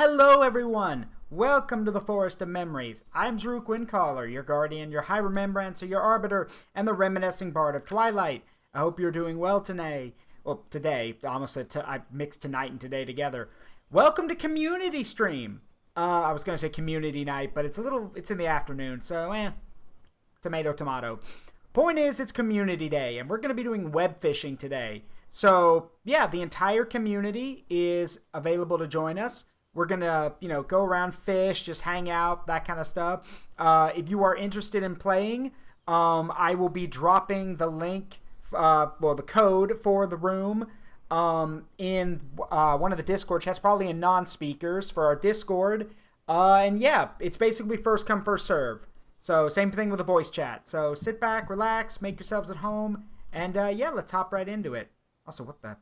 Hello everyone! Welcome to the Forest of Memories. I'm Zrook Windcaller, your guardian, your high remembrancer, your arbiter, and the reminiscing bard of Twilight. I hope you're doing well today. Well, today. I almost said I mixed tonight and today together. Welcome to Community Stream. I was going to say Community Night, but it's in the afternoon, so tomato, tomato. Point is, it's Community Day, and we're going to be doing web fishing today. So, yeah, the entire community is available to join us. We're going to, go around, fish, just hang out, that kind of stuff. If you are interested in playing, I will be dropping the link, the code for the room in one of the Discord chats, probably in non-speakers for our Discord. And yeah, it's basically first come, first serve. So same thing with the voice chat. So sit back, relax, make yourselves at home, and yeah, let's hop right into it. Also, what the...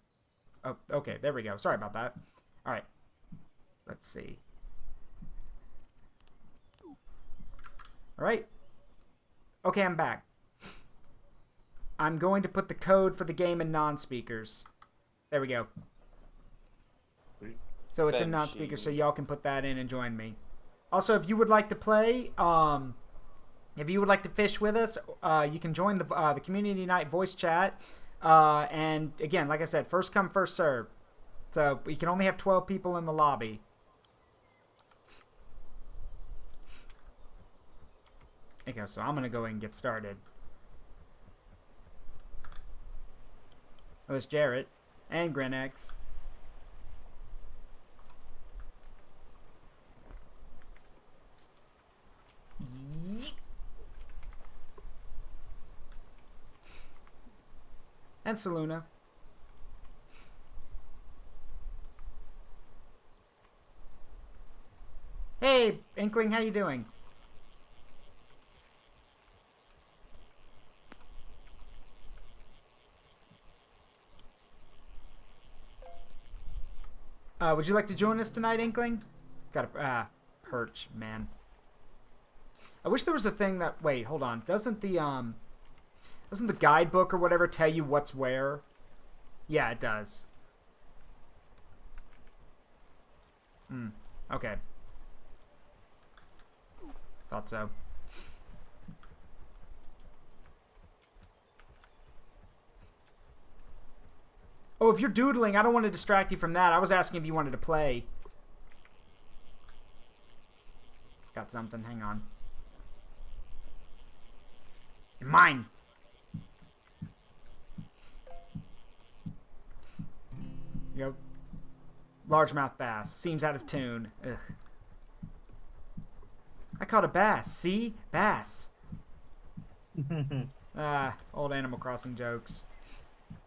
Oh, okay, there we go. Sorry about that. All right. Let's see. All right. Okay, I'm back. I'm going to put the code for the game in non-speakers. There we go. So it's in non-speakers, so y'all can put that in and join me. Also, if you would like to play, if you would like to fish with us, you can join the Community Night voice chat. And again, like I said, first come, first serve. So you can only have 12 people in the lobby. Okay, so I'm going to go ahead and get started. Oh, there's Jarrett and Grenex. And Saluna. Hey, Inkling, how you doing? Would you like to join us tonight, Inkling? Got a perch, man. I wish there was a thing that... Wait, hold on. Doesn't the guidebook or whatever tell you what's where? Yeah, it does. Okay. Thought so. Oh, if you're doodling, I don't want to distract you from that. I was asking if you wanted to play. Got something. Hang on. You're mine. Yep. Largemouth bass. Seems out of tune. Ugh. I caught a bass. See? Bass. Old Animal Crossing jokes.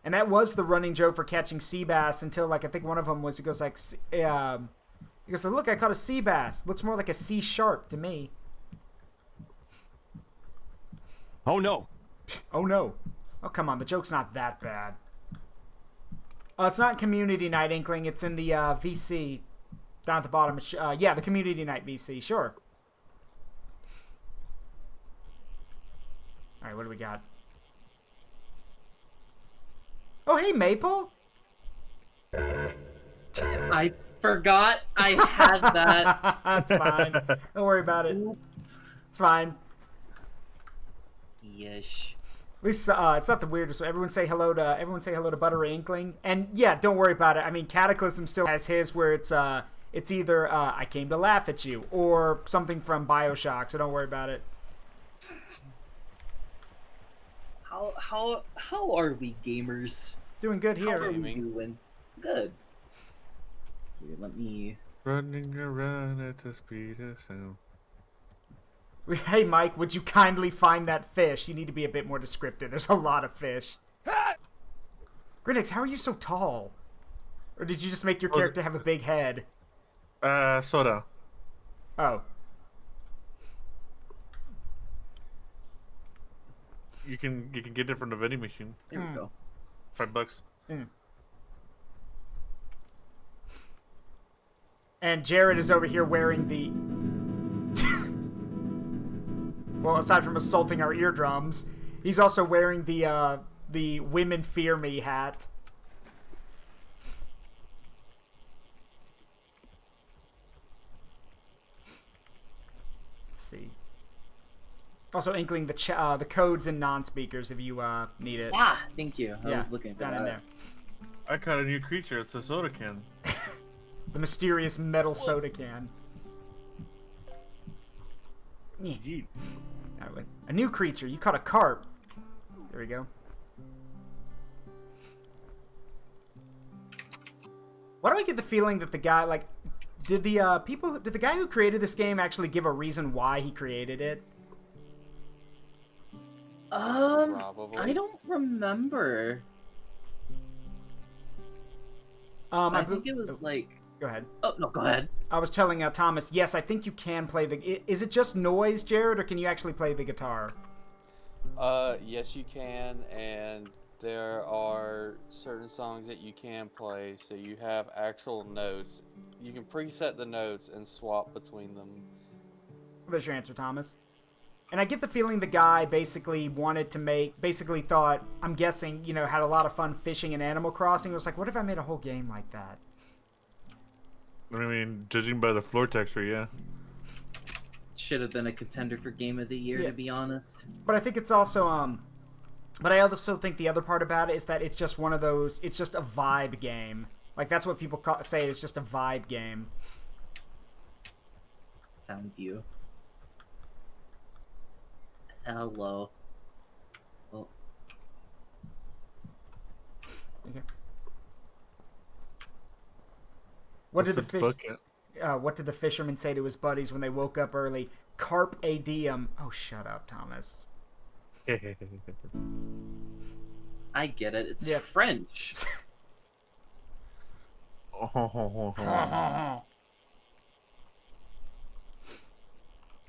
And that was the running joke for catching sea bass until, like, I think one of them was, it goes like, look, I caught a sea bass. Looks more like a sea shark to me. Oh, no. Oh, no. Oh, come on. The joke's not that bad. It's not Community Night, Inkling. It's in the VC down at the bottom. Yeah, the Community Night VC. Sure. All right, what do we got? Oh, hey, Maple. I forgot I had that. It's fine. Don't worry about it. Oops. It's fine. Yes. At least it's not the weirdest. Everyone say hello to Buttery Inkling. And yeah, don't worry about it. I mean, Cataclysm still has his where it's either I came to laugh at you or something from BioShock. So don't worry about it. How are we, gamers? Doing good here. How are we doing? Good. Here, let me... Running around at the speed of sound. Hey, Mike, would you kindly find that fish? You need to be a bit more descriptive. There's a lot of fish. Grinix, how are you so tall? Or did you just make your character have a big head? Soda. Oh. You can get it from the vending machine. There we go. $5. And Jared is over here wearing the... well, aside from assaulting our eardrums, he's also wearing the Women Fear Me hat. see. Also, Inkling, the codes and non-speakers if you need it. Ah, thank you. I Yeah, was looking for down in there. I caught a new creature. It's a soda can. The mysterious metal soda can. Yeah. Yeet. A new creature. You caught a carp. There we go. Why do I get the feeling that the guy, like, did the guy who created this game actually give a reason why he created it? Probably. I don't remember. I think it was like. Go ahead. Oh no, go ahead. I was telling Thomas, yes, I think you can play the... Is it just noise, Jared, or can you actually play the guitar? Yes, you can, and there are certain songs that you can play, so you have actual notes. You can preset the notes and swap between them. There's your answer, Thomas. And I get the feeling the guy basically wanted to basically thought, I'm guessing, you know, had a lot of fun fishing in Animal Crossing. It was like, what if I made a whole game like that? I mean, judging by the floor texture, yeah. Should have been a contender for Game of the Year, Yeah. to be honest. But I think it's also, but I also think the other part about it is that it's just one of those, it's just a vibe game. Like, that's what people say, it's just a vibe game. Found you. Hello. Oh. Okay. What did the What's fish... bucket? What did the fisherman say to his buddies when they woke up early? Carpe diem. Oh, shut up, Thomas. I get it. It's Yeah. French.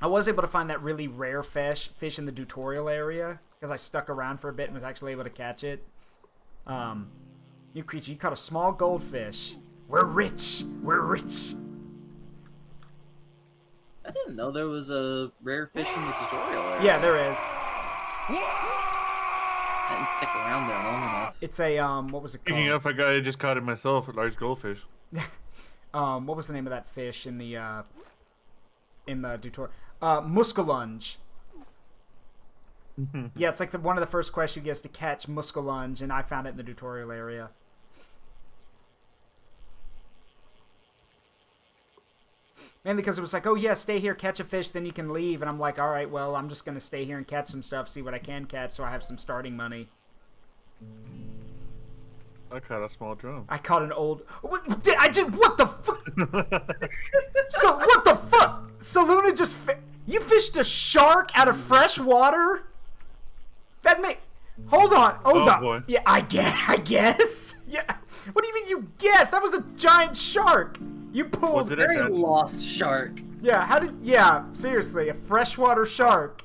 I was able to find that really rare fish in the tutorial area because I stuck around for a bit and was actually able to catch it. New creature, you caught a small goldfish. We're rich. We're rich. I didn't know there was a rare fish in the tutorial area. Yeah, there is. I didn't stick around there long enough. It's a what was it Picking called? up, I just caught it myself, a large goldfish. What was the name of that fish in the tutorial? Muskellunge. Yeah, it's like one of the first quests you get is to catch muskellunge, and I found it in the tutorial area. Mainly because it was like, oh yeah, stay here, catch a fish, then you can leave. And I'm like, all right, well, I'm just going to stay here and catch some stuff, see what I can catch, so I have some starting money. I caught a small drum. I caught an old... What the fuck? So, what the fuck? Saluna just... You fished a shark out of fresh water? That may... Hold on. Hold on. Boy. Yeah, I guess. Yeah. What do you mean you guess? That was a giant shark. You pulled... What did I Very catch? lost shark. Yeah, how did... Yeah, seriously, a freshwater shark.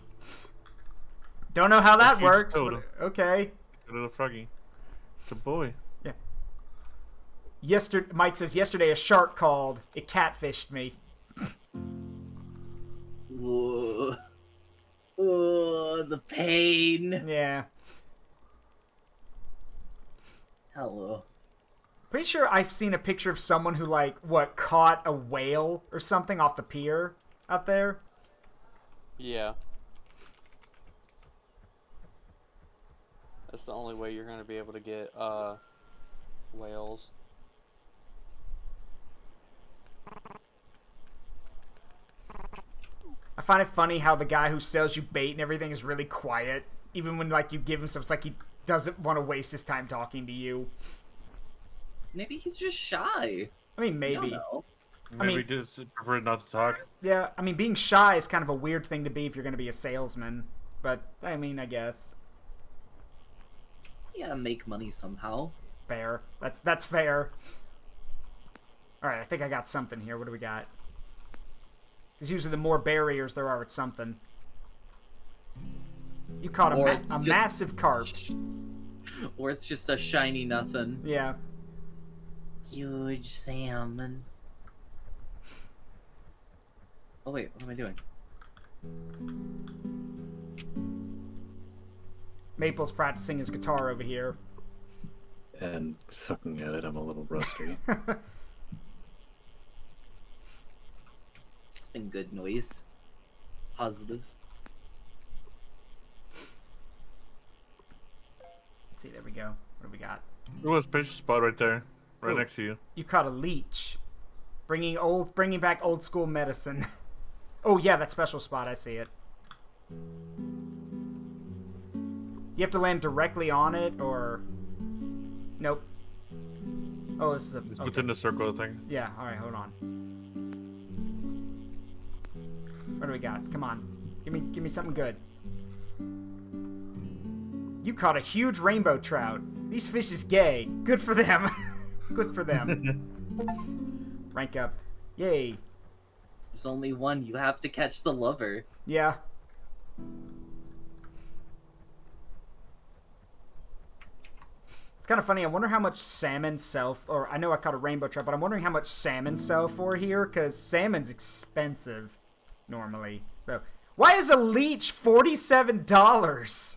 Don't know how that huge works. toad. But, okay. A little froggy. It's a boy. Yeah. Mike says, yesterday a shark called. It catfished me. Ooh. Ooh, the pain. Yeah. Hello. Pretty sure I've seen a picture of someone who, like, caught a whale or something off the pier out there. Yeah. That's the only way you're going to be able to get, whales. I find it funny how the guy who sells you bait and everything is really quiet. Even when, like, you give him stuff, it's like he doesn't want to waste his time talking to you. Maybe he's just shy. I mean, I don't maybe. know. Maybe mean- just prefer not to talk. Yeah, I mean, being shy is kind of a weird thing to be if you're going to be a salesman. But, I mean, I guess. You gotta make money somehow. Fair. That's fair. Alright, I think I got something here. What do we got? Because usually the more barriers there are, it's something. You caught Or a it's just- massive carp. Or it's just a shiny nothing. Yeah. Huge salmon. Oh wait, what am I doing? Maple's practicing his guitar over here. And sucking at it, I'm a little rusty. It's been good noise. positive. Let's see, there we go. What do we got? There was a fish spot right there, right Ooh. next to you. You caught a leech. Bringing back old school medicine. Oh yeah, that special spot, I see it. You have to land directly on it, or... Nope. Oh, this is a... It's okay. within the circle thing. Yeah, alright, hold on. What do we got? Come on. Give me something good. You caught a huge rainbow trout. These fish is gay. Good for them. Good for them. Rank up. Yay. There's only one. You have to catch the lover. Yeah. It's kind of funny. I wonder how much salmon sell. Or I know I caught a rainbow trout, but I'm wondering how much salmon sell for here, because salmon's expensive normally. So why is a leech $47?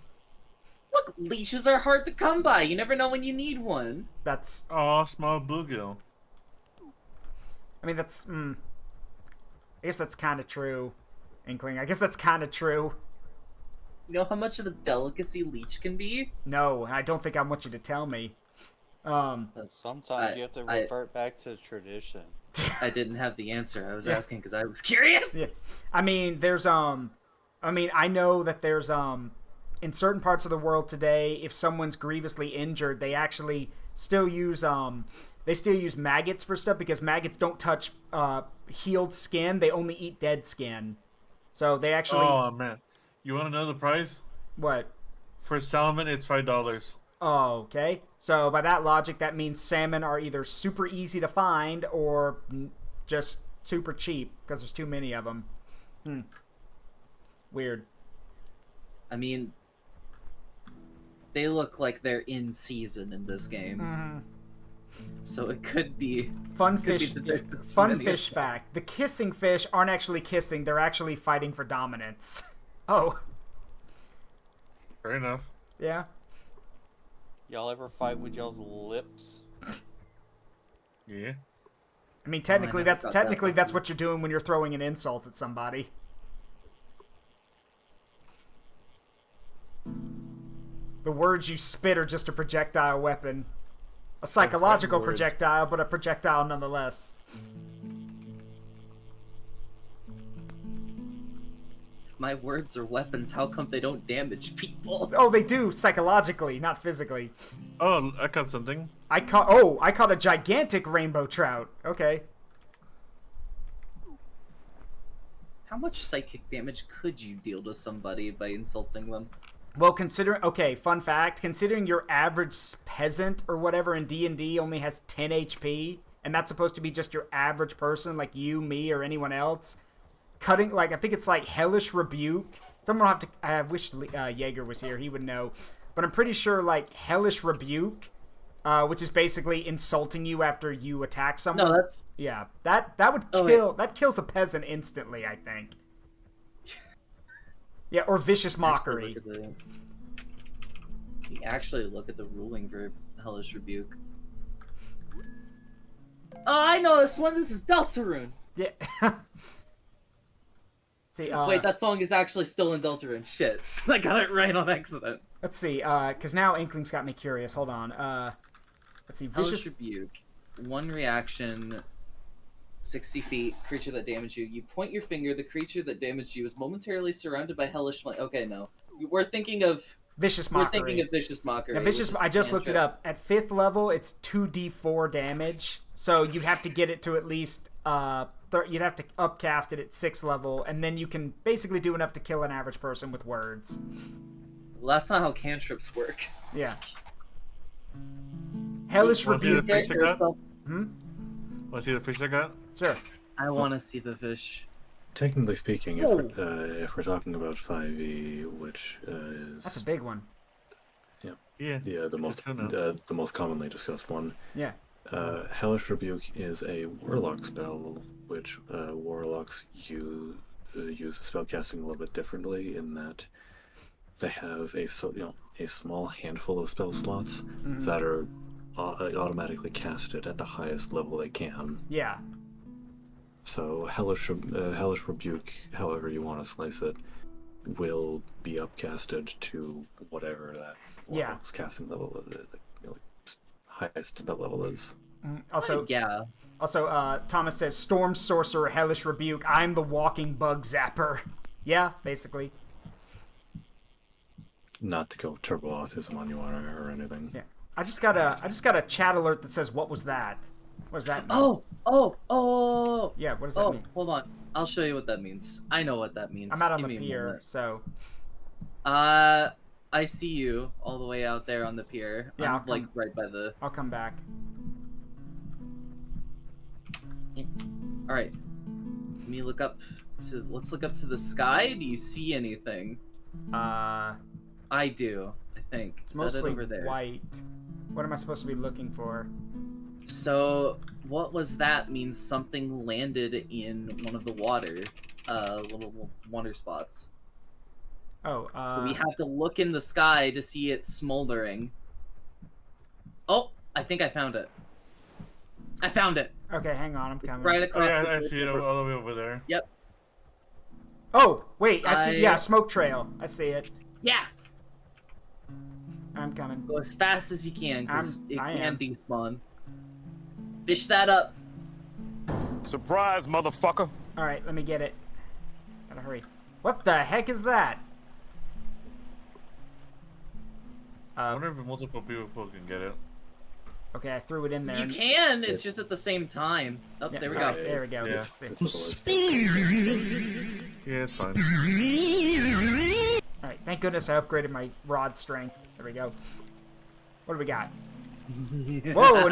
Look, leashes are hard to come by. You never know when you need one. That's. Oh, small bluegill. I mean, that's. I guess that's kind of true, Inkling. I guess that's kind of true. You know how much of a delicacy leech can be? No, I don't think I want you to tell me. Sometimes you have to revert back to tradition. I didn't have the answer. I was asking because I was curious. Yeah. I mean, there's I know that there's in certain parts of the world today, if someone's grievously injured, they actually still use maggots for stuff, because maggots don't touch healed skin. They only eat dead skin. So they actually. Oh man, you want to know the price? What? For salmon, it's $5. Oh, okay. So by that logic, that means salmon are either super easy to find or just super cheap because there's too many of them. Weird. I mean, they look like they're in season in this game. So it could be Fun could fish. be that there's too Fun many fish of them. fact: the kissing fish aren't actually kissing; they're actually fighting for dominance. Oh, Fair enough. yeah. Y'all ever fight with y'all's lips? Yeah. I mean, technically, never got that that's what you're doing when you're throwing an insult at somebody. The words you spit are just a projectile weapon. A psychological words. projectile, but a projectile nonetheless. My words are weapons. How come they don't damage people? Oh, they do, psychologically, not physically. Oh, I caught something. I caught a gigantic rainbow trout. Okay. How much psychic damage could you deal to somebody by insulting them? Well, fun fact, considering your average peasant or whatever in D&D only has 10 HP, and that's supposed to be just your average person, like you, me, or anyone else, cutting, I think it's Hellish Rebuke. Someone will have to, I wish Jaeger was here, he would know. But I'm pretty sure, Hellish Rebuke, which is basically insulting you after you attack someone. No, that's... Yeah, that would kill, Oh, wait. that kills a peasant instantly, I think. Yeah, or Vicious Mockery. Actually look at the ruling verb, Hellish Rebuke. Oh, I know this one. This is Deltarune. Yeah. See, Wait, that song is actually still in Deltarune. Shit. I got it right on accident. let's see, because now Inkling's got me curious. Hold on. Let's see. Hellish Vicious. Rebuke. One reaction, 60 feet, creature that damaged you. You point your finger, the creature that damaged you is momentarily surrounded by hellish flame. Okay, no. We're thinking of Vicious We're Mockery. thinking of Vicious Mockery. Now, Vicious. which is I just looked it cantrip. up. At 5th level, it's 2d4 damage. So you have to get it to at least. You'd have to upcast it at 6th level, and then you can basically do enough to kill an average person with words. Well, that's not how cantrips work. Yeah. Hellish Want to see the Rebuke. fish I got? yourself. Want to see the fish I got? Sure. I want to see the fish. Technically speaking, Whoa. if we're talking about 5e, which is That's a big one. Yeah. the most commonly discussed one, Yeah. Hellish Rebuke is a warlock spell, which warlocks use spellcasting a little bit differently in that they have a small handful of spell slots that are automatically casted at the highest level they can. Yeah. So hellish rebuke, however you want to slice it, will be upcasted to whatever that Yeah. warlock's casting level is, highest spell level is. Also, Yeah. Thomas says, Storm Sorcerer, Hellish Rebuke, I'm the walking bug zapper. Yeah, basically. Not to go turbo autism on you or anything. Yeah. I just got a chat alert that says, what was that? What does that mean? Oh. Yeah, what does that mean? Hold on. I'll show you what that means. I know what that means. I'm out on Give the me a pier, moment. so... I see you all the way out there on the pier. Yeah, I'm like right by the... I'll come back. Alright. Let's look up to the sky. Do you see anything? I do, I think. It's Is that mostly it over there? white. What am I supposed to be looking for? So, what was that? Means something landed in one of the little water spots. Oh, So we have to look in the sky to see it smoldering. Oh, I think I found it. I found it. Okay, hang on, I'm It's coming. right Oh, across yeah, the I see it all the way over there. Yep. Oh, wait, I see, yeah, smoke trail. I see it. Yeah. I'm coming. Go as fast as you can, because it I can am. despawn. Fish that up. Surprise, motherfucker! Alright, let me get it. Gotta hurry. What the heck is that? I wonder if multiple people can get it. Okay, I threw it in there. You can, it's just at the same time. Oh, Yeah, there we alright, go. There we go. Yeah. It's Yeah, it's fine. Alright, thank goodness I upgraded my rod strength. There we go. What do we got? Whoa,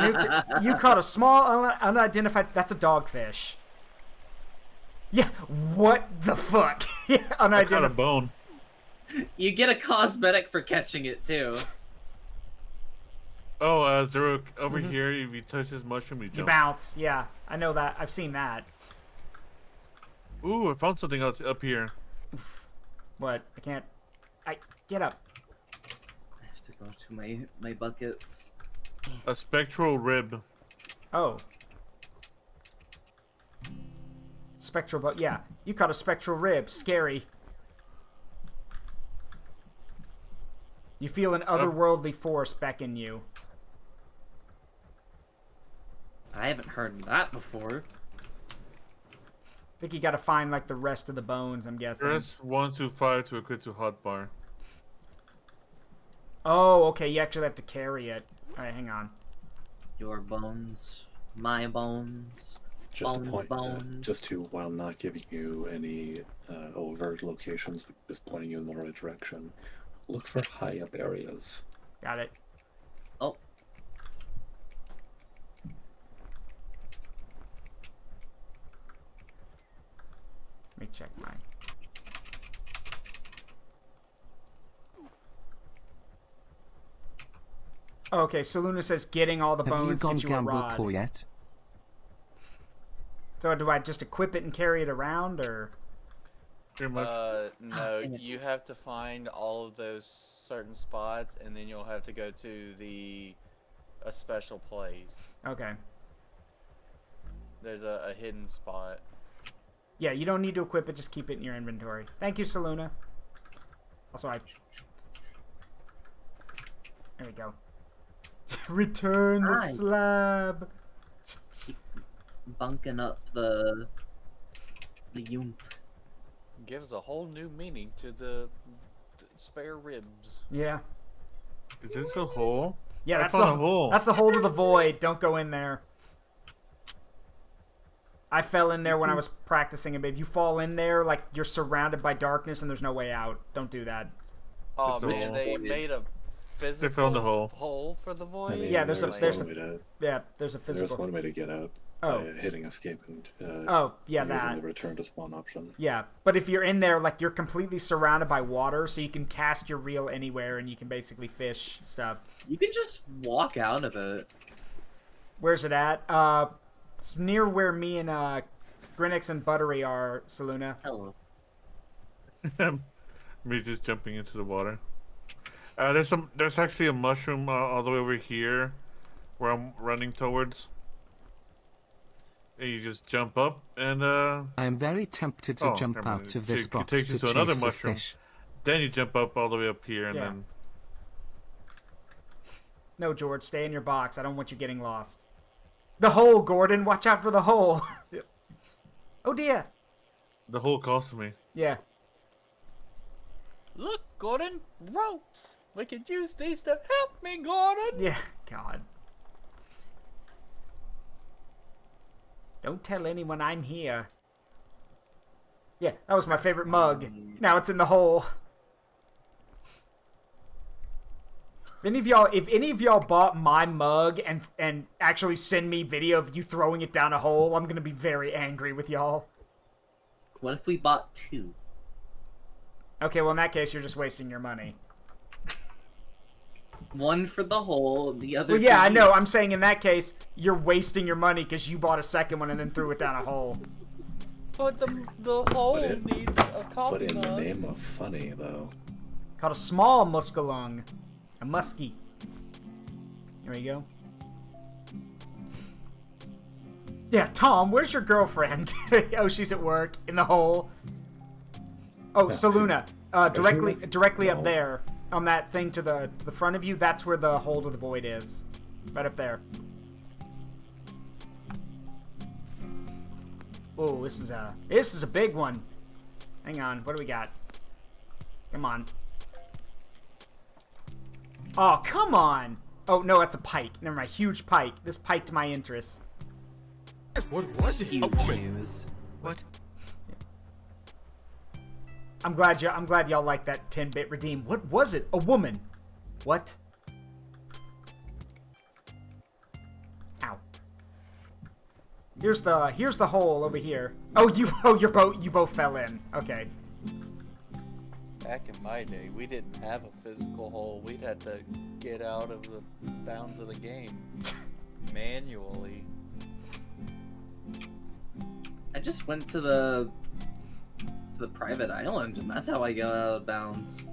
you caught a small unidentified... That's a dogfish. Yeah, what the fuck? I caught a Unidentified... bone. You get a cosmetic for catching it, too. Oh, Zeruk, over here, if you touch this mushroom, you You jump. bounce, yeah. I know that. I've seen that. Ooh, I found something else up here. What? I can't... Get up. I have to go to my buckets. A spectral rib. Oh. Spectral, but yeah. You caught a spectral rib. Scary. You feel an otherworldly force beckon you. I haven't heard that before. I think you gotta find, like, the rest of the bones, I'm guessing. Press 1 to 5 to equip to hotbar. Oh, okay, you actually have to carry it. Alright, hang on. Your bones, my bones. just Bones, to point, bones. just to, while not giving you any overt locations, just pointing you in the right direction. Look for high up areas. Got it. Oh. Let me check mine. Oh, okay, so Luna says getting all the Have you bones gone gets you a gamble rod. core yet? So do I just equip it and carry it around, or? Pretty much. No, dang it. you have to find all of those certain spots, and then you'll have to go to a special place. Okay. There's a hidden spot. Yeah, you don't need to equip it, just keep it in your inventory. Thank you, Saluna. Also, there we go. Return the Hi. slab! Bunking up the yump. Gives a whole new meaning to the spare ribs. Yeah. Is this a hole? Yeah, I that's found the a hole. That's the hole to the void. Don't go in there. I fell in there when I was practicing a bit. If you fall in there, like, you're surrounded by darkness and there's no way out. Don't do that. Oh It's a man, hole. they made a physical found a hole. hole for the void. I mean, Yeah, there's a- one way to, Yeah, there's a there's physical... one way to get out. Oh. By hitting escape and Oh, yeah, using that. the return to spawn option. Yeah, but if you're in there, like, you're completely surrounded by water, so you can cast your reel anywhere and you can basically fish stuff. You can just walk out of it. Where's it at? It's near where me and Grinix and Buttery are, Saluna. Hello. Me just jumping into the water. There's actually a mushroom all the way over here, where I'm running towards. And you just jump up and I am very tempted to oh, jump never mind. out of this It box takes you to to another chase the mushroom. fish. Then you jump up all the way up here and Yeah. then No, George, stay in your box. I don't want you getting lost. The hole, Gordon. Watch out for the hole. Oh, dear. the hole cost me. Yeah. Look, Gordon, ropes. We could use these to help me, Gordon. Yeah. God. Don't tell anyone I'm here. Yeah, that was my favorite mug. Now it's in the hole. If any of y'all bought my mug and actually send me video of you throwing it down a hole, I'm gonna be very angry with y'all. What if we bought 2? Okay, well in that case you're just wasting your money. One for the hole, the other. Well, yeah, for I you. know. I'm saying in that case you're wasting your money because you bought a second one and then threw it down a hole. But the hole needs a coffee But in the mug. name of funny, though. Called a small muskalung, a muskie. Here we go. Yeah, Tom, where's your girlfriend? Oh, she's at work in the hole. Oh, Saluna, directly up No. there on that thing to the front of you. That's where the hole to the void is, right up there. Oh, this is a big one. Hang on, what do we got? Come on. Oh, come on! Oh no, that's a pike. Never mind, huge pike. This piqued my interest. What was it? A Huge woman. news. What? I'm glad y'all like that 10-bit redeem. What was it? A woman. What? Ow. Here's the hole over here. Oh, you both fell in. Okay. Back in my day, we didn't have a physical hole. We'd had to get out of the bounds of the game manually. I just went to the private island, and that's how I got out of bounds.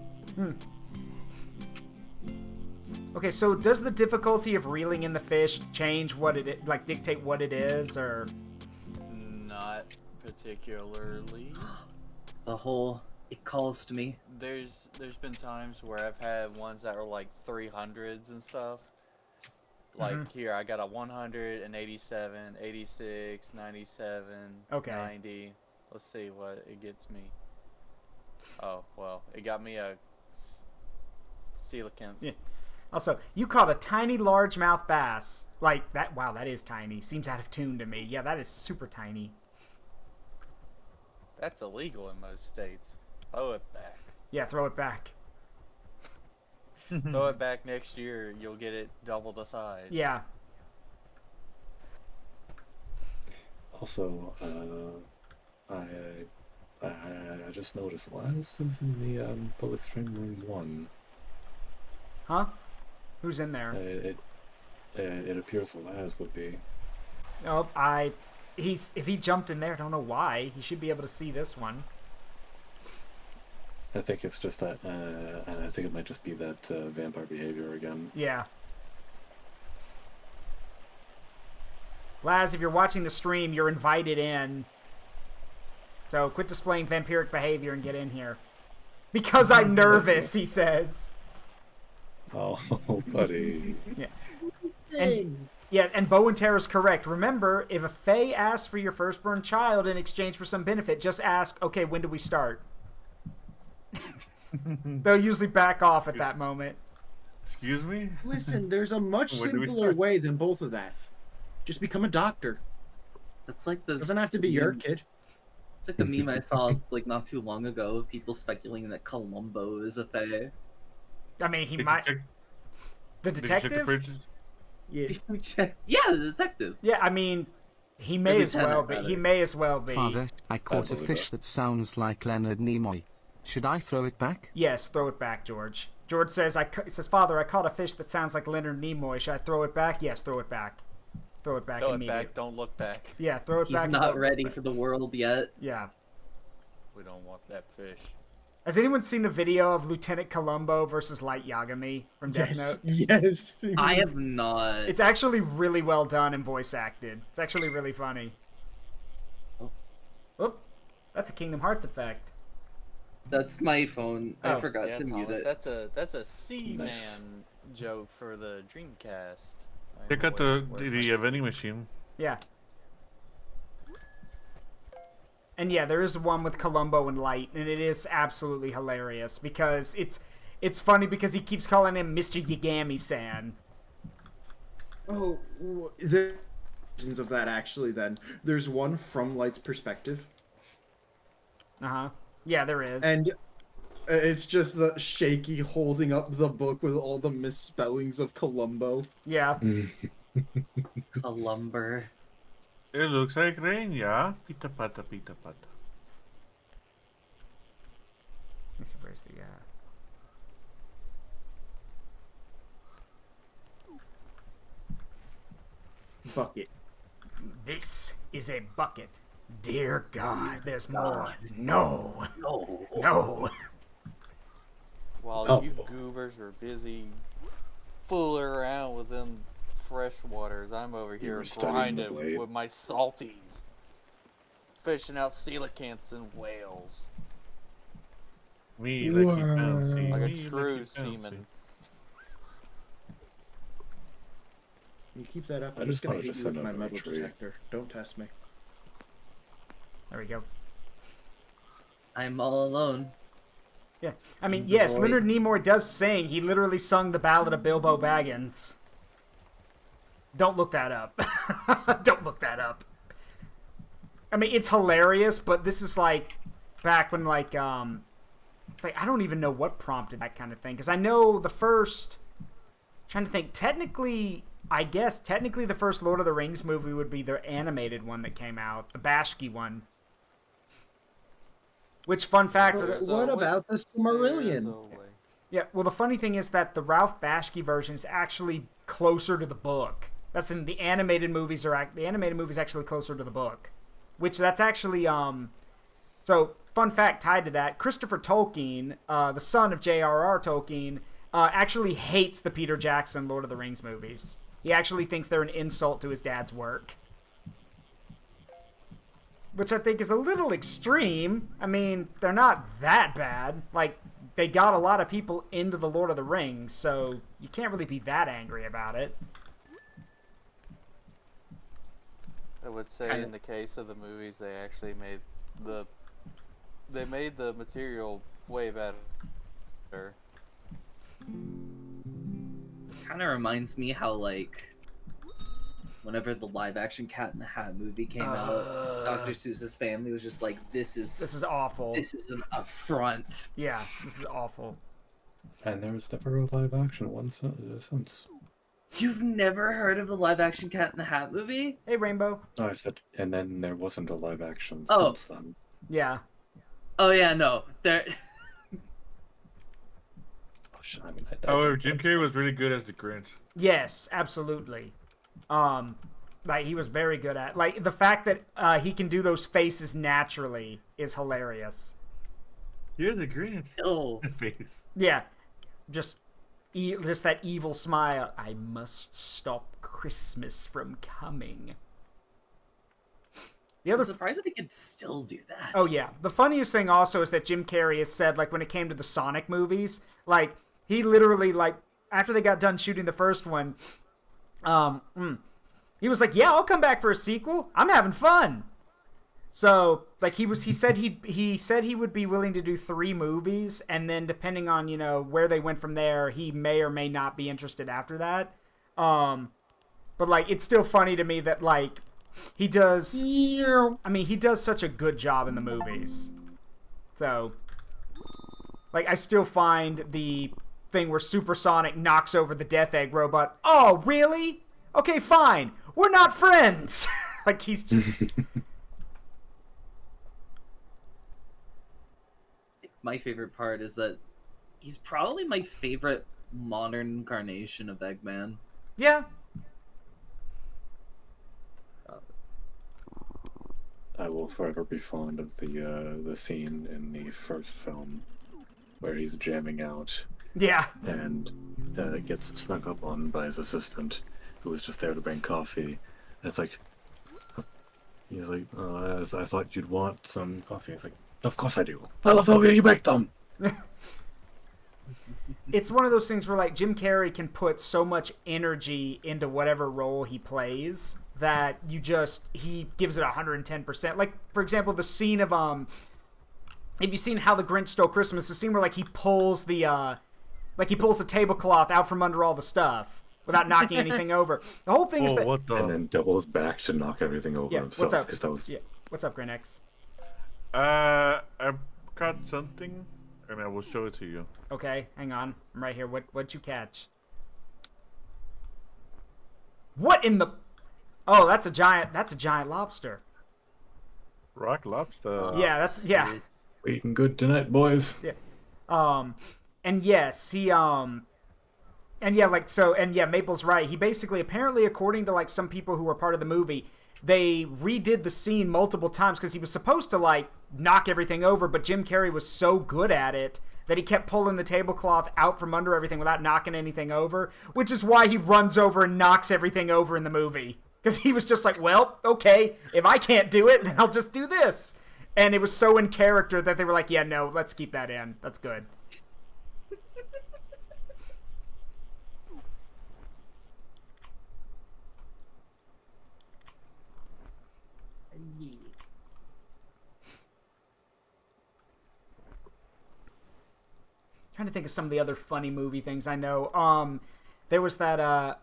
Okay, so does the difficulty of reeling in the fish change what it like dictate what it is, or? Not particularly. The hole, it calls to me. There's been times where I've had ones that are like 300s and stuff. Like here, I got a 100, an 87, 86, 97, Okay. 90. Let's see what it gets me. Oh, well, it got me a coelacanth. Yeah. Also, you caught a tiny largemouth bass. Like that. Wow, that is tiny. Seems out of tune to me. Yeah, that is super tiny. That's illegal in most states. Throw it back. Yeah, throw it back. Throw it back next year, you'll get it double the size. Yeah. Also, I just noticed Laz is in the public stream room 1. Huh? Who's in there? It appears Laz would be. Oh, if he jumped in there, I don't know why. He should be able to see this one. I think it's just that, I think it might just be that vampire behavior again. Yeah. Laz, if you're watching the stream, you're invited in. So quit displaying vampiric behavior and get in here. Because I'm nervous, he says. Oh, buddy. Yeah. And Bow and Terra's correct. Remember, if a Fae asks for your firstborn child in exchange for some benefit, just ask, okay, when do we start? They'll usually back off at that moment. Excuse me? Listen, there's a much When do we simpler start? way than both of that. Just become a doctor. That's like the. Doesn't have to be your kid. It's like a meme I saw like not too long ago of people speculating that Columbo is a fae. I mean, he Did you might. check- The did you check the detective? fridges? Yeah. Yeah, the detective. Yeah, I mean, he may The as well be. lieutenant, He may as well be. Father, I caught a believe fish it. that sounds like Leonard Nimoy. Should I throw it back? Yes, throw it back, George. George says, he says, Father, I caught a fish that sounds like Leonard Nimoy. Should I throw it back? Yes, throw it back. Throw it back Throw it immediately. back, don't look back. Yeah, throw it He's back. and not don't- ready for the world yet. Yeah. We don't want that fish. Has anyone seen the video of Lieutenant Columbo versus Light Yagami from Death Yes. Note? Yes. I have not. It's actually really well done and voice acted. It's actually really funny. Oop, that's a Kingdom Hearts effect. That's my phone. I Oh. forgot Yeah, to mute Thomas, it. that's a Seaman Nice. joke for the Dreamcast. I Check know out where's the vending machine. Yeah. And yeah, there is one with Columbo and Light, and it is absolutely hilarious because it's funny because he keeps calling him Mr. Yagami-san. Oh, there's versions of that actually. Then there's one from Light's perspective, Uh-huh. Yeah, there is. and it's just the shaky holding up the book with all the misspellings of Columbo. Yeah. Columber. It looks like rain, yeah? Pita pata, pita pata. Let's see, where's the, Bucket. This is a bucket. Dear God, there's more. No. No. No. While Oh. you goobers are busy fooling around with them fresh waters, I'm over here were studying the grinding blade. with my salties, fishing out coelacanths and whales Me, like you fancy. like a Me, true you fancy. seaman. You keep that up. I I'm just just gonna wanted hit to you with send my up a metal tree. detector. Don't test me. There we go. I'm all alone. Yeah. I mean, yes, Boy. Leonard Nimoy does sing. He literally sung the Ballad of Bilbo Baggins. Don't look that up. Don't look that up. I mean, it's hilarious, but this is like back when like it's like I don't even know what prompted that kind of thing because I know the first trying to think technically the first Lord of the Rings movie would be the animated one that came out, the Bashki one. Which fun fact for the, There's What a way- about the there's Silmarillion? a way. yeah, well the funny thing is that the Ralph Bashki version is actually closer to the book. That's in the animated movies the animated movie is actually closer to the book. Which that's actually so fun fact tied to that, Christopher Tolkien, the son of J.R.R. Tolkien, actually hates the Peter Jackson Lord of the Rings movies. He actually thinks they're an insult to his dad's work. Which I think is a little extreme. I mean, they're not that bad. Like, they got a lot of people into the Lord of the Rings, so you can't really be that angry about it. I would say in the case of the movies, they actually made the material way better. Kind of reminds me how like whenever the live action Cat in the Hat movie came out, Dr. Seuss's family was just like, this is awful. This is an affront. Yeah, this is awful. And there was never a live action one since. You've never heard of the live action Cat in the Hat movie? Hey, Rainbow. No, I said, and then there wasn't a live action Oh. since then. Yeah. Oh yeah, no. There Oh, shit, I mean, I However, don't- Jim Carrey was really good as the Grinch. Yes, absolutely. Like he was very good at like the fact that he can do those faces naturally is hilarious. You're the Grinch. oh Face. Yeah, just that evil smile. I must stop Christmas from coming. The I'm other surprised that he could still do that. Oh yeah. The funniest thing also is that Jim Carrey has said, like, when it came to the Sonic movies, like, he literally, like, after they got done shooting the first one, he was like, yeah, I'll come back for a sequel. I'm having fun. So, like, he said he would be willing to do 3 movies, and then depending on, you know, where they went from there, he may or may not be interested after that. But, like, it's still funny to me that, like, he does such a good job in the movies. So, like, I still find the thing where Supersonic knocks over the Death Egg robot. Oh, really? Okay, fine. We're not friends. Like, he's just... My favorite part is that he's probably my favorite modern incarnation of Eggman. Yeah. I will forever be fond of the scene in the first film where he's jamming out Yeah. and gets snuck up on by his assistant, who was just there to bring coffee. And it's like, He's like, I thought you'd want some coffee. He's like, of course I do. I love the way you make them. It's one of those things where like Jim Carrey can put so much energy into whatever role he plays that he gives it 110%. Like for example, the scene of have you seen How the Grinch Stole Christmas? The scene where like he pulls the tablecloth out from under all the stuff without knocking anything over. The whole thing is that What the? And then doubles back to knock everything over himself. What's up? 'Cause that was... Yeah. What's up, Grenex? I caught something, and I will show it to you. Okay, hang on. I'm right here. What'd you catch? What in the? Oh, that's a giant lobster. Rock lobster. Yeah, that's yeah. We're eating good tonight, boys. Yeah. And yes, he and yeah, like so, and yeah, Maple's right. He basically, apparently, according to like some people who were part of the movie, they redid the scene multiple times because he was supposed to like knock everything over, but Jim Carrey was so good at it that he kept pulling the tablecloth out from under everything without knocking anything over, which is why he runs over and knocks everything over in the movie. Because he was just like, well, okay, if I can't do it, then I'll just do this. And it was so in character that they were like, yeah, no, let's keep that in. That's good. Trying to think of some of the other funny movie things I know. There was that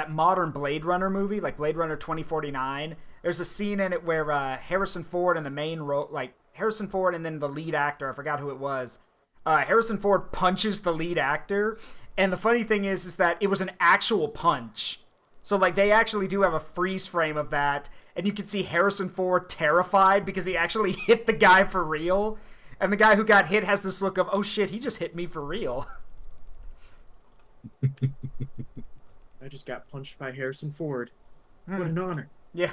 modern Blade Runner movie, like Blade Runner 2049. There's a scene in it where Harrison Ford and the main role, like Harrison Ford and then the lead actor, I forgot who it was. Harrison Ford punches the lead actor, and the funny thing is that it was an actual punch. So like they actually do have a freeze frame of that, and you can see Harrison Ford terrified because he actually hit the guy for real. And the guy who got hit has this look of, oh shit, he just hit me for real. I just got punched by Harrison Ford. What an honor. Yeah.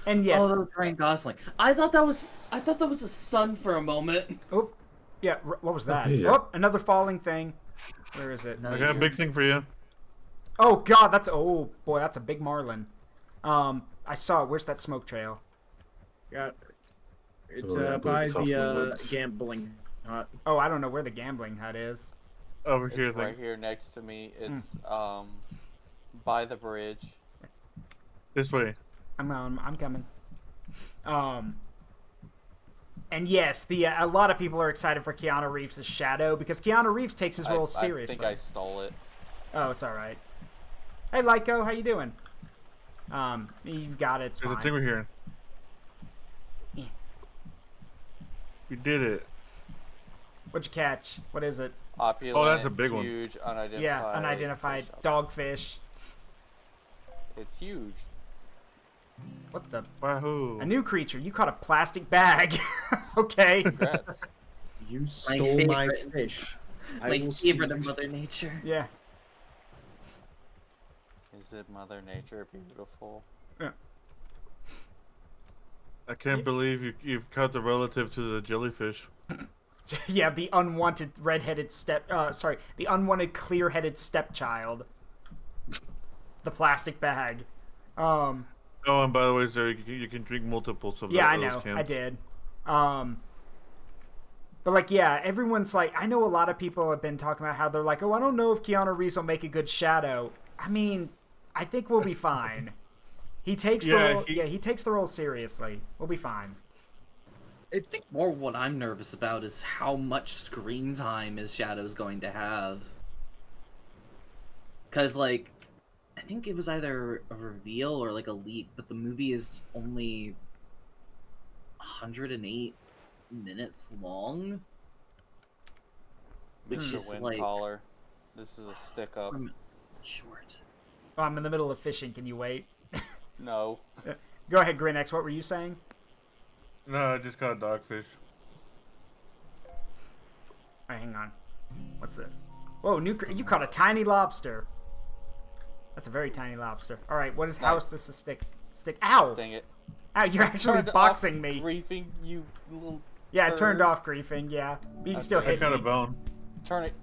And yes. Oh, that was Ryan Gosling. I thought that was a son for a moment. Oh, yeah. What was that? Yeah. Oh, another falling thing. Where is it? I got a big thing for you. Oh god, that's a big marlin. I saw it. Where's that smoke trail? Got it's Oh, yeah, I believe by it's off the the woods. gambling hut. Oh, I don't know where the gambling hut is. Over here, It's right here next to me. It's by the bridge. This way. I'm coming. And yes, a lot of people are excited for Keanu Reeves' Shadow because Keanu Reeves takes his role seriously. I think I stole it. Oh, it's all right. Hey, Lyco, how you doing? You've got it. It's There's a fine. thing we're hearing. Yeah. We did it. What'd you catch? What is it? Opulent, Oh, that's a big one. huge, unidentified. Yeah, unidentified fish. dogfish. It's huge. What the? Wahoo. A new creature. You caught a plastic bag. Okay. Congrats. You stole my favorite. fish. I My will see favorite you of Mother Nature. Yeah. Is it Mother Nature beautiful? I can't believe you've caught the relative to the jellyfish. Yeah, the unwanted red-headed the unwanted clear-headed stepchild. The plastic bag. Oh, and by the way, sir, you can drink multiples of Yeah, I those know. cans. I did. But like, yeah, everyone's like, I know a lot of people have been talking about how they're like, oh, I don't know if Keanu Reeves will make a good Shadow. I mean, I think we'll be fine. He takes the role. He takes the role seriously. We'll be fine. I think more what I'm nervous about is how much screen time his Shadow's going to have. Because, like, I think it was either a reveal or, like, a leak, but the movie is only 108 minutes long. Which It's is, a wind like, collar. This is a stick up. short. Oh, I'm in the middle of fishing. Can you wait? No. Go ahead, Grinex. What were you saying? No, I just caught a dogfish. Alright, hang on. What's this? Whoa, you caught a tiny lobster. That's a very tiny lobster. Alright, what is how is this a stick? Ow! Dang it. Ow, you're actually Turned boxing off me. Griefing, you little Yeah, I turned turd. off griefing, yeah. But you can still Okay. I hit caught me. a bone. Turn it.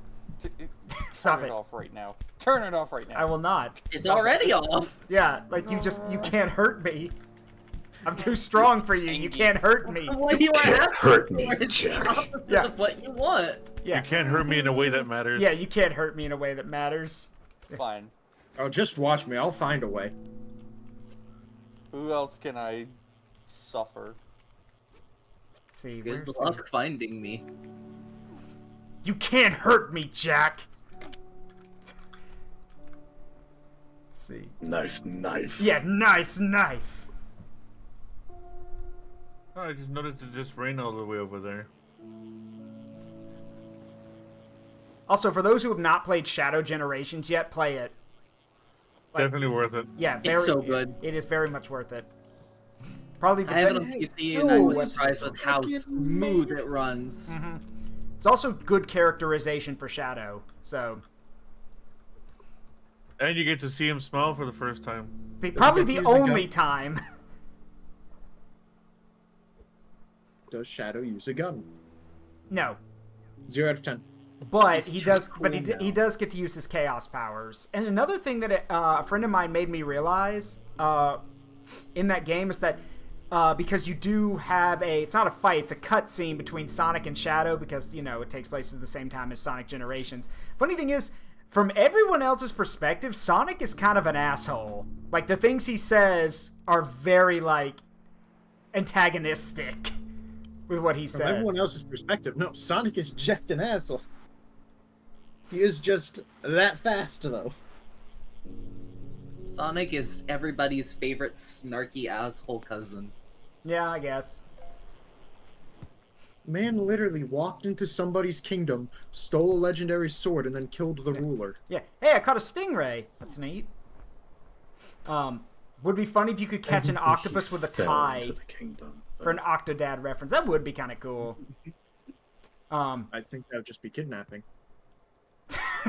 Stop Turn it. it off right now. Turn it off right now. I will not. It's already off. Yeah, like you can't hurt me. I'm too strong for you. You can't hurt me. What you Can't are hurt asking me, for is the Jack. opposite Yeah. of what you want. Yeah. You can't hurt me in a way that matters. Yeah, you can't hurt me in a way that matters. Fine. Oh, just watch me. I'll find a way. Who else can I suffer? Let's see, Good where's luck finding me. You can't hurt me, Jack. Let's see. Nice knife. Yeah, nice knife. Oh, I just noticed it just rained all the way over there. Also, for those who have not played Shadow Generations yet, play it. Like, Definitely worth it. yeah, It's very. so good. It is very much worth it. Probably the I have it best. on PC and I was No, surprised with how smooth it runs. Mm-hmm. It's also good characterization for Shadow. So And you get to see him smile for the first time. probably gets the to use a only gun. time. Does Shadow use a gun? No, 0 out of 10. but He's he too does. cool But now. he does get to use his chaos powers. And another thing that a friend of mine made me realize in that game is that because you do have it's not a fight, it's a cutscene between Sonic and Shadow because it takes place at the same time as Sonic Generations. Funny thing is, from everyone else's perspective, Sonic is kind of an asshole. Like the things he says are very antagonistic with what he From says. everyone else's perspective, no, Sonic is just an asshole. He is just that fast, though. Sonic is everybody's favorite snarky asshole cousin. Yeah, I guess. Man literally walked into somebody's kingdom, stole a legendary sword, and then killed the ruler. Yeah. Hey, I caught a stingray. That's neat. Would be funny if you could catch an Technically, octopus he with a fell tie into the kingdom, for an but Octodad reference. That would be kind of cool. I think that would just be kidnapping.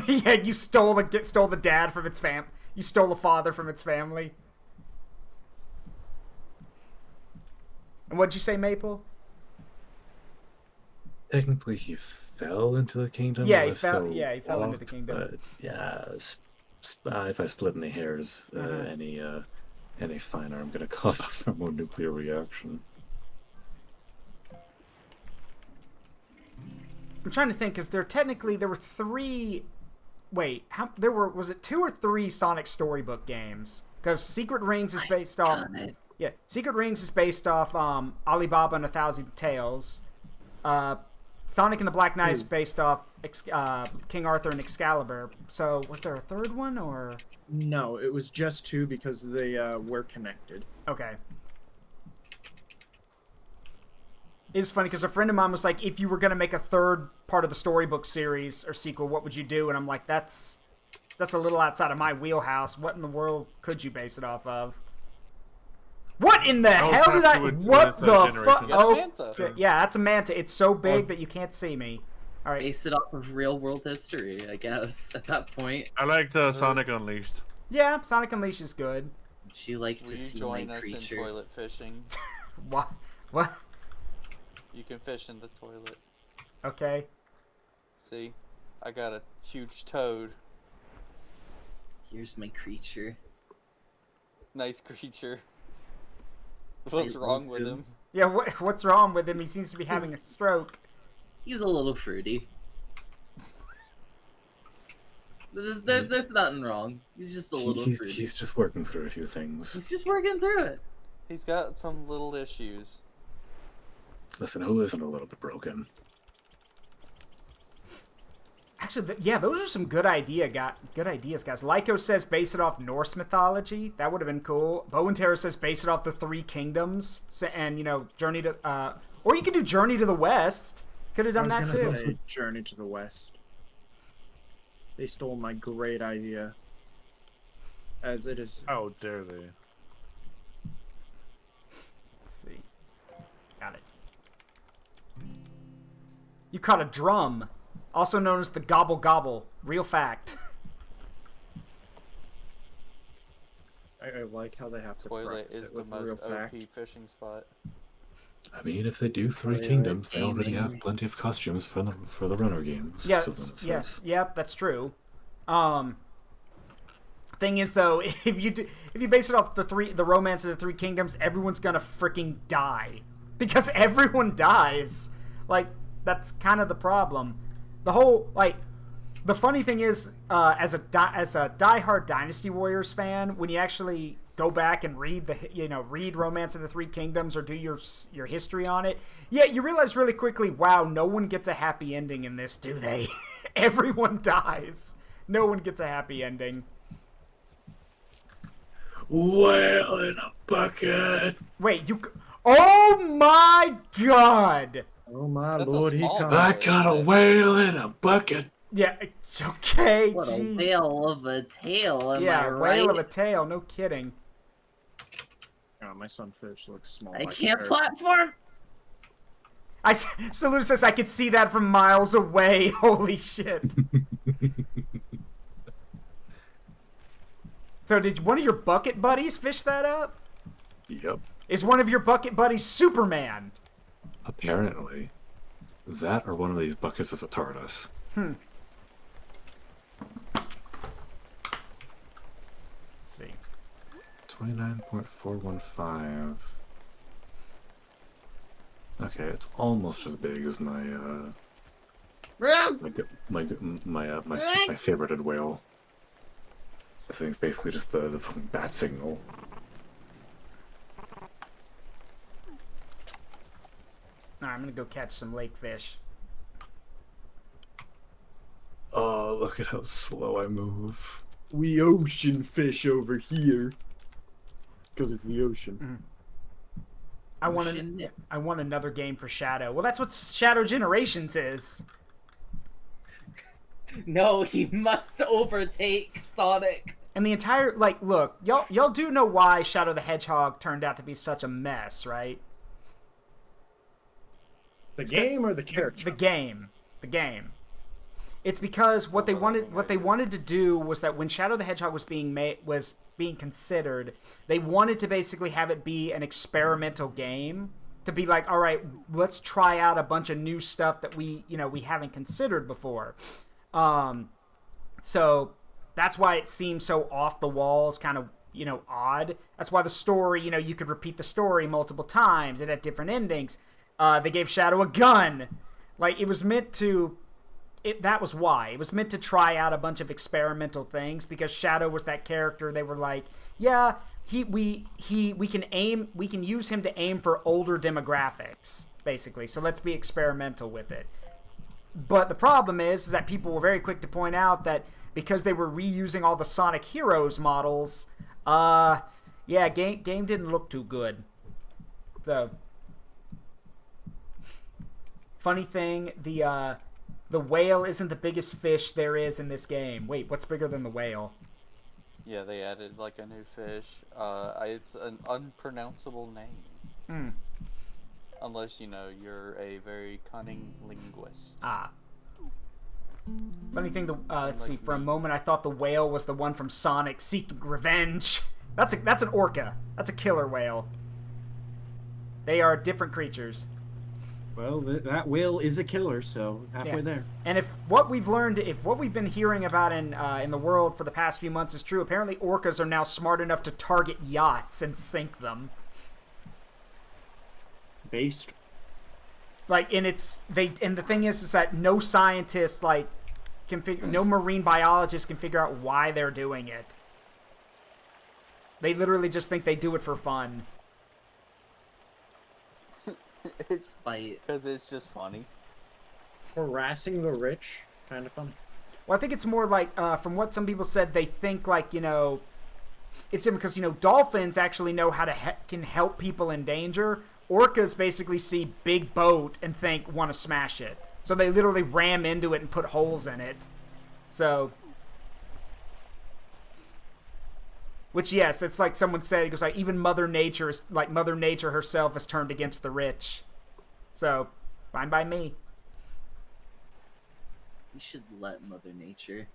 Yeah, you stole the dad from its fam. You stole the father from its family. And what'd you say, Maple? technically he fell into the kingdom. Yeah, he was fell- so yeah, he fell into the locked, kingdom. But yeah, if I split any hairs, Mhm. any finer, I'm gonna cause a thermonuclear reaction. I'm trying to think because there were three. Wait, was it 2 or 3 Sonic storybook games? Because Secret Rings is based off. Yeah, Secret Rings is based off Alibaba and a Thousand Tales. Sonic and the Black Knight is based off King Arthur and Excalibur. So was there a third one or? No, it was just 2 because they were connected. Okay. It's funny because a friend of mine was like, if you were going to make a third part of the storybook series or sequel, what would you do? And I'm like, that's a little outside of my wheelhouse. What in the world could you base it off of? What in the hell did I... What the fuck? Oh, Manta. yeah, that's a manta. It's so big that you can't see me. All right. Base it off of real world history, I guess, at that point. I liked Sonic Unleashed. Yeah, Sonic Unleashed is good. Would you like Will to you see join my us in creature? toilet fishing? What? What? You can fish in the toilet. Okay. See? I got a huge toad. Here's my creature. Nice creature. What's I wrong love with him. him? Yeah, what's wrong with him? He seems to be having a stroke. He's a little fruity. There's nothing wrong. He's just a little fruity. He's just working through a few things. He's just working through it. He's got some little issues. Listen, who isn't a little bit broken? Actually, yeah, those are some good ideas, guys. Lyco says base it off Norse mythology. That would have been cool. Bow and Terror says base it off the 3 kingdoms. And, Journey to... or you could do Journey to the West. Could have done I that, was gonna too. say Journey to the West. They stole my great idea. As it is... How dare they? Let's see. Got it. You caught a drum. Also known as the Gobble Gobble. Real fact. I like how they have to Toilet preface is it the with a real most fact. OP fishing spot. I mean, if they do Three Really Kingdoms, they already gaming. have plenty of costumes for the runner games. Yes, so then it yes, says. yep, that's true. Thing is though, if you base it off the Romance of the Three Kingdoms, everyone's gonna freaking die because everyone dies. Like that's kind of the problem. The whole the funny thing is, as a diehard Dynasty Warriors fan, when you actually go back and read read Romance of the Three Kingdoms or do your history on it, yeah, you realize really quickly, wow, no one gets a happy ending in this, do they? Everyone dies. No one gets a happy ending. Whale in a bucket. Wait, oh my god! Oh my That's a lord, he small comes. one. I got a whale in a bucket. Yeah, okay, What a gee. whale of a tail, am I Yeah, right? whale of a tail, no kidding. Oh, my sunfish looks small. I by can't comparison. platform! Salute says I could see that from miles away. Holy shit. So did one of your bucket buddies fish that up? Yep. Is one of your bucket buddies Superman? Apparently. That or one of these buckets is a TARDIS. Let's see. 29.415. Okay, it's almost as big as my my favorited whale. This thing's basically just the fucking bat signal. Alright, I'm gonna go catch some lake fish. Oh, look at how slow I move. We ocean fish over here. Because it's the ocean. I want another game for Shadow. Well, that's what Shadow Generations is. No, he must overtake Sonic. And the entire look, y'all do know why Shadow the Hedgehog turned out to be such a mess, right? The game or the character? The game. It's because what they wanted to do was that when Shadow the Hedgehog was being considered, they wanted to basically have it be an experimental game, to be like, all right, let's try out a bunch of new stuff that we haven't considered before. So that's why it seems so off the walls, kind of odd. That's why the story, you could repeat the story multiple times. It had different endings. They gave Shadow a gun. It was meant to. That was why. It was meant to try out a bunch of experimental things, because Shadow was that character. They were like, yeah, we can use him to aim for older demographics, basically. So let's be experimental with it. But the problem is that people were very quick to point out that because they were reusing all the Sonic Heroes models, game didn't look too good. So, funny thing, the whale isn't the biggest fish there is in this game. Wait, what's bigger than the whale? Yeah, they added a new fish. It's an unpronounceable name. Unless you're a very cunning linguist. Funny thing, let's see. For a moment, I thought the whale was the one from Sonic Seeking Revenge. That's an orca. That's a killer whale. They are different creatures. Well, that whale is a killer, so halfway there. And if what we've been hearing about in the world for the past few months is true, apparently orcas are now smart enough to target yachts and sink them. Based. And the thing is that no scientist no marine biologist can figure out why they're doing it. They literally just think they do it for fun. It's because it's just funny. Harassing the rich, kind of fun. Well, I think it's more from what some people said, they think it's because dolphins actually know how to can help people in danger. Orcas basically see big boat and want to smash it, so they literally ram into it and put holes in it. So, which yes, it's like someone said, it goes even Mother Nature herself is turned against the rich. So, fine by me. We should let Mother Nature.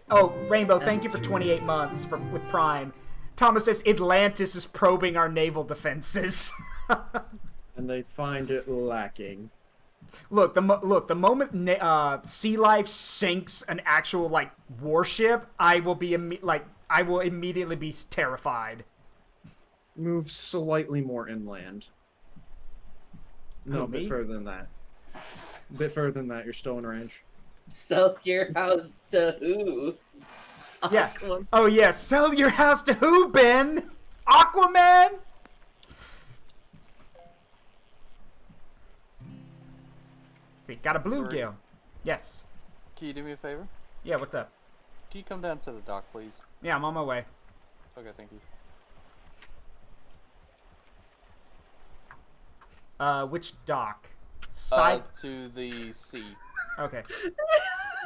Oh, Rainbow, thank you for 28 months with Prime. Thomas says Atlantis is probing our naval defenses. and they find it lacking. Look, the moment Sea Life sinks an actual like warship, I will be I will immediately be terrified. Move slightly more inland. No, Who, a bit me? further than that. A bit further than that, you're still in range. Sell your house to who? Yeah. Aquaman. Oh yeah, sell your house to who, Ben? Aquaman? See, got a bluegill. Yes. Can you do me a favor? Yeah, what's up? Can you come down to the dock, please? Yeah, I'm on my way. Okay, thank you. Which dock? Side. To the sea. Okay.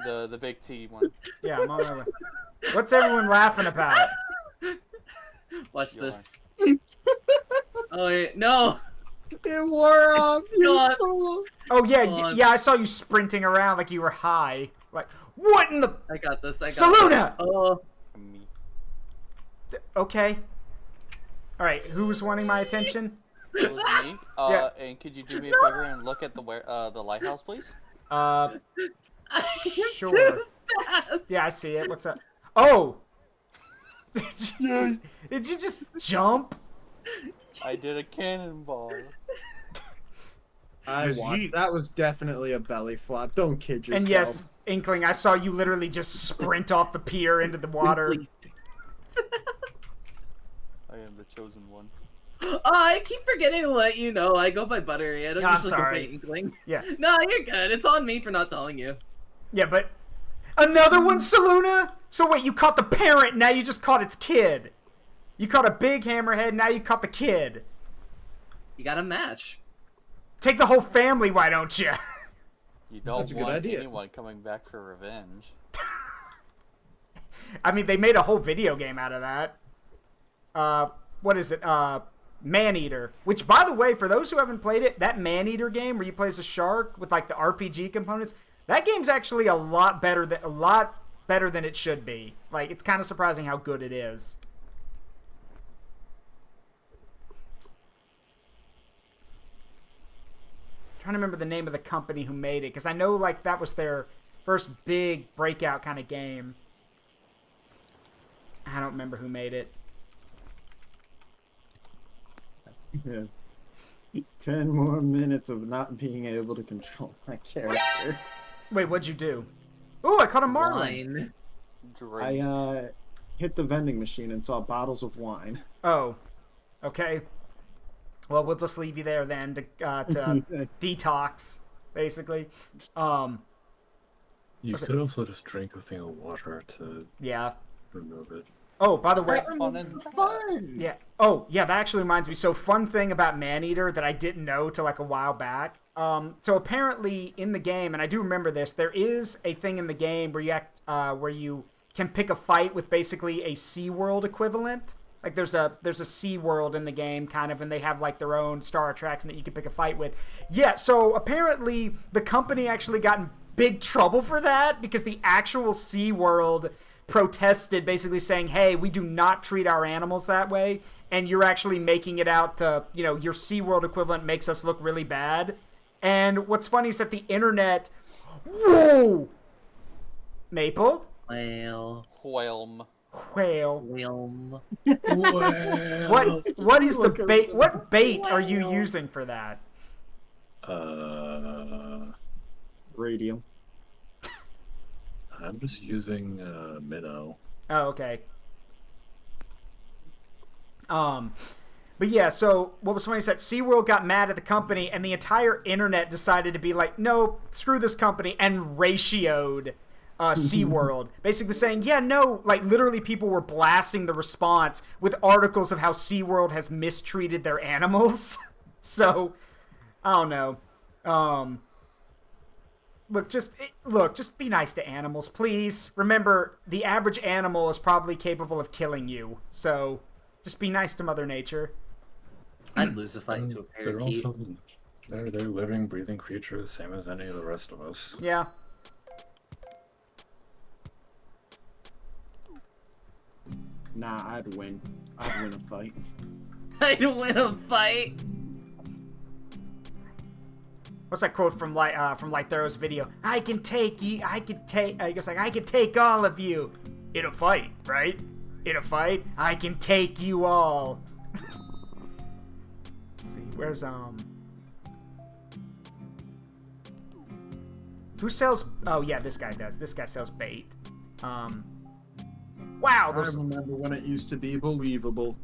The big T one. Yeah, I'm on my way. What's everyone laughing about? Watch You're this. Oh wait, no! It wore off, you God. fool! Oh yeah, Come on. yeah. I saw you sprinting around like you were high. Like what in the? I got this. I got Saluna! this. Oh, Me. Okay. All right. Who was wanting my attention? It was me. Yeah. And could you do me a favor and look at the lighthouse, please? Sure. too fast. Yeah, I see it. What's up? Oh! Did you just jump? I did a cannonball. I Just want. yeet. That was definitely a belly flop. Don't kid yourself. And yes, Inkling, I saw you literally just sprint off the pier into the water. I am the chosen one. Oh, I keep forgetting to let you know. I go by Buttery. I don't No, I'm just look sorry. by Inkling. Yeah. No, you're good. It's on me for not telling you. Yeah, but another one, Saluna? So wait, you caught the parent, now you just caught its kid. You caught a big hammerhead, now you caught the kid. You got a match. Take the whole family, why don't you? You don't That's a good want idea. anyone coming back for revenge. I mean, they made a whole video game out of that. What is it? Maneater. Which, by the way, for those who haven't played it, that Maneater game where you play as a shark with like the RPG components, that game's actually a lot better than it should be. Like, it's kind of surprising how good it is. I'm trying to remember the name of the company who made it, because I know like that was their first big breakout kind of game. I don't remember who made it. Yeah. 10 more minutes of not being able to control my character. Wait, what'd you do? Oh, I caught a marlin. Wine. Drink. I hit the vending machine and saw bottles of wine. Oh, okay. Well, we'll just leave you there then to detox, basically. You could also just drink a thing of water to Yeah. remove it. Oh, by the way, Fun and Fun. yeah. Oh, yeah. That actually reminds me. So, fun thing about Maneater that I didn't know till like a while back. So apparently in the game, and I do remember this, there is a thing in the game where you can pick a fight with basically a SeaWorld equivalent. Like there's a SeaWorld in the game, kind of, and they have like their own star attraction that you can pick a fight with. Yeah. So apparently the company actually got in big trouble for that because the actual SeaWorld protested, basically saying, hey, we do not treat our animals that way, and you're actually making it out to, you know, your SeaWorld equivalent makes us look really bad. And what's funny is that the internet... Whoa! Maple? Whale. whelm. Whale. Whale. What is the bait? What bait are you using for that? Radium. I'm just using minnow. Oh, okay. But yeah, so what was funny is that SeaWorld got mad at the company, and the entire internet decided to be like, no, screw this company, and ratioed SeaWorld. Basically saying, yeah, no, like literally people were blasting the response with articles of how SeaWorld has mistreated their animals. So, I don't know. Look, just be nice to animals, please. Remember, the average animal is probably capable of killing you, so just be nice to Mother Nature. I'd lose a fight to a They're parakeet. also they're living, breathing creatures, same as any of the rest of us. Yeah. Nah, I'd win. I'd win a fight. I'd win a fight. What's that quote from Lythero's video? I can take you. I can take. I guess like I can take all of you in a fight, right? In a fight, I can take you all. Let's see, where's who sells? Oh yeah, this guy does. This guy sells bait. Wow, I those. remember when it used to be believable.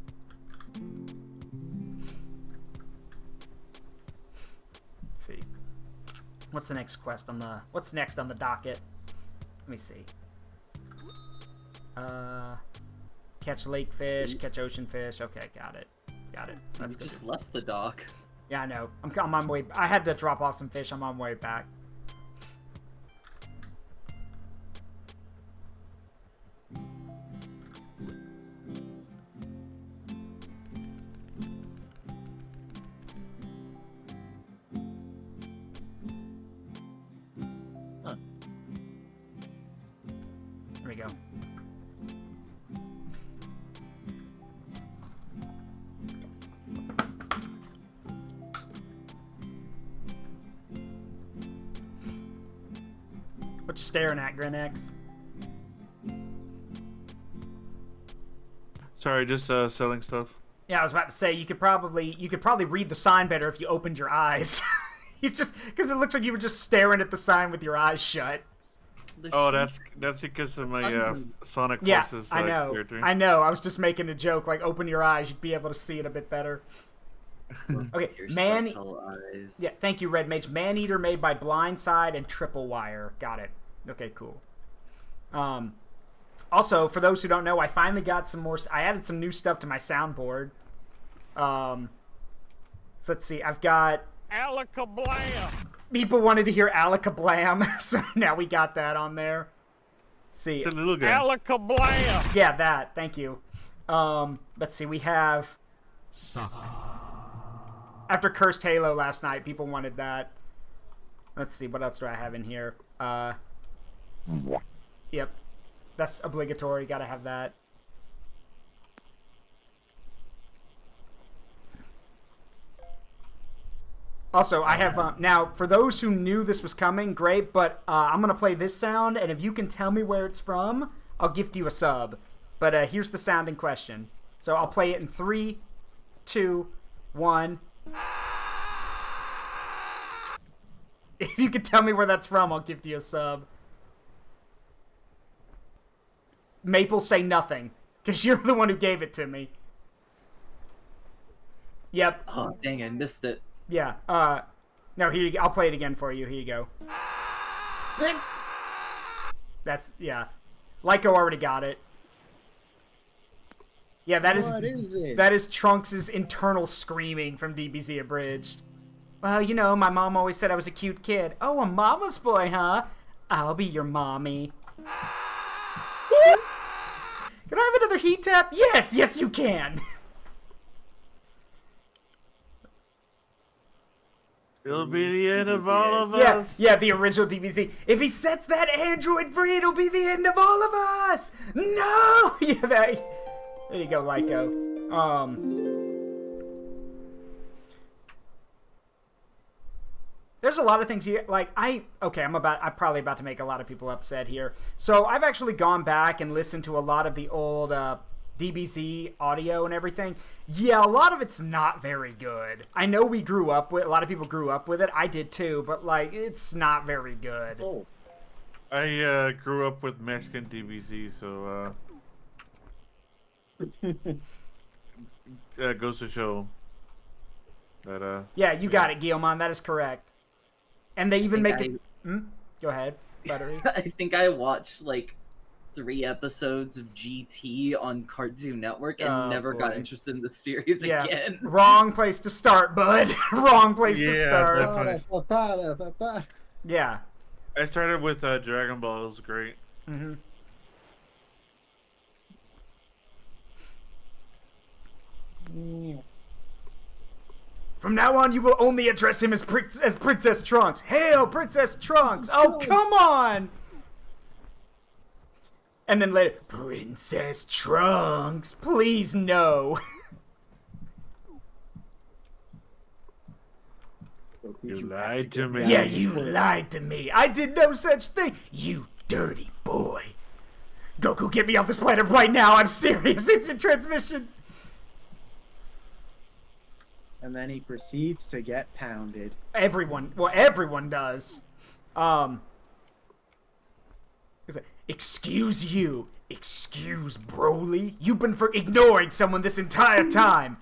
Let's see. What's the next quest on the? What's next on the docket? Let me see. Catch lake fish, catch ocean fish. Okay, got it. Got it. You That's good. just left the dock. Yeah, I know. I'm on my way. I had to drop off some fish. I'm on my way back. There we go. What you staring at, Grinex? Sorry, just selling stuff. Yeah, I was about to say you could probably read the sign better if you opened your eyes. You just because it looks like you were just staring at the sign with your eyes shut. Oh, that's because of my Sonic Yeah, Forces I know. character. I know. I was just making a joke. Like, open your eyes, you'd be able to see it a bit better. Okay, Your man. spectral eyes. Yeah, thank you, Red Mage. Man-Eater made by Blindside and Triple Wire. Got it. Okay, cool. Also, for those who don't know, I finally got some more. I added some new stuff to my soundboard. So let's see. I've got. Alakablam! People wanted to hear Alakablam, so now we got that on there. See. It's a little guy. Alakablam! Yeah, that. Thank you. Let's see. We have. Suck. After Cursed Halo last night, people wanted that. Let's see. What else do I have in here? Yep. That's obligatory. Gotta have that. Also, I have, now, for those who knew this was coming, great, but I'm going to play this sound, and if you can tell me where it's from, I'll gift you a sub. But here's the sound in question. So I'll play it in 3, 2, 1. If you can tell me where that's from, I'll gift you a sub. Maple, say nothing, because you're the one who gave it to me. Yep. Oh, dang, I missed it. Yeah. No, here you go. I'll play it again for you. Here you go. That's, yeah. Lyco already got it. Yeah, that is. What is it? That is Trunks' internal screaming from DBZ Abridged. Well, you know, my mom always said I was a cute kid. Oh, a mama's boy, huh? I'll be your mommy. Can I have another heat tap? Yes, yes, you can. It'll be the end of all of us. Yeah, the original DBZ. If he sets that android free, it'll be the end of all of us. No. Yeah, there you go, Lyco. There's a lot of things here. Like I'm probably about to make a lot of people upset here. So I've actually gone back and listened to a lot of the old DBZ audio and everything. Yeah, a lot of it's not very good. I know we grew up with, a lot of people grew up with it. I did too, but like, it's not very good. Oh. I grew up with Mexican DBZ, so goes to show that yeah, you got it, Guillemon. That is correct. And they even make it. Go ahead, Buttery. I think I watched like 3 episodes of GT on Cartoon Network and never got interested in the series again. Wrong place to start, bud. Wrong place to start. Definitely. Yeah. I started with Dragon Ball. It was great. Mm-hmm. From now on, you will only address him as Princess Trunks. Hail, Princess Trunks! Oh, come on! And then later, Princess Trunks, please no. You lied to me. Yeah, you lied to me. I did no such thing. You dirty boy. Goku, get me off this planet right now. I'm serious. It's in transmission. And then he proceeds to get pounded. Everyone does. Excuse you. Excuse Broly. You've been ignoring someone this entire time.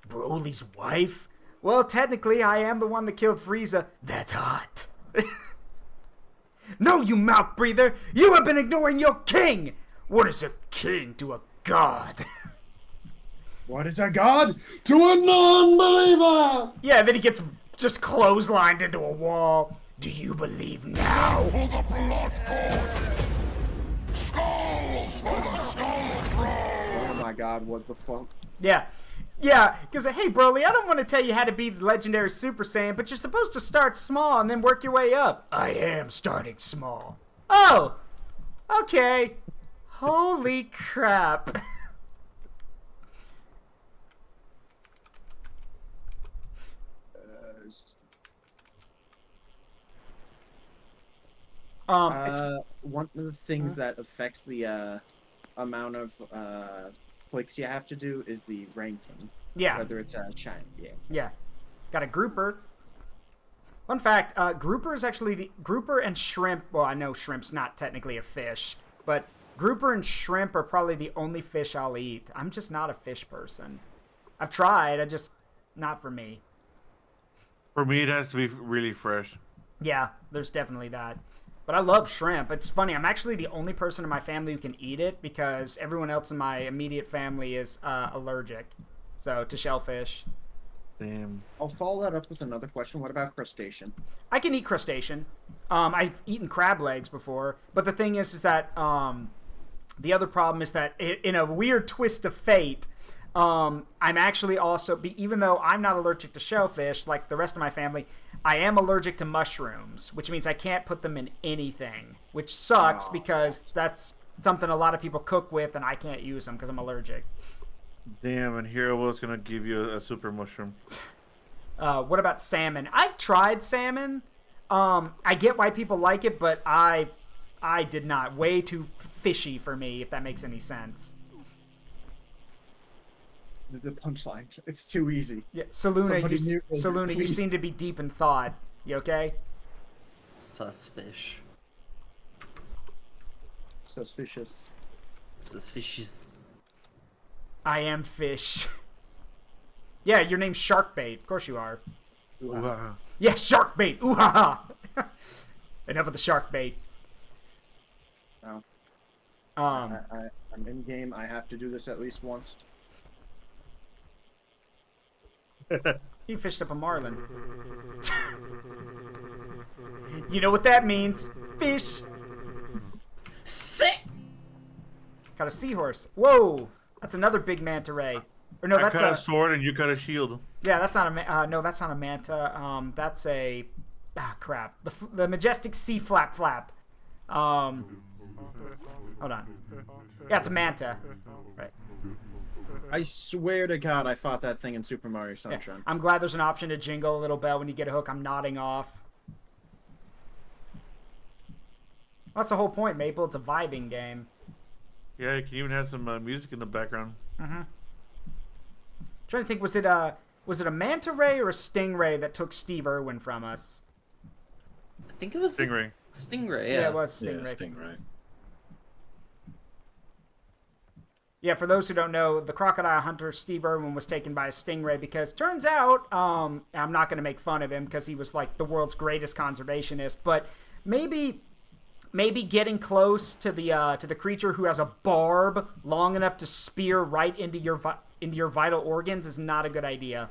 Broly's wife? Well, technically, I am the one that killed Frieza. That's hot. No, you mouth breather! You have been ignoring your king! What is a king to a god? What is a god to a non-believer? Yeah, then he gets just clotheslined into a wall. Do you believe now? For the blood god. Skulls for the skull throne. Oh my god, what the fuck? Yeah. Yeah, because, hey, Broly, I don't want to tell you how to be the legendary Super Saiyan, but you're supposed to start small and then work your way up. I am starting small. Oh! Okay. Holy crap. It's one of the things that affects the amount of clicks you have to do is the ranking. yeah. Whether it's a shiny, yeah. Yeah. Got a grouper. Fun fact, grouper is actually the grouper and shrimp. Well, I know shrimp's not technically a fish, but grouper and shrimp are probably the only fish I'll eat. I'm just not a fish person. I've tried, not for me. For me, it has to be really fresh. Yeah, there's definitely that. But I love shrimp. It's funny, I'm actually the only person in my family who can eat it because everyone else in my immediate family is allergic. So, to shellfish. Damn. I'll follow that up with another question. What about crustacean? I can eat crustacean. I've eaten crab legs before, but the thing is that the other problem is that in a weird twist of fate, I'm actually also, even though I'm not allergic to shellfish like the rest of my family, I am allergic to mushrooms, which means I can't put them in anything, which sucks because that's something a lot of people cook with, and I can't use them because I'm allergic. Damn, and Hero was gonna give you a super mushroom. What about salmon? I've tried salmon. I get why people like it, but I did not. Way too fishy for me, if that makes any sense. The punchline. It's too easy. Yeah, Saluna, you please. seem to be deep in thought. You okay? Susfish. Suspicious. Suspicious. I am fish. Yeah, your name's Sharkbait. Of course you are. Wow. Yeah, Sharkbait. Ooh ha ha. Enough of the Sharkbait. No. Um, I'm in game. I have to do this at least once. he fished up a marlin. You know what that means? Fish. Sick. Got a seahorse. Whoa, that's another big manta ray. Or no, I that's cut a sword and you cut a shield. Yeah, that's not a no, that's not a manta. That's a crap. The majestic sea flap. Hold on. Yeah, it's a manta. Right. I swear to God, I fought that thing in Super Mario Sunshine. Yeah. I'm glad there's an option to jingle a little bell when you get a hook. I'm nodding off. Well, that's the whole point, Maple. It's a vibing game. Yeah, you can even have some music in the background. Mm-hmm. Trying to think, was it a manta ray or a stingray that took Steve Irwin from us? I think it was Stingray. Stingray, Yeah, yeah. it was Yeah, stingray. Stingray. Yeah, for those who don't know, the crocodile hunter Steve Irwin was taken by a stingray because turns out, I'm not going to make fun of him because he was like the world's greatest conservationist, but maybe getting close to the creature who has a barb long enough to spear right into your vital organs is not a good idea.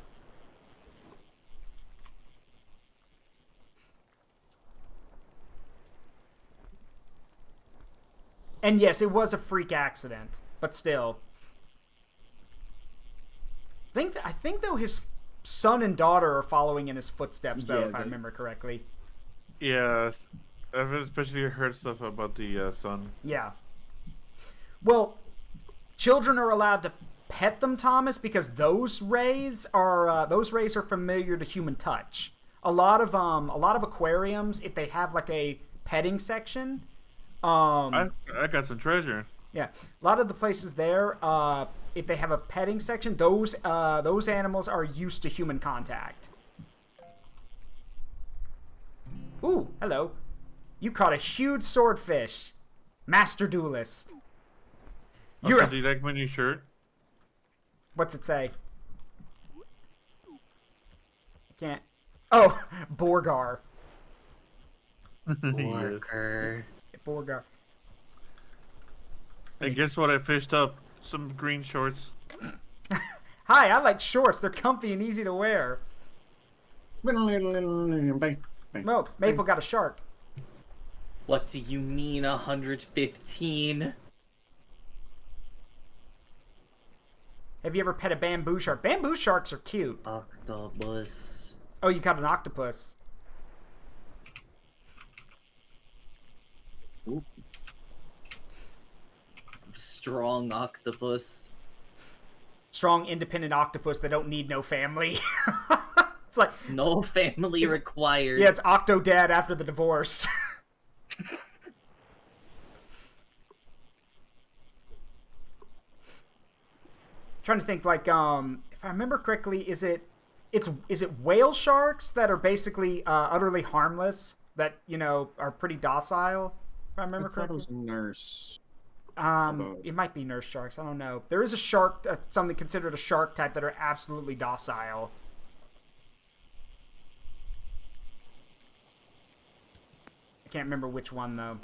And yes, it was a freak accident, but still. I think though his son and daughter are following in his footsteps, though, if I remember correctly. Yeah, I've especially heard stuff about the son. Yeah. Well, children are allowed to pet them, Thomas, because those rays are familiar to human touch. a lot of aquariums, if they have like a petting section, I got some treasure. yeah, a lot of the places there, if they have a petting section, those animals are used to human contact. Ooh, hello. You caught a huge swordfish. Master duelist. You're Do you like my new shirt? What's it say? I can't. Oh, Borgar. Worker. Borgar. And guess what? I fished up some green shorts. Hi, I like shorts. They're comfy and easy to wear. Oh, Maple got a shark. What do you mean 115? Have you ever pet a bamboo shark? Bamboo sharks are cute. Octopus. Oh, you caught an octopus. Ooh. Strong octopus. Strong, independent octopus that don't need no family. It's like No family required. yeah, it's Octodad after the divorce. Trying to think, like, if I remember correctly, is it whale sharks that are basically utterly harmless, that, you know, are pretty docile? If I remember I thought it correctly. was nurse. It might be nurse sharks. I don't know. There is a shark, something considered a shark type, that are absolutely docile. I can't remember which one though.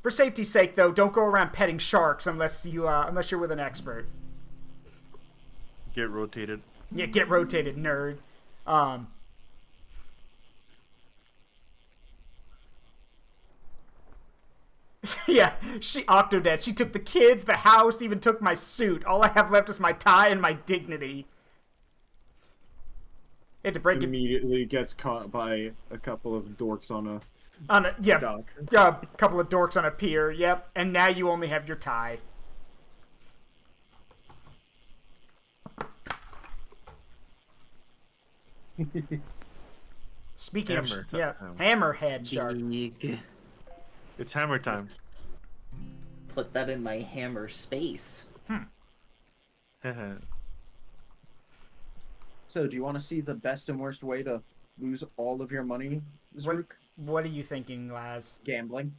For safety's sake, though, don't go around petting sharks unless you're with an expert. Get rotated. Yeah, get rotated, nerd. Yeah, Octodad. She took the kids, the house, even took my suit. All I have left is my tie and my dignity. Had to break it. Immediately gets caught by a couple of dorks on a Yeah, dock. a couple of dorks on a pier. Yep, and now you only have your tie. Speaking of hammerhead shark. Big. It's hammer time. Put that in my hammer space. So, do you want to see the best and worst way to lose all of your money, Zrook? What are you thinking, Laz? Gambling.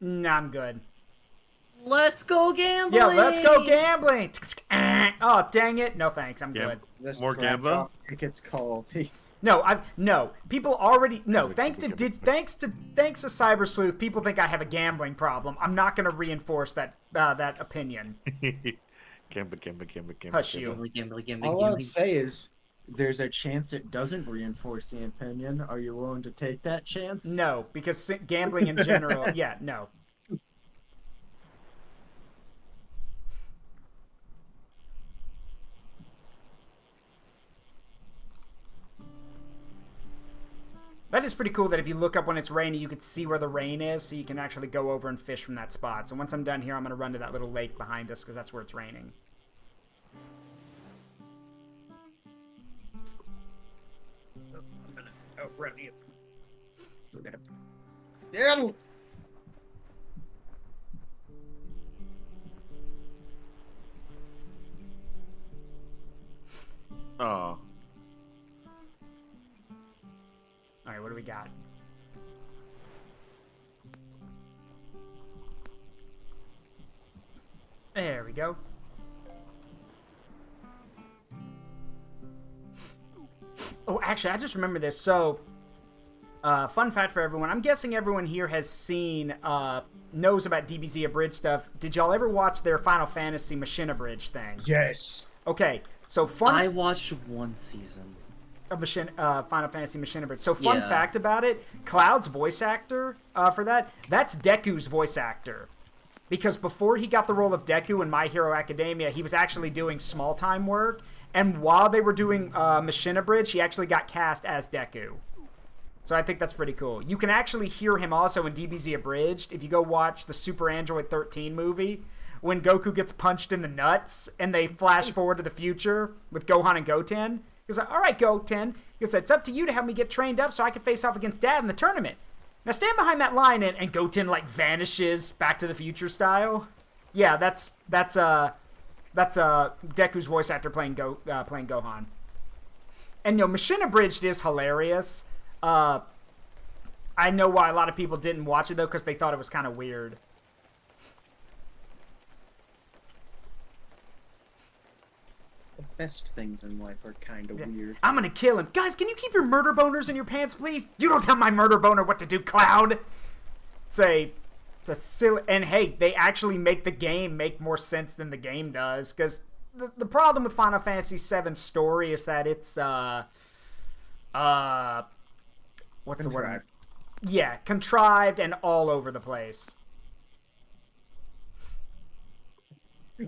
Nah, I'm good. Let's go gambling! Yeah, let's go gambling! Oh, dang it. No, thanks. I'm Gam- good. This More gambling? off tickets called. No. People already Thanks to Cyber Sleuth, people think I have a gambling problem. I'm not going to reinforce that opinion. Gambling. Hush you. Gambling. All I'll say is, there's a chance it doesn't reinforce the opinion. Are you willing to take that chance? No, because gambling in general, yeah, no. That is pretty cool that if you look up when it's rainy, you could see where the rain is, so you can actually go over and fish from that spot. So once I'm done here, I'm going to run to that little lake behind us, because that's where it's raining. Oh, run you. Yeah. Oh. Alright, what do we got? There we go. Oh, actually, I just remember this. So, fun fact for everyone. I'm guessing everyone here has seen, knows about DBZ Abridged stuff. Did y'all ever watch their Final Fantasy Machine Abridged thing? Yes. Okay, so I watched one season. Of Final Fantasy Machine Abridged. So fun Yeah. fact about it, Cloud's voice actor for that's Deku's voice actor. Because before he got the role of Deku in My Hero Academia, he was actually doing small-time work. And while they were doing Machine Abridged, he actually got cast as Deku. So I think that's pretty cool. You can actually hear him also in DBZ Abridged. If you go watch the Super Android 13 movie, when Goku gets punched in the nuts and they flash forward to the future with Gohan and Goten. He's like, all right, Goten, He said, it's up to you to help me get trained up so I can face off against Dad in the tournament. Now stand behind that line and Goten like vanishes Back to the Future style. Yeah, that's Deku's voice actor playing Gohan. And Machine Abridged is hilarious. I know why a lot of people didn't watch it though, because they thought it was kind of weird. The best things in life are kind of weird. I'm gonna kill him. Guys, can you keep your murder boners in your pants, please? You don't tell my murder boner what to do, Cloud! It's a silly... And hey, they actually make the game make more sense than the game does, because the problem with Final Fantasy VII's story is that it's, what's the word? Yeah, contrived and all over the place.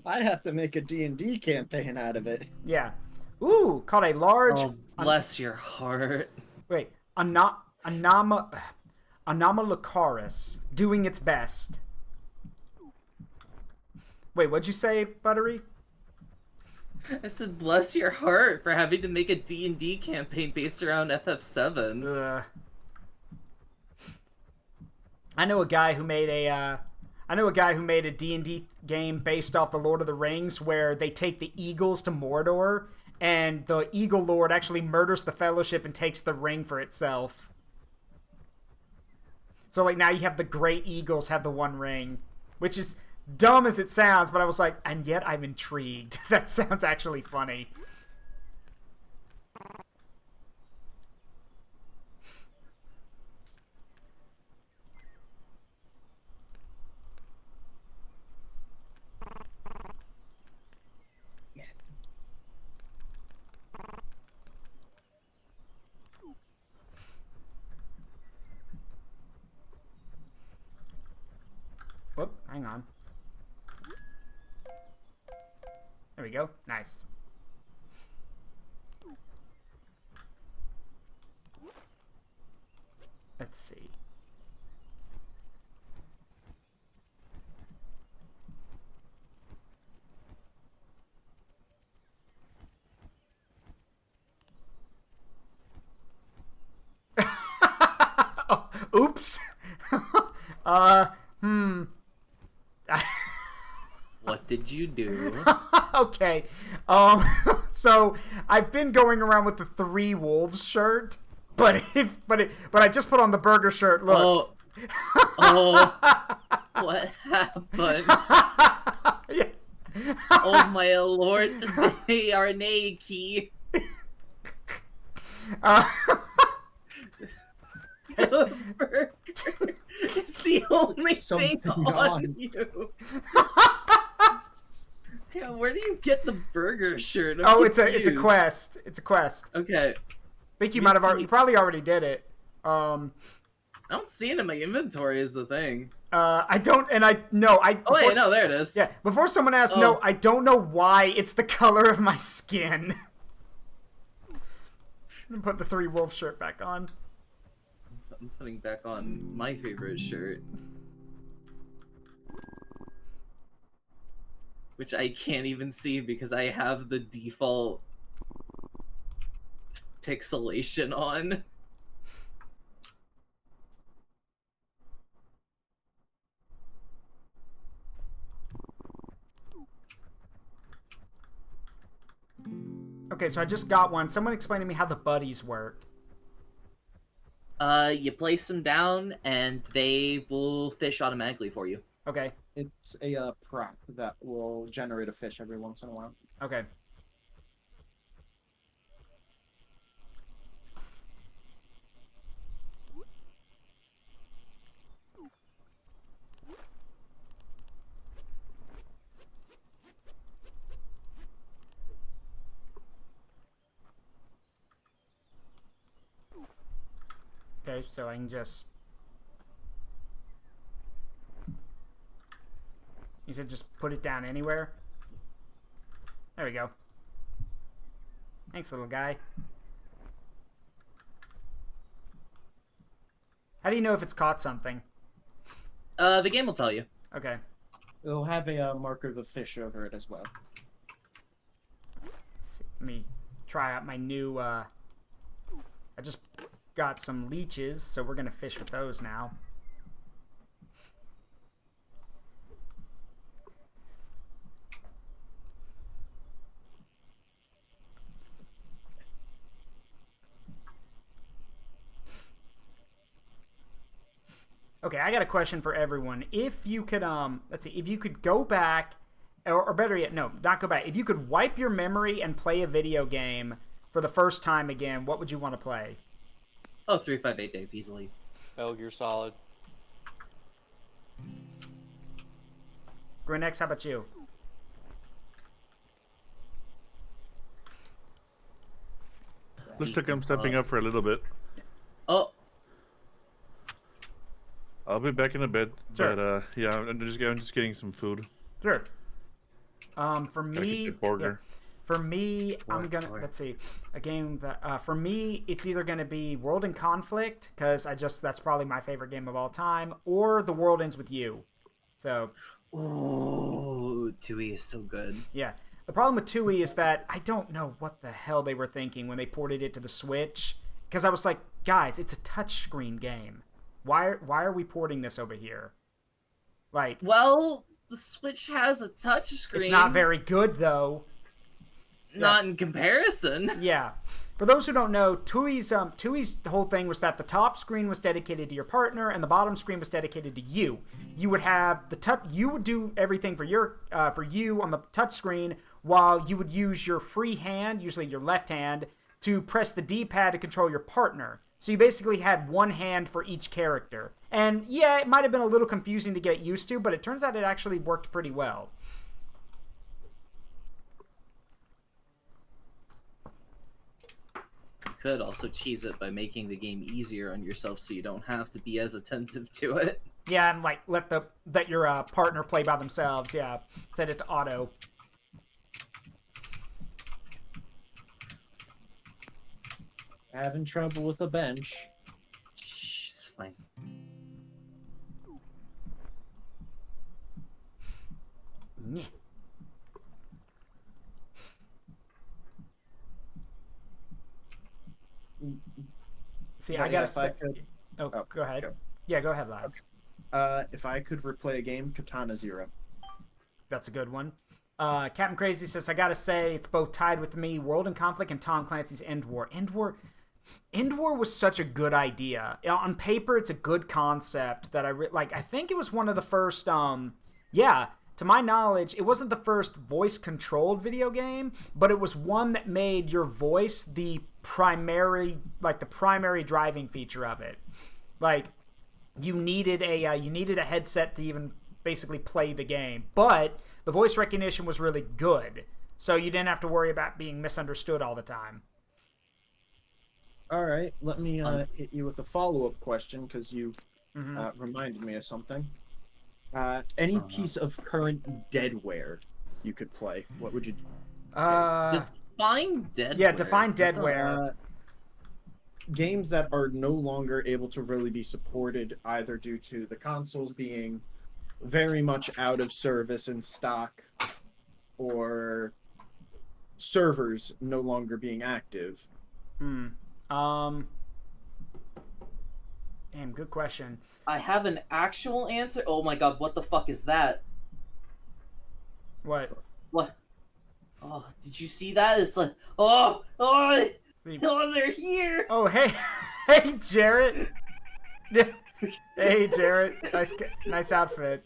I have to make a D&D campaign out of it. Yeah. Ooh, called a large... Oh, bless your heart. Wait, Anomalocaris, doing its best. Wait, what'd you say, Buttery? I said, bless your heart for having to make a D&D campaign based around FF7. I know a guy who made a D&D game based off the Lord of the Rings where they take the eagles to Mordor, and the Eagle Lord actually murders the Fellowship and takes the ring for itself. So, like, now you have the great eagles have the one ring, which is dumb as it sounds, but I was like, and yet I'm intrigued. That sounds actually funny. Whoop, hang on. There we go. Nice. Let's see. Oh, oops. What did you do? Okay. So I've been going around with the 3 Wolves shirt, but I just put on the burger shirt. Look. What happened? Yeah. Oh my lord, they are naked. The burger is the only thing on you. Yeah, where do you get the burger shirt? Oh, it's a quest. It's a quest. Okay. I think you might have you probably already did it. I don't see it in my inventory is the thing. I don't, and I no, I. Oh wait, no, there it is. Yeah, before someone asks, no, I don't know why it's the color of my skin. Put the 3 Wolf shirt back on. I'm putting back on my favorite shirt. Which I can't even see because I have the default pixelation on. Okay, so I just got one. Someone explain to me how the buddies work. You place them down and they will fish automatically for you. Okay. It's a prop that will generate a fish every once in a while. Okay. Okay, so I can just... You said just put it down anywhere? There we go. Thanks, little guy. How do you know if it's caught something? The game will tell you. Okay. It'll have a marker of a fish over it as well. Let me try out my new I just got some leeches, so we're gonna fish with those now. Okay, I got a question for everyone. If you could, let's see, if you could go back, or better yet, no, not go back. If you could wipe your memory and play a video game for the first time again, what would you want to play? Oh, 358 days easily. Metal Gear Solid. Grinex, how about you? Looks like I'm stepping up for a little bit. Oh, I'll be back in a bit, Sure. but yeah, I'm just getting some food. Sure. For Gotta me, get the burger. for me, I'm Sure, gonna sure. let's see, a game that for me it's either gonna be World in Conflict because that's probably my favorite game of all time, or The World Ends with You. So ooh, Tui is so good. yeah, the problem with Tui is that I don't know what the hell they were thinking when they ported it to the Switch. Because I was like, guys, it's a touchscreen game. Why are we porting this over here? Like, Well, the Switch has a touch screen. it's not very good though. Not in comparison. Yeah. For those who don't know, Tui's whole thing was that the top screen was dedicated to your partner and the bottom screen was dedicated to you. You would have you would do everything for you on the touch screen, while you would use your free hand, usually your left hand, to press the D-pad to control your partner. So you basically had one hand for each character. And yeah, it might have been a little confusing to get used to, but it turns out it actually worked pretty well. You could also cheese it by making the game easier on yourself so you don't have to be as attentive to it. Yeah, and like let your partner play by themselves. Yeah, set it to auto. Having trouble with a bench. Shh, it's fine. Yeah. See, Yeah, I gotta if I say. could- Oh, Oh, go ahead. okay. Yeah, go ahead, Laz. If I could replay a game, Katana Zero. That's a good one. Captain Crazy says, I gotta say, it's both tied with me, World in Conflict and Tom Clancy's End War. End War was such a good idea. On paper, it's a good concept that I think it was one of the first, to my knowledge, it wasn't the first voice-controlled video game, but it was one that made your voice the primary driving feature of it. Like, you needed a headset to even basically play the game, but the voice recognition was really good, so you didn't have to worry about being misunderstood all the time. All right, let me hit you with a follow-up question because you Mm-hmm. reminded me of something. Any piece of current deadware you could play, what would you do? Define deadware. Yeah, define That's deadware. Games that are no longer able to really be supported either due to the consoles being very much out of service and stock, or servers no longer being active. Damn, good question. I have an actual answer. Oh my god, what the fuck is that? What? What? Oh, did you see that? It's like, oh, they're here. Oh, hey, hey, Jarrett. Hey, Jarrett. Nice outfit.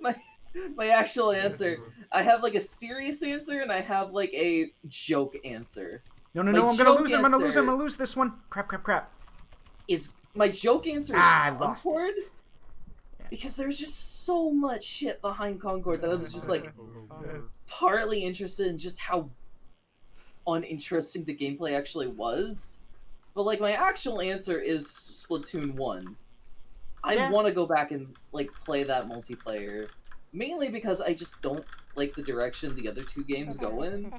My actual answer. I have like a serious answer and I have like a joke answer. No, My I'm gonna joke lose. I'm gonna answer lose this one. Crap. Is my joke answer is I lost it. Concord? Because there's just so much shit behind Concord that I was just like partly interested in just how uninteresting the gameplay actually was. But like my actual answer is Splatoon 1. I Yeah. want to go back and like play that multiplayer, mainly because I just don't like the direction the other two games go in.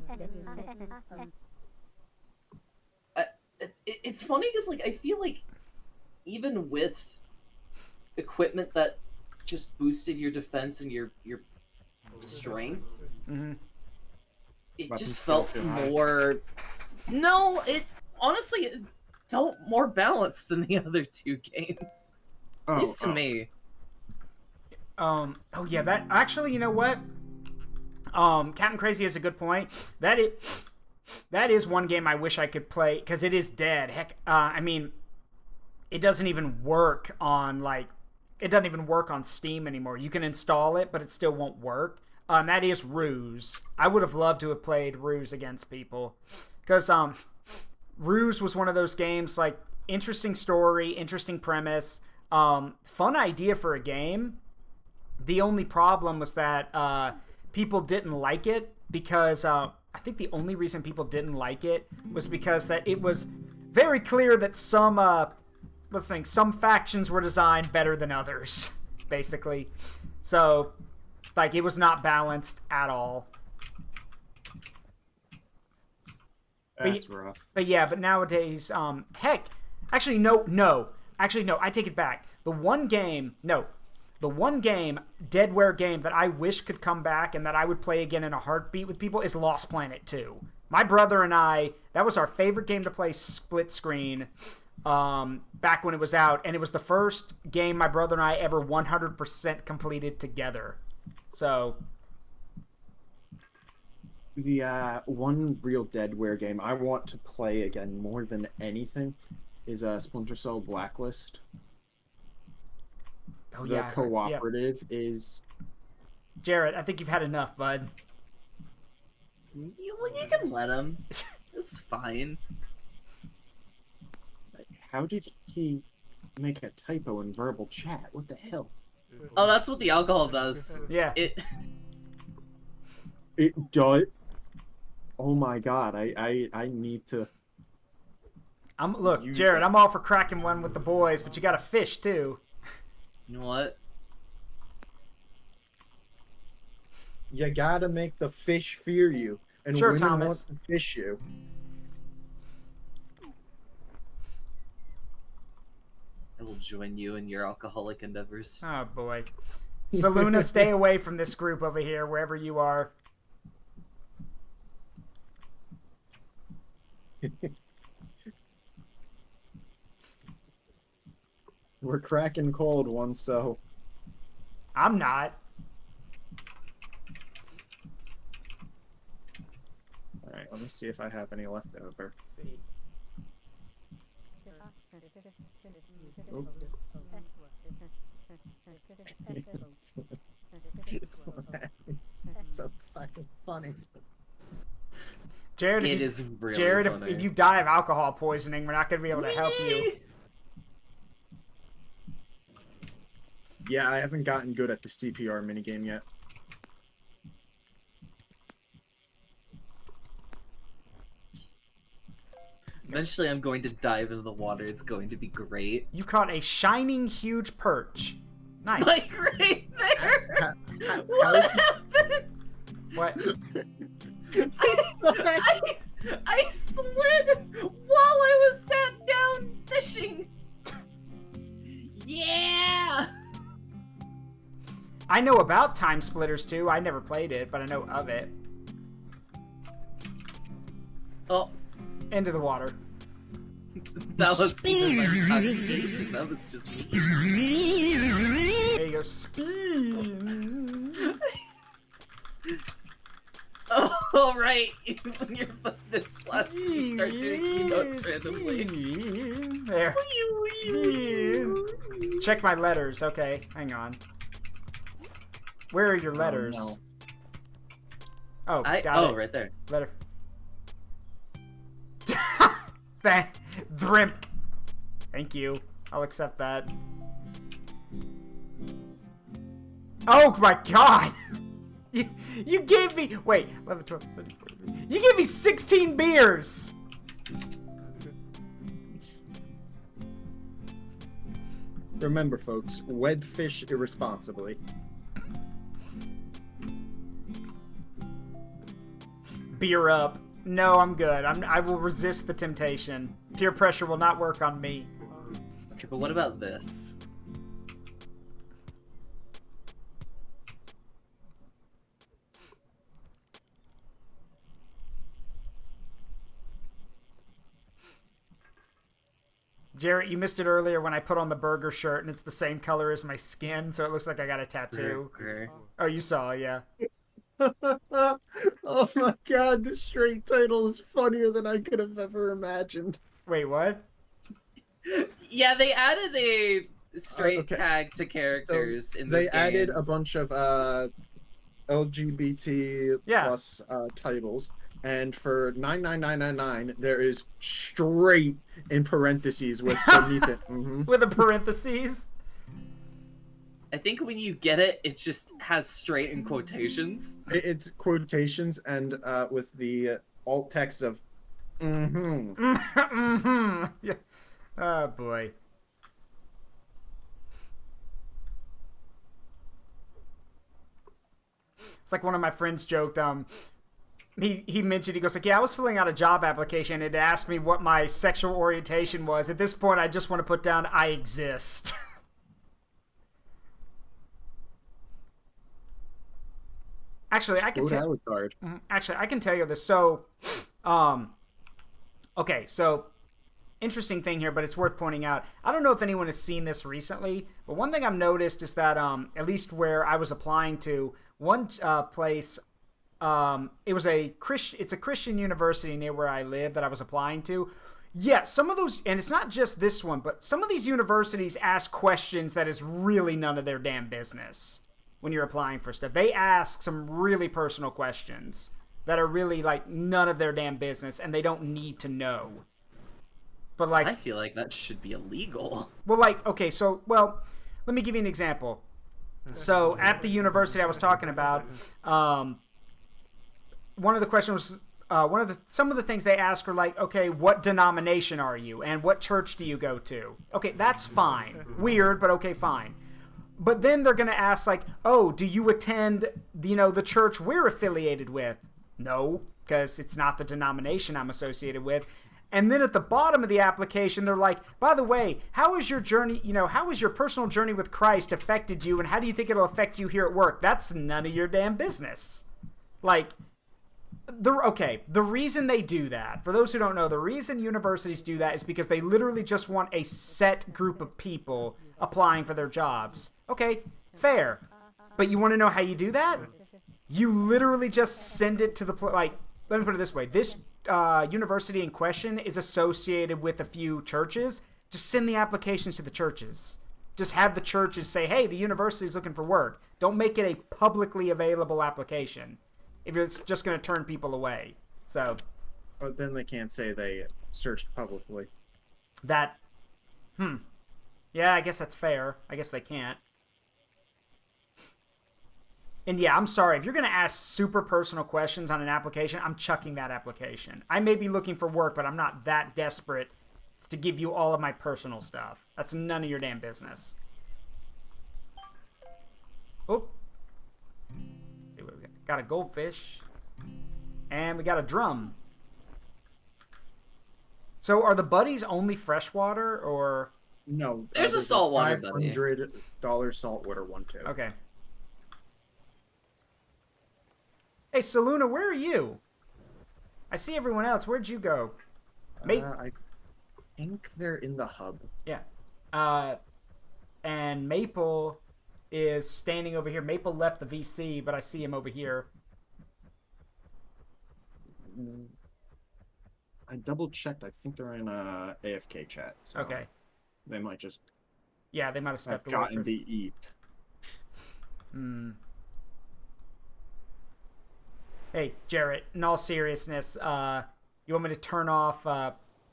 It's funny because like I feel like even with equipment that just boosted your defense and your strength, Mm-hmm. it Weapons just felt feel too high. more. No, it honestly, felt more balanced than the other two games. At Oh, least to me. Oh yeah, that actually, you know what? Captain Crazy has a good point. That is one game I wish I could play because it is dead. Heck, I mean, it doesn't even work on it doesn't even work on Steam anymore. You can install it, but it still won't work. That is Ruse. I would have loved to have played Ruse against people because Ruse was one of those games like interesting story, interesting premise, fun idea for a game. The only problem was that people didn't like it because I think the only reason people didn't like it was because that it was very clear that some factions were designed better than others, basically. So, like, it was not balanced at all. That's rough. But yeah, but nowadays, heck, actually, no, I take it back. The one game, Deadware game that I wish could come back and that I would play again in a heartbeat with people is Lost Planet 2. My brother and I, that was our favorite game to play split screen back when it was out, and it was the first game my brother and I ever 100% completed together. So The one real Deadware game I want to play again more than anything is Splinter Cell Blacklist. oh The yeah, cooperative is... Jarrett, I think you've had enough, bud. You can let him. It's fine. How did he make a typo in verbal chat? What the hell? Oh, that's what the alcohol does. Yeah. It does. Oh my god! I need to. Look, Jared, I'm all for cracking one with the boys, but you got to fish too. You know what? You gotta make the fish fear you, and Sure, women Thomas. want to fish you. I will join you in your alcoholic endeavors. Oh boy, Saluna, stay away from this group over here, wherever you are. We're cracking cold one, so. I'm not. All right, let me see if I have any left over. Oh. It's so fucking funny. Jared, It is really Jared, funny. if you die of alcohol poisoning, we're not going to be able to help you. Yeah, I haven't gotten good at the CPR minigame yet. Eventually, I'm going to dive into the water. It's going to be great. You caught a shining huge perch. Nice. Like right there. How What happened? What? I slid while I was sat down fishing. Yeah. I know about Time Splitters too. I never played it, but I know of it. Oh, Into the water. that was even my intoxication. That was just. There you go. Spin. Oh, right. When you're this flash, you start doing emotes randomly. Spin. There. Spin. Check my letters. Okay, hang on. Where are your letters? no. Oh, got it. Right there. Letter. Drimp. Thank you. I'll accept that. Oh my god! You gave me... Wait. 11, 12, 13, 14. You gave me 16 beers! Remember, folks, wed fish irresponsibly. Beer up. No, I'm good. I will resist the temptation. Peer pressure will not work on me. Okay, but what about this? Jarrett, you missed it earlier when I put on the burger shirt, and it's the same color as my skin, so it looks like I got a tattoo. Oh, you saw, yeah. Oh my god, the straight title is funnier than I could have ever imagined. Wait, what? Yeah, they added a straight okay. tag to characters in this They game. added a bunch of LGBT plus titles, and for 99999 there is straight in parentheses with beneath it. With a parentheses. I think when you get it, it just has straight in quotations. It's quotations and with the alt text of Yeah. Oh boy. It's like one of my friends joked, he mentioned, he goes like, yeah, I was filling out a job application and it asked me what my sexual orientation was. At this point, I just want to put down, I exist. Actually, I can tell. Actually, I can tell you this. So, okay, so interesting thing here, but it's worth pointing out. I don't know if anyone has seen this recently, but one thing I've noticed is that at least where I was applying to, one place, it's a Christian university near where I live that I was applying to. Yeah, some of those, and it's not just this one, but some of these universities ask questions that is really none of their damn business when you're applying for stuff. They ask some really personal questions that are really like none of their damn business, and they don't need to know. But like, I feel like that should be illegal. Well, like, okay, so, well, let me give you an example. So at the university I was talking about, one of the questions was, some of the things they ask are like, okay, what denomination are you, and what church do you go to? Okay, that's fine. Weird, but okay, fine. But then they're going to ask like, oh, do you attend, the church we're affiliated with? No, because it's not the denomination I'm associated with. And then at the bottom of the application, they're like, by the way, how is your journey, how has your personal journey with Christ affected you, and how do you think it'll affect you here at work? That's none of your damn business. Like, the reason they do that, for those who don't know, the reason universities do that is because they literally just want a set group of people applying for their jobs. Okay, fair. But you want to know how you do that? You literally just send it to the, like, let me put it this way. This university in question is associated with a few churches. Just send the applications to the churches. Just have the churches say, hey, the university is looking for work. Don't make it a publicly available application if it's just going to turn people away. So, but then they can't say they searched publicly. Yeah, I guess that's fair. I guess they can't. And yeah, I'm sorry. If you're going to ask super personal questions on an application, I'm chucking that application. I may be looking for work, but I'm not that desperate to give you all of my personal stuff. That's none of your damn business. Oh. Let's see what we got. Got a goldfish. And we got a drum. So are the buddies only freshwater, or? No. There's a saltwater buddy. $500 saltwater one too. Okay. Hey, Saluna, where are you? I see everyone else. Where'd you go? I think they're in the hub. Yeah. And Maple is standing over here. Maple left the VC, but I see him over here. I double checked. I think they're in a AFK chat. So Okay. They might just. Yeah, they might have stepped away. Gotten the eat. Hey, Jarrett, in all seriousness, you want me to turn off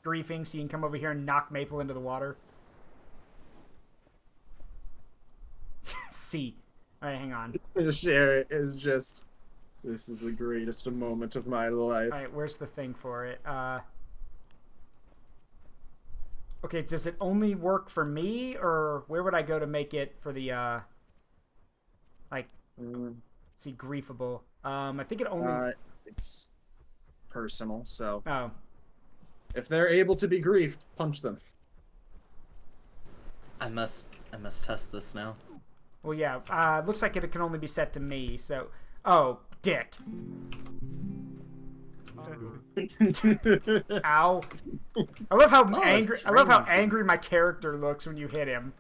griefing so you can come over here and knock Maple into the water? See. Alright, hang on. Share it is just. This is the greatest moment of my life. Alright, where's the thing for it? Okay, does it only work for me, or where would I go to make it for the, let's see, griefable? I think it only... it's personal, so... Oh. If they're able to be griefed, punch them. I must test this now. Well, yeah, looks like it can only be set to me, so... Oh, dick. Ow. I love how Oh, angry. it's I love how training. angry my character looks when you hit him.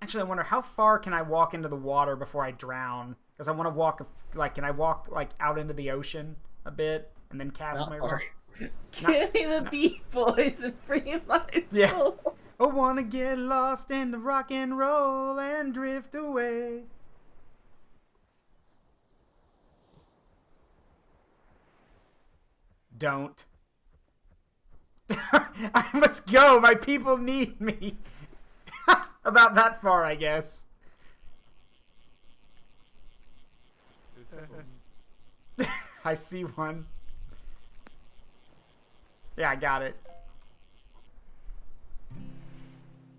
Actually, I wonder how far can I walk into the water before I drown? Because I want to walk, like, can I walk, like, out into the ocean a bit and then cast Not my far. rope? Give me the Beat Boys and free my Yeah. soul. I want to get lost in the rock and roll and drift away. Don't. I must go. My people need me. About that far, I guess. I see one. Yeah, I got it.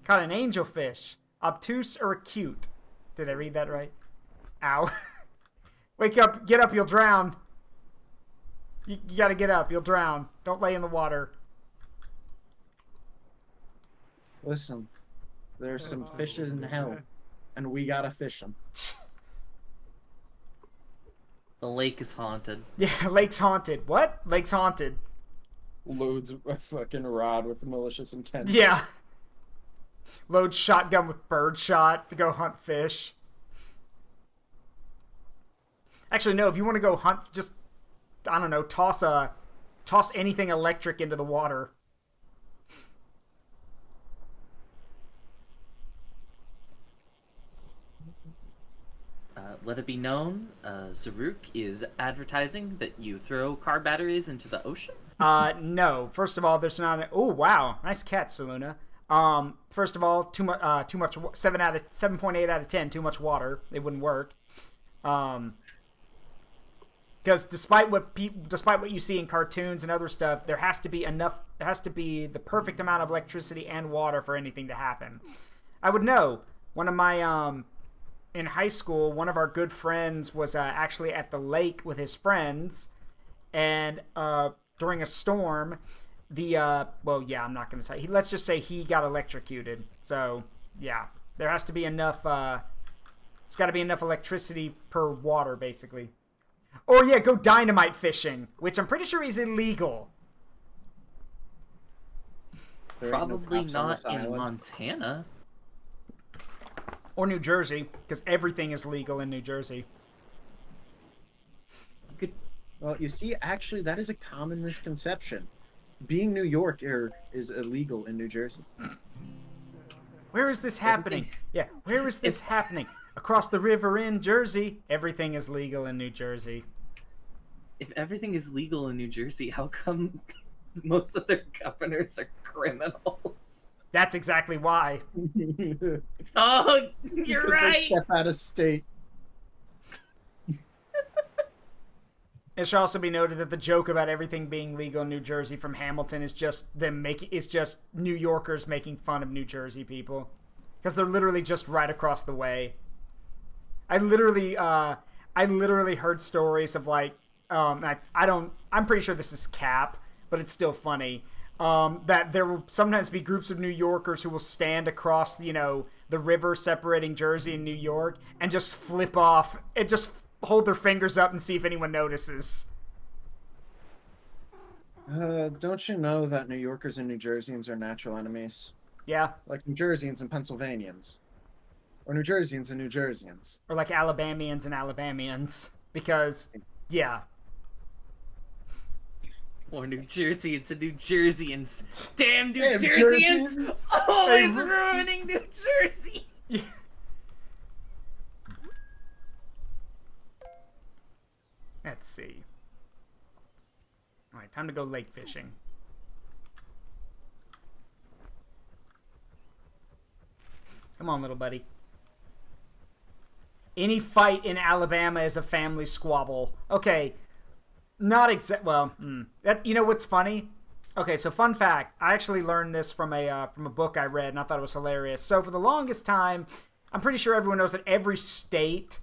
Caught an angelfish. Obtuse or acute? Did I read that right? Ow. Wake up. Get up. You'll drown. You gotta get up. You'll drown. Don't lay in the water. Listen, there's some fishes in hell, and we gotta fish them. The lake is haunted. Yeah, lake's haunted. What? Lake's haunted. Loads a fucking rod with malicious intent. Yeah. Load shotgun with bird shot to go hunt fish. Actually, no. If you want to go hunt, just, I don't know, toss anything electric into the water. Let it be known, Zaruk is advertising that you throw car batteries into the ocean. No. First of all, there's not. Oh, wow, nice catch, Saluna. First of all, too much. 7.8 out of 10. Too much water. It wouldn't work. Because despite what you see in cartoons and other stuff, there has to be enough. There has to be the perfect amount of electricity and water for anything to happen. I would know. One of my in high school, one of our good friends was actually at the lake with his friends, and during a storm, well, yeah, I'm not going to tell you. Let's just say he got electrocuted. So, yeah, there has to be enough. There's got to be enough electricity per water, basically. Or yeah, go dynamite fishing, which I'm pretty sure is illegal. There ain't no Probably cops on not this in island. Montana. Or New Jersey, because everything is legal in New Jersey. You could. Well, you see, actually, that is a common misconception. Being New York is illegal in New Jersey. Where is this happening? Yeah, where is this happening? Across the river in Jersey, everything is legal in New Jersey. If everything is legal in New Jersey, how come most of their governors are criminals? That's exactly why. Oh, you're Because right. they step out of state. It should also be noted that the joke about everything being legal in New Jersey from Hamilton is just New Yorkers making fun of New Jersey people, because they're literally just right across the way. I literally heard stories of like, I'm pretty sure this is cap, but it's still funny. That there will sometimes be groups of New Yorkers who will stand across, the river separating Jersey and New York and just flip off and just hold their fingers up and see if anyone notices. Don't you know that New Yorkers and New Jerseyans are natural enemies? Yeah. Like New Jerseyans and Pennsylvanians. Or New Jerseyans and New Jerseyans. Or like Alabamians and Alabamians. Because, yeah. Or New Jerseyans and New Jerseyans. Damn New Damn Jerseyans! Jerseyans. Always ruining New Jersey! Yeah. Let's see. Alright, time to go lake fishing. Come on, little buddy. Any fight in Alabama is a family squabble. Okay, not exact. Well, that, you know what's funny? Okay, so fun fact. I actually learned this from a book I read, and I thought it was hilarious. So for the longest time, I'm pretty sure everyone knows that every state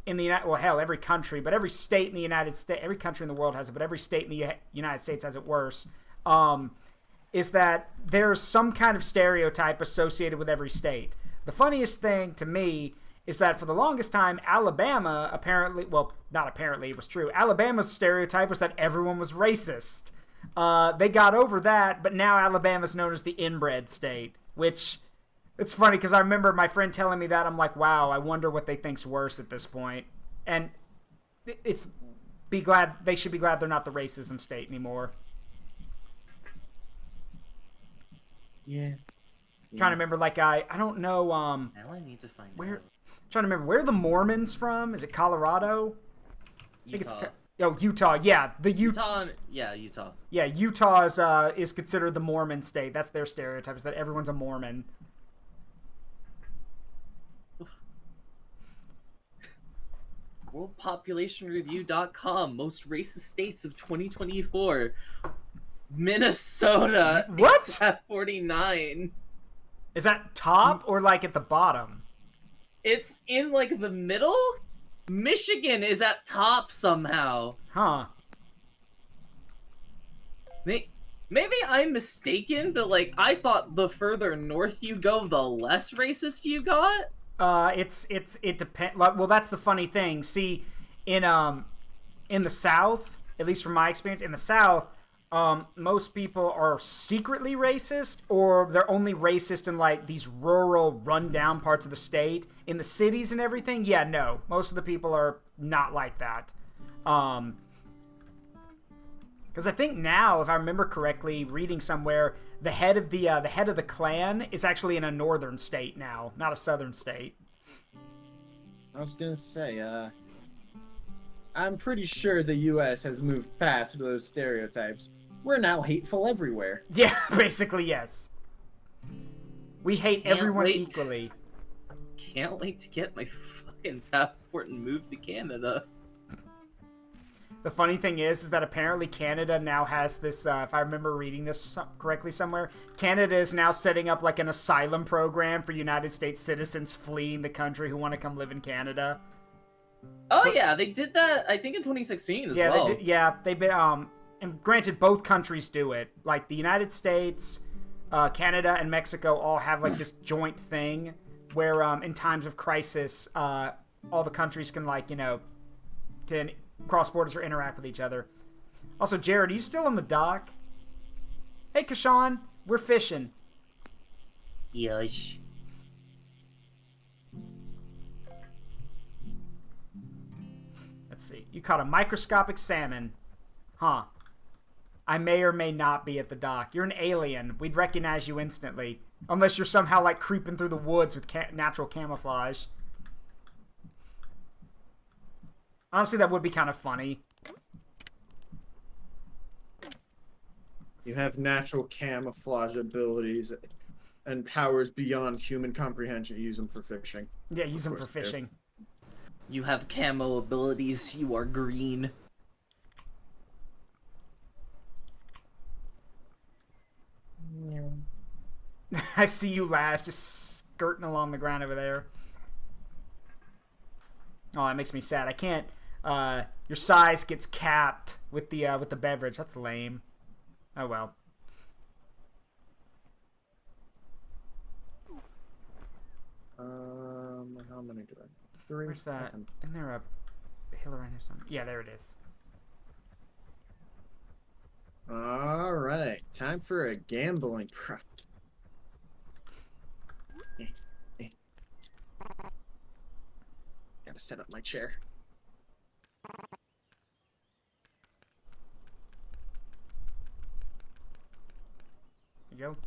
in the United, well, hell, every country, but every state in the United States, every country in the world has it, but every state in the United States has it worse. is that there's some kind of stereotype associated with every state. The funniest thing to me is that for the longest time, Alabama apparently, well, not apparently, it was true. Alabama's stereotype was that everyone was racist. They got over that, but now Alabama's known as the inbred state, which it's funny because I remember my friend telling me that. I'm like, wow, I wonder what they think's worse at this point. And they should be glad they're not the racism state anymore. Yeah. Trying to remember, like, I don't know, Now I need to find where, out. trying to remember, where are the Mormons from? Is it Colorado? Utah. Utah. Yeah, Utah. Yeah, Utah. Yeah, Utah is considered the Mormon state. That's their stereotype, is that everyone's a Mormon. WorldPopulationReview.com, most racist states of 2024. Minnesota What? is at 49. Is that top or like at the bottom? It's in like the middle. Michigan is at top somehow. Huh. Maybe I'm mistaken, but like I thought the further north you go, the less racist you got. It depends. Well, that's the funny thing. See, in the South, at least from my experience, in the South, most people are secretly racist, or they're only racist in like these rural, rundown parts of the state. In the cities and everything, yeah, no, most of the people are not like that. Because I think now, if I remember correctly, reading somewhere, the head of the Klan is actually in a northern state now, not a southern state. I was gonna say, I'm pretty sure the U.S. has moved past those stereotypes. We're now hateful everywhere. Yeah, basically, yes. We hate everyone equally. Can't wait to get my fucking passport and move to Canada. The funny thing is that apparently Canada now has this, if I remember reading this correctly somewhere, Canada is now setting up like an asylum program for United States citizens fleeing the country who want to come live in Canada. Oh yeah, they did that, I think in 2016 as well. They've been, and granted, both countries do it. Like, the United States, Canada, and Mexico all have, like, this joint thing where, in times of crisis, all the countries can, like, can cross borders or interact with each other. Also, Jared, are you still on the dock? Hey, Kashawn, we're fishing. Yes. Let's see. You caught a microscopic salmon. Huh. I may or may not be at the dock. You're an alien. We'd recognize you instantly. Unless you're somehow, like, creeping through the woods with natural camouflage. Honestly, that would be kind of funny. You have natural camouflage abilities and powers beyond human comprehension. Use them for fishing. Yeah, use them for fishing. You have camo abilities, you are green. I see you last, just skirting along the ground over there. Oh, that makes me sad. I can't. Your size gets capped with the beverage. That's lame. Oh well. How many do I have? 3. Where's that? Isn't there a hill around here somewhere? Yeah, there it is. All right, time for a gambling prop. Gotta set up my chair. There you go.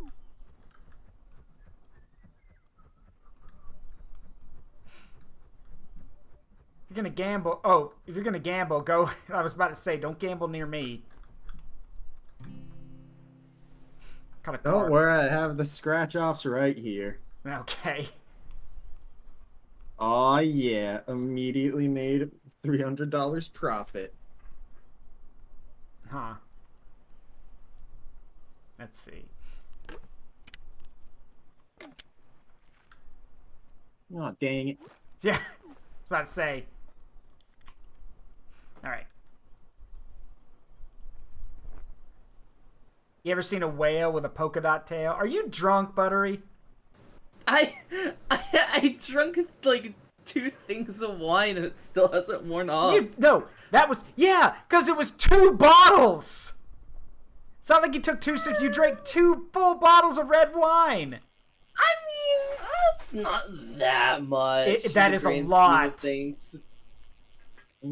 If you're gonna gamble, if you're gonna gamble, go. I was about to say, don't gamble near me. Don't worry, I have the scratch offs right here. Okay. Oh yeah, immediately made $300 profit. Huh. Let's see. Oh dang it. Yeah, I was about to say. All right. You ever seen a whale with a polka dot tail? Are you drunk, Buttery? I drank like 2 things of wine and it still hasn't worn off. No, that was because it was 2 bottles. It's not like you took 2 sips. You drank 2 full bottles of red wine. I mean, that's not that much. That is a lot. In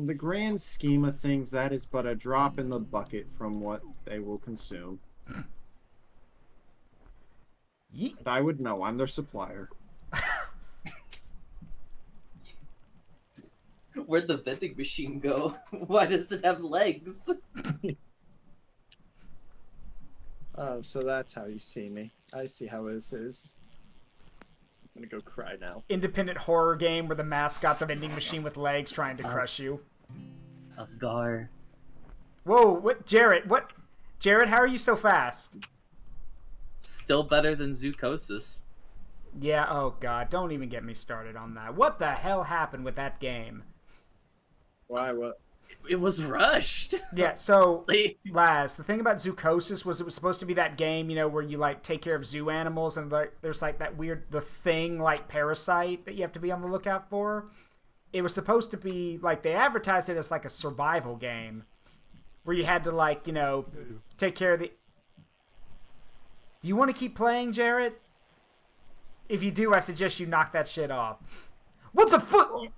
the grand scheme of things, that is but a drop in the bucket from what they will consume. And I would know. I'm their supplier. Where'd the vending machine go? Why does it have legs? So that's how you see me. I see how this is. I'm gonna go cry now. Independent horror game where the mascot's a vending machine with legs trying to crush you. Agar. Whoa, what, Jarrett? What, Jarrett? How are you so fast? Still better than Zoocosis. Yeah. Oh God, don't even get me started on that. What the hell happened with that game? Why? What? It was rushed. Yeah, so, Laz, the thing about Zoocosis was it was supposed to be that game, you know, where you, like, take care of zoo animals, and there's, like, that weird, the thing, like, parasite that you have to be on the lookout for. It was supposed to be, like, they advertised it as, like, a survival game, where you had to, like, you know, take care of the... Do you want to keep playing, Jarrett? If you do, I suggest you knock that shit off. What the fuck?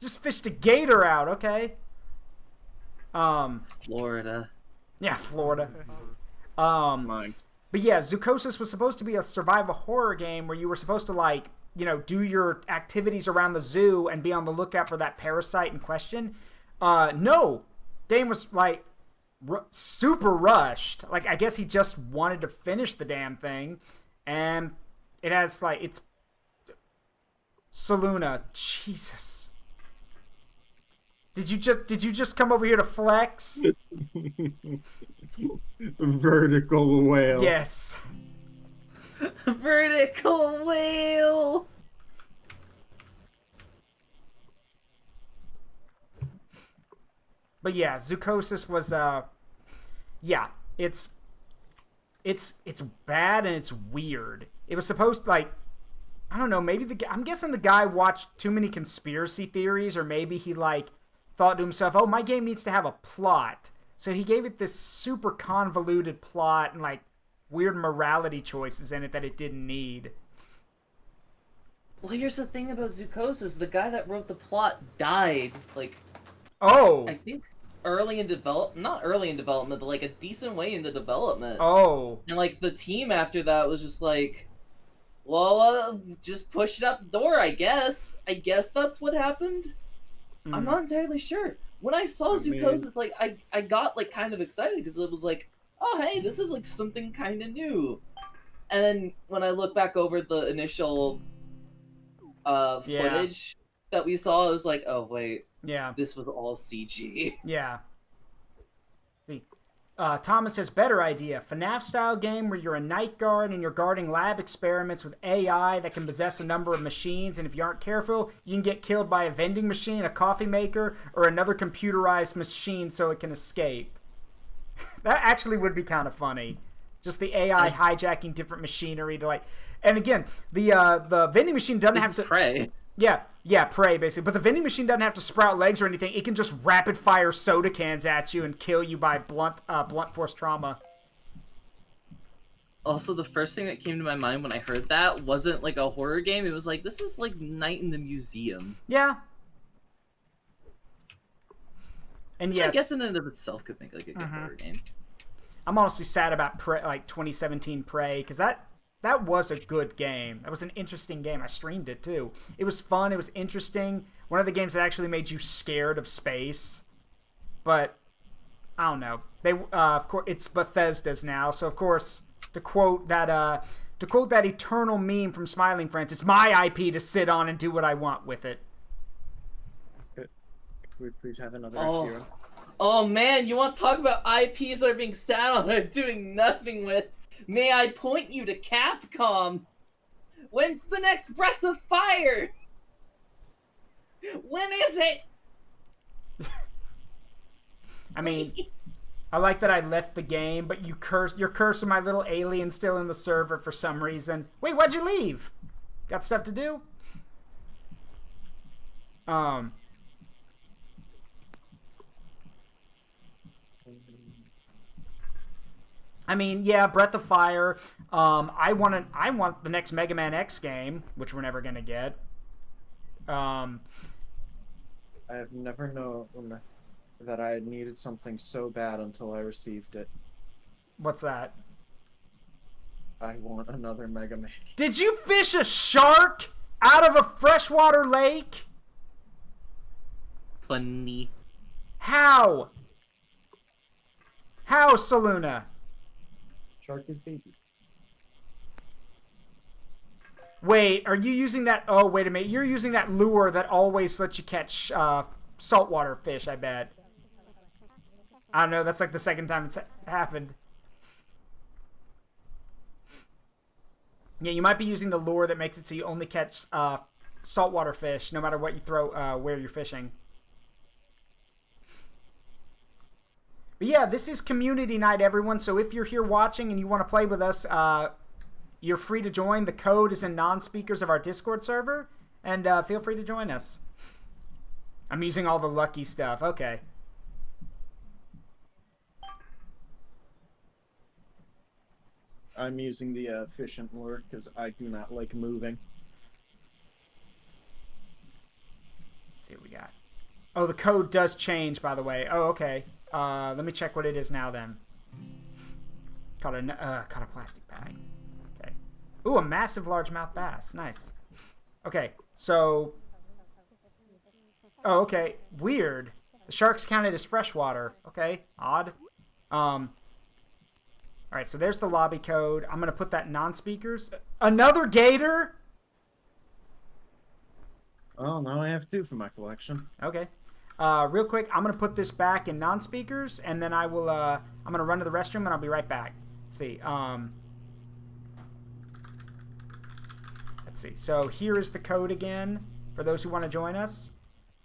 Just fished a gator out, okay. Florida. Yeah, Florida. But yeah, Zoocosis was supposed to be a survival horror game where you were supposed to, like, you know, do your activities around the zoo and be on the lookout for that parasite in question. No. Game was, like, super rushed. Like, I guess he just wanted to finish the damn thing. And it has, like, it's... Saluna. Jesus. Did you just come over here to flex? Vertical whale. Yes. Vertical whale. But yeah, Zoocosis was yeah, it's bad and it's weird. It was supposed to, like, I don't know, maybe I'm guessing the guy watched too many conspiracy theories, or maybe he, like, thought to himself, oh, my game needs to have a plot. So he gave it this super convoluted plot and, like, weird morality choices in it that it didn't need. Well, here's the thing about Zoocosis. The guy that wrote the plot died, like... Oh! I think early in not early in development, but, like, a decent way into development. Oh! And, like, the team after that was just like... Well, just push it out the door, I guess. I guess that's what happened. I'm not entirely sure. When I saw Zoocosis, like, I got, like, kind of excited because it was like, oh, hey, this is, like, something kind of new. And then when I look back over the initial footage that we saw, I was like, oh, wait. Yeah. This was all CG. Yeah. See. Thomas says, better idea. FNAF-style game where you're a night guard and you're guarding lab experiments with AI that can possess a number of machines, and if you aren't careful, you can get killed by a vending machine, a coffee maker, or another computerized machine so it can escape. That actually would be kind of funny. Just the AI hijacking different machinery to, like... And again, the vending machine doesn't have to... Prey. Yeah, prey, basically. But the vending machine doesn't have to sprout legs or anything. It can just rapid-fire soda cans at you and kill you by blunt force trauma. Also, the first thing that came to my mind when I heard that wasn't, like, a horror game. It was like, this is, like, Night in the Museum. Yeah. And Which yeah, I guess in and of itself could make, like, a good horror game. I'm honestly sad about Prey, like 2017 Prey, because that was a good game. That was an interesting game. I streamed it, too. It was fun. It was interesting. One of the games that actually made you scared of space. But, I don't know. They, of course, it's Bethesda's now. So, of course, to quote that eternal meme from Smiling Friends, it's my IP to sit on and do what I want with it. Could we please have another F-Zero? Oh, man, you want to talk about IPs that are being sat on and are doing nothing with? May I point you to Capcom? When's the next Breath of Fire? When is it? I mean, I like that I left the game, but you're cursing my little alien still in the server for some reason. Wait, why'd you leave? Got stuff to do? I mean, yeah, Breath of Fire. I want the next Mega Man X game, which we're never gonna get. I have never known that I had needed something so bad until I received it. What's that? I want another Mega Man. Did you fish a shark out of a freshwater lake? Funny. How? How, Saluna? Shark is baby. Wait, are you using that? Oh, wait a minute. You're using that lure that always lets you catch saltwater fish, I bet. I don't know. That's like the second time it's happened. Yeah, you might be using the lure that makes it so you only catch saltwater fish, no matter what you throw, where you're fishing. But yeah, this is community night, everyone. So if you're here watching and you want to play with us, you're free to join. The code is in non-speakers of our Discord server, and feel free to join us. I'm using all the lucky stuff. Okay. I'm using the efficient lure because I do not like moving. Let's see what we got. Oh, the code does change, by the way. Oh, okay. Let me check what it is now, then. Caught a plastic bag. Okay. Ooh, a massive largemouth bass. Nice. Okay, so... Oh, okay. Weird. The shark's counted as freshwater. Okay, odd. Alright, so there's the lobby code. I'm going to put that in non-speakers. Another gator? Oh, now I have 2 for my collection. Okay. Real quick, I'm going to put this back in non-speakers, and then I will, I'm going to run to the restroom, and I'll be right back. Let's see. Let's see. So here is the code again for those who want to join us.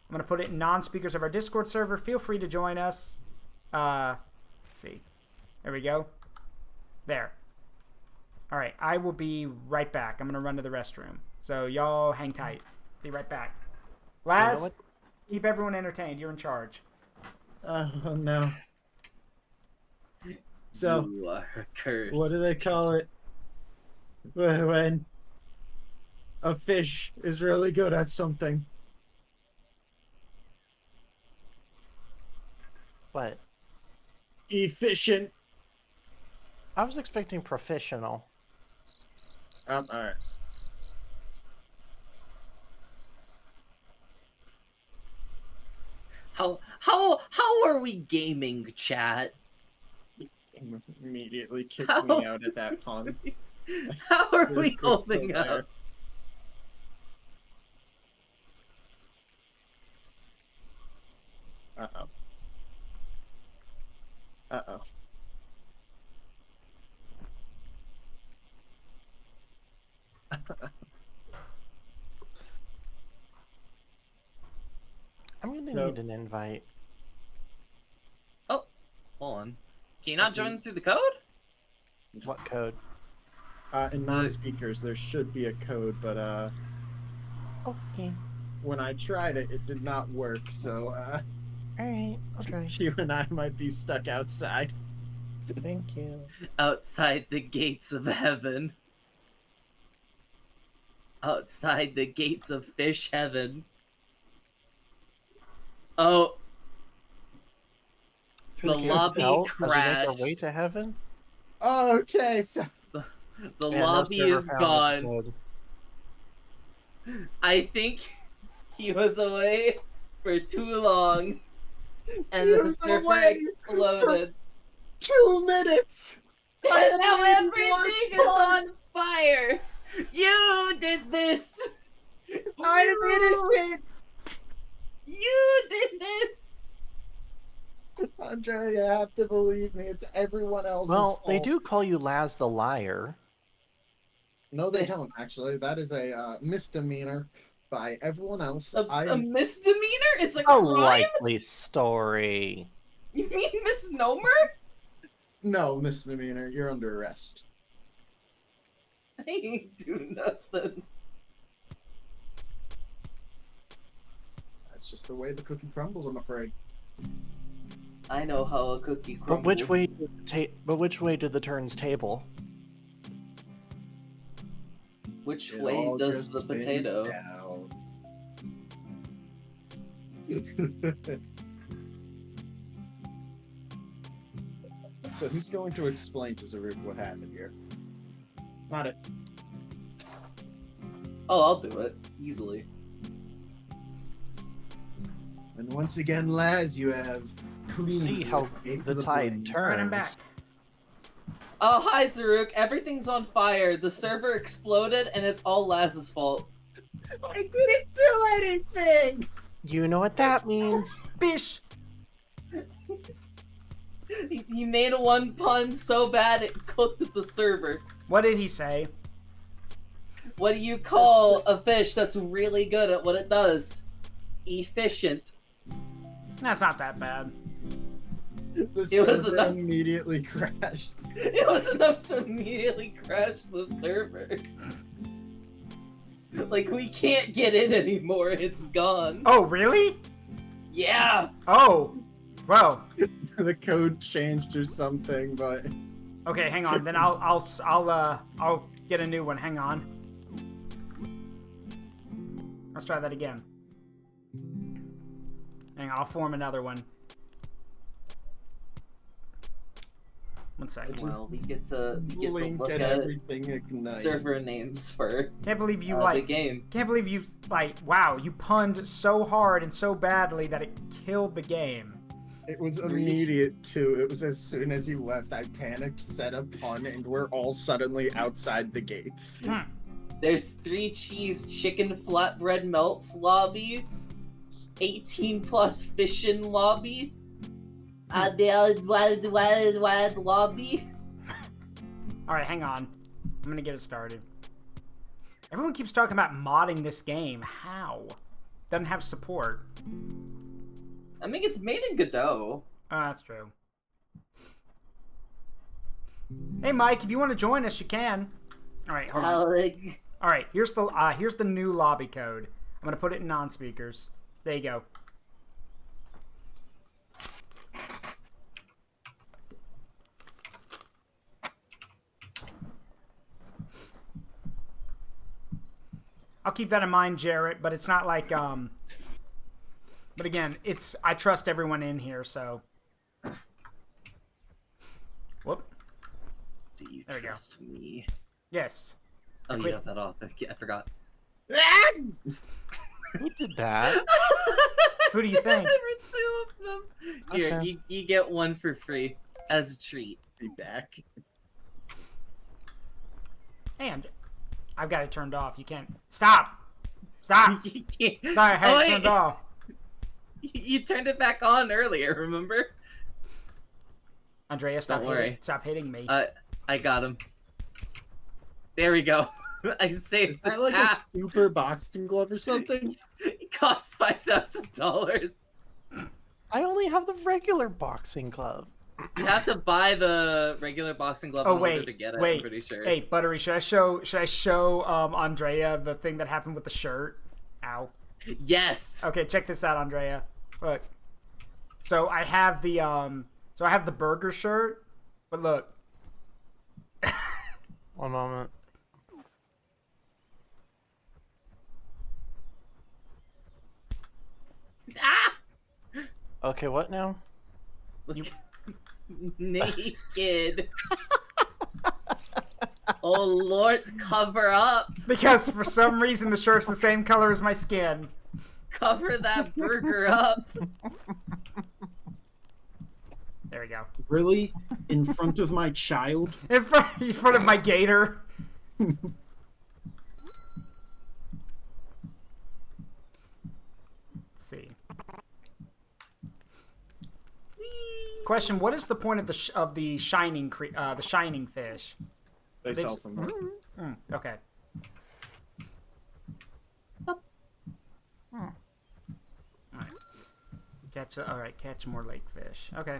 I'm going to put it in non-speakers of our Discord server. Feel free to join us. Let's see. There we go. There. All right. I will be right back. I'm going to run to the restroom. So y'all hang tight. Be right back. Laz, keep everyone entertained. You're in charge. Oh, no. So, You are cursed. what do they call it? When a fish is really good at something. What? Efficient. I was expecting professional. Alright. How are we gaming, chat? Immediately kicked me out at that pun. How are we You're still holding there. up? Uh-oh. Uh-oh. I'm gonna So- need an invite. Oh, hold on. Can you not join through the code? What code? In non-speakers, there should be a code, but Okay. when I tried it, it did not work. So Alright, I'll try. you and I might be stuck outside. Thank you. Outside the gates of heaven. Outside the gates of fish heaven. Oh, Through The gates of lobby hell as we make our crashed. way to heaven? Okay, so the Yeah, no lobby server is found gone. code. I think he was away for too long. And He the was server away exploded. 2 minutes. I And now had made everything one is pun. on fire! You did this! I'm innocent. You did this! Andre, you have to believe me. It's everyone else's Well, fault. they do call you Laz the Liar. No, they don't. Actually, that is a misdemeanor by everyone else. A misdemeanor? It's a A crime? likely story. You mean misnomer? No, misdemeanor. You're under arrest. I ain't do nothing. That's just the way the cookie crumbles, I'm afraid. I know how a cookie crumbles. But which way do the turns table? Which It way all does just the spins potato? down. So who's going to explain to Zaruk what happened here? Not it. Oh, I'll do it easily. And once again, Laz, you have See how escaped the tide brain. Alright, I'm turns. back. Oh, hi, Zaruk. Everything's on fire. The server exploded, and it's all Laz's fault. I didn't do anything! You know what that means? Bish! He made a one pun so bad it cooked the server. What did he say? What do you call a fish that's really good at what it does? Efficient. That's not that bad. The It was server enough. immediately crashed. It was enough to immediately crash the server. Like, we can't get in anymore. It's gone. Oh, really? Yeah. Oh. Well. The code changed or something, but Okay, hang on. Then I'll get a new one. Hang on. Let's try that again. Hang on, I'll form another one. One second. Well, we get to blink look and at everything ignites. server names for Can't believe you the game. Can't believe you wow, you punned so hard and so badly that it killed the game. It was immediate too. It was as soon as you left, I panicked, set a pun, and we're all suddenly outside the gates. There's 3 cheese chicken flatbread melts lobby, 18 plus fishin' lobby, wild lobby. Alright, hang on. I'm gonna get it started. Everyone keeps talking about modding this game. How? Doesn't have support. I mean, it's made in Godot. Oh, that's true. Hey, Mike, if you want to join us, you can. All right, hold on. All right, here's the new lobby code. I'm gonna put it in non-speakers. There you go. I'll keep that in mind, Jarrett. But it's not like But again, I trust everyone in here, so. Whoop. Do you There we go. trust me? Yes. Oh, you have that off. I forgot. Who did that? Who do you think? There were 2 of them. Here, Okay. you get one for free as a treat. Be back. And I've got it turned off. You can't. Stop! Stop! You can't- Sorry, I had Oh, it wait. turned off. You turned it back on earlier, remember? Andrea, stop Don't worry. Stop hitting me. I got him. There we go. I saved Is that like a super boxing glove or something? It costs $5,000. I only have the regular boxing glove. You have to buy the regular boxing glove Oh in order wait, to get it. wait. I'm pretty sure. Hey, Buttery, should I show Andrea the thing that happened with the shirt? Ow. Yes. Okay, check this out, Andrea. Look. So I have the burger shirt, but look. One moment. Ah! Okay, what now? Naked. Oh Lord, cover up. Because for some reason the shirt's the same color as my skin. Cover that burger up. There we go. Really? In front of my child? In front of my gator. Let's see. Question: what is the point of the shining fish? They sell from them. Okay. Alright. Catch more lake fish. Okay.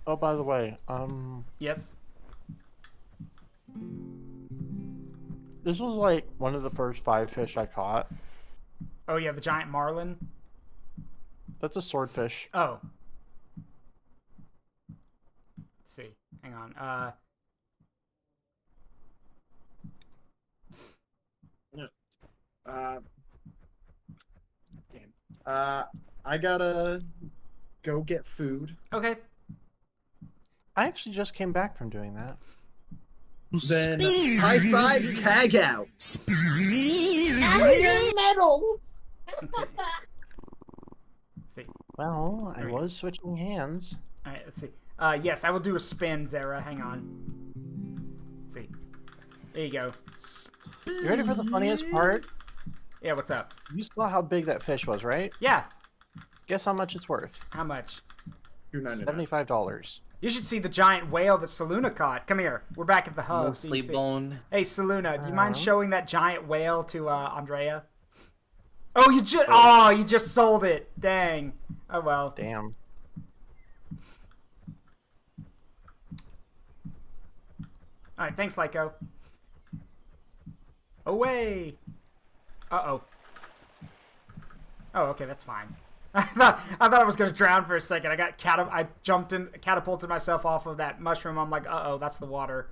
Oh, by the way, Yes. this was like one of the first 5 fish I caught. Oh yeah, the giant marlin. That's a swordfish. Oh. Let's see. Hang on. I gotta go get food. Okay. I actually just came back from doing that. Then high five, tag out. Your medal. Let's see. Well, I Alright. was switching hands. All right. Let's see. Yes, I will do a spin, Zara. Hang on. Let's see. There you go. You ready for the funniest part? Yeah. What's up? You saw how big that fish was, right? Yeah. Guess how much it's worth? How much? $75. You should see the giant whale that Saluna caught. Come here. We're back at the hub. Mostly bone. Hey, Saluna, do you mind showing that giant whale to Andrea? Oh, you just sold it. Dang. Oh well. Damn. All right, thanks, Lyco. Away. Uh-oh. Oh, okay, that's fine. I thought I was gonna drown for a second. I jumped in, catapulted myself off of that mushroom. I'm like, uh-oh, that's the water.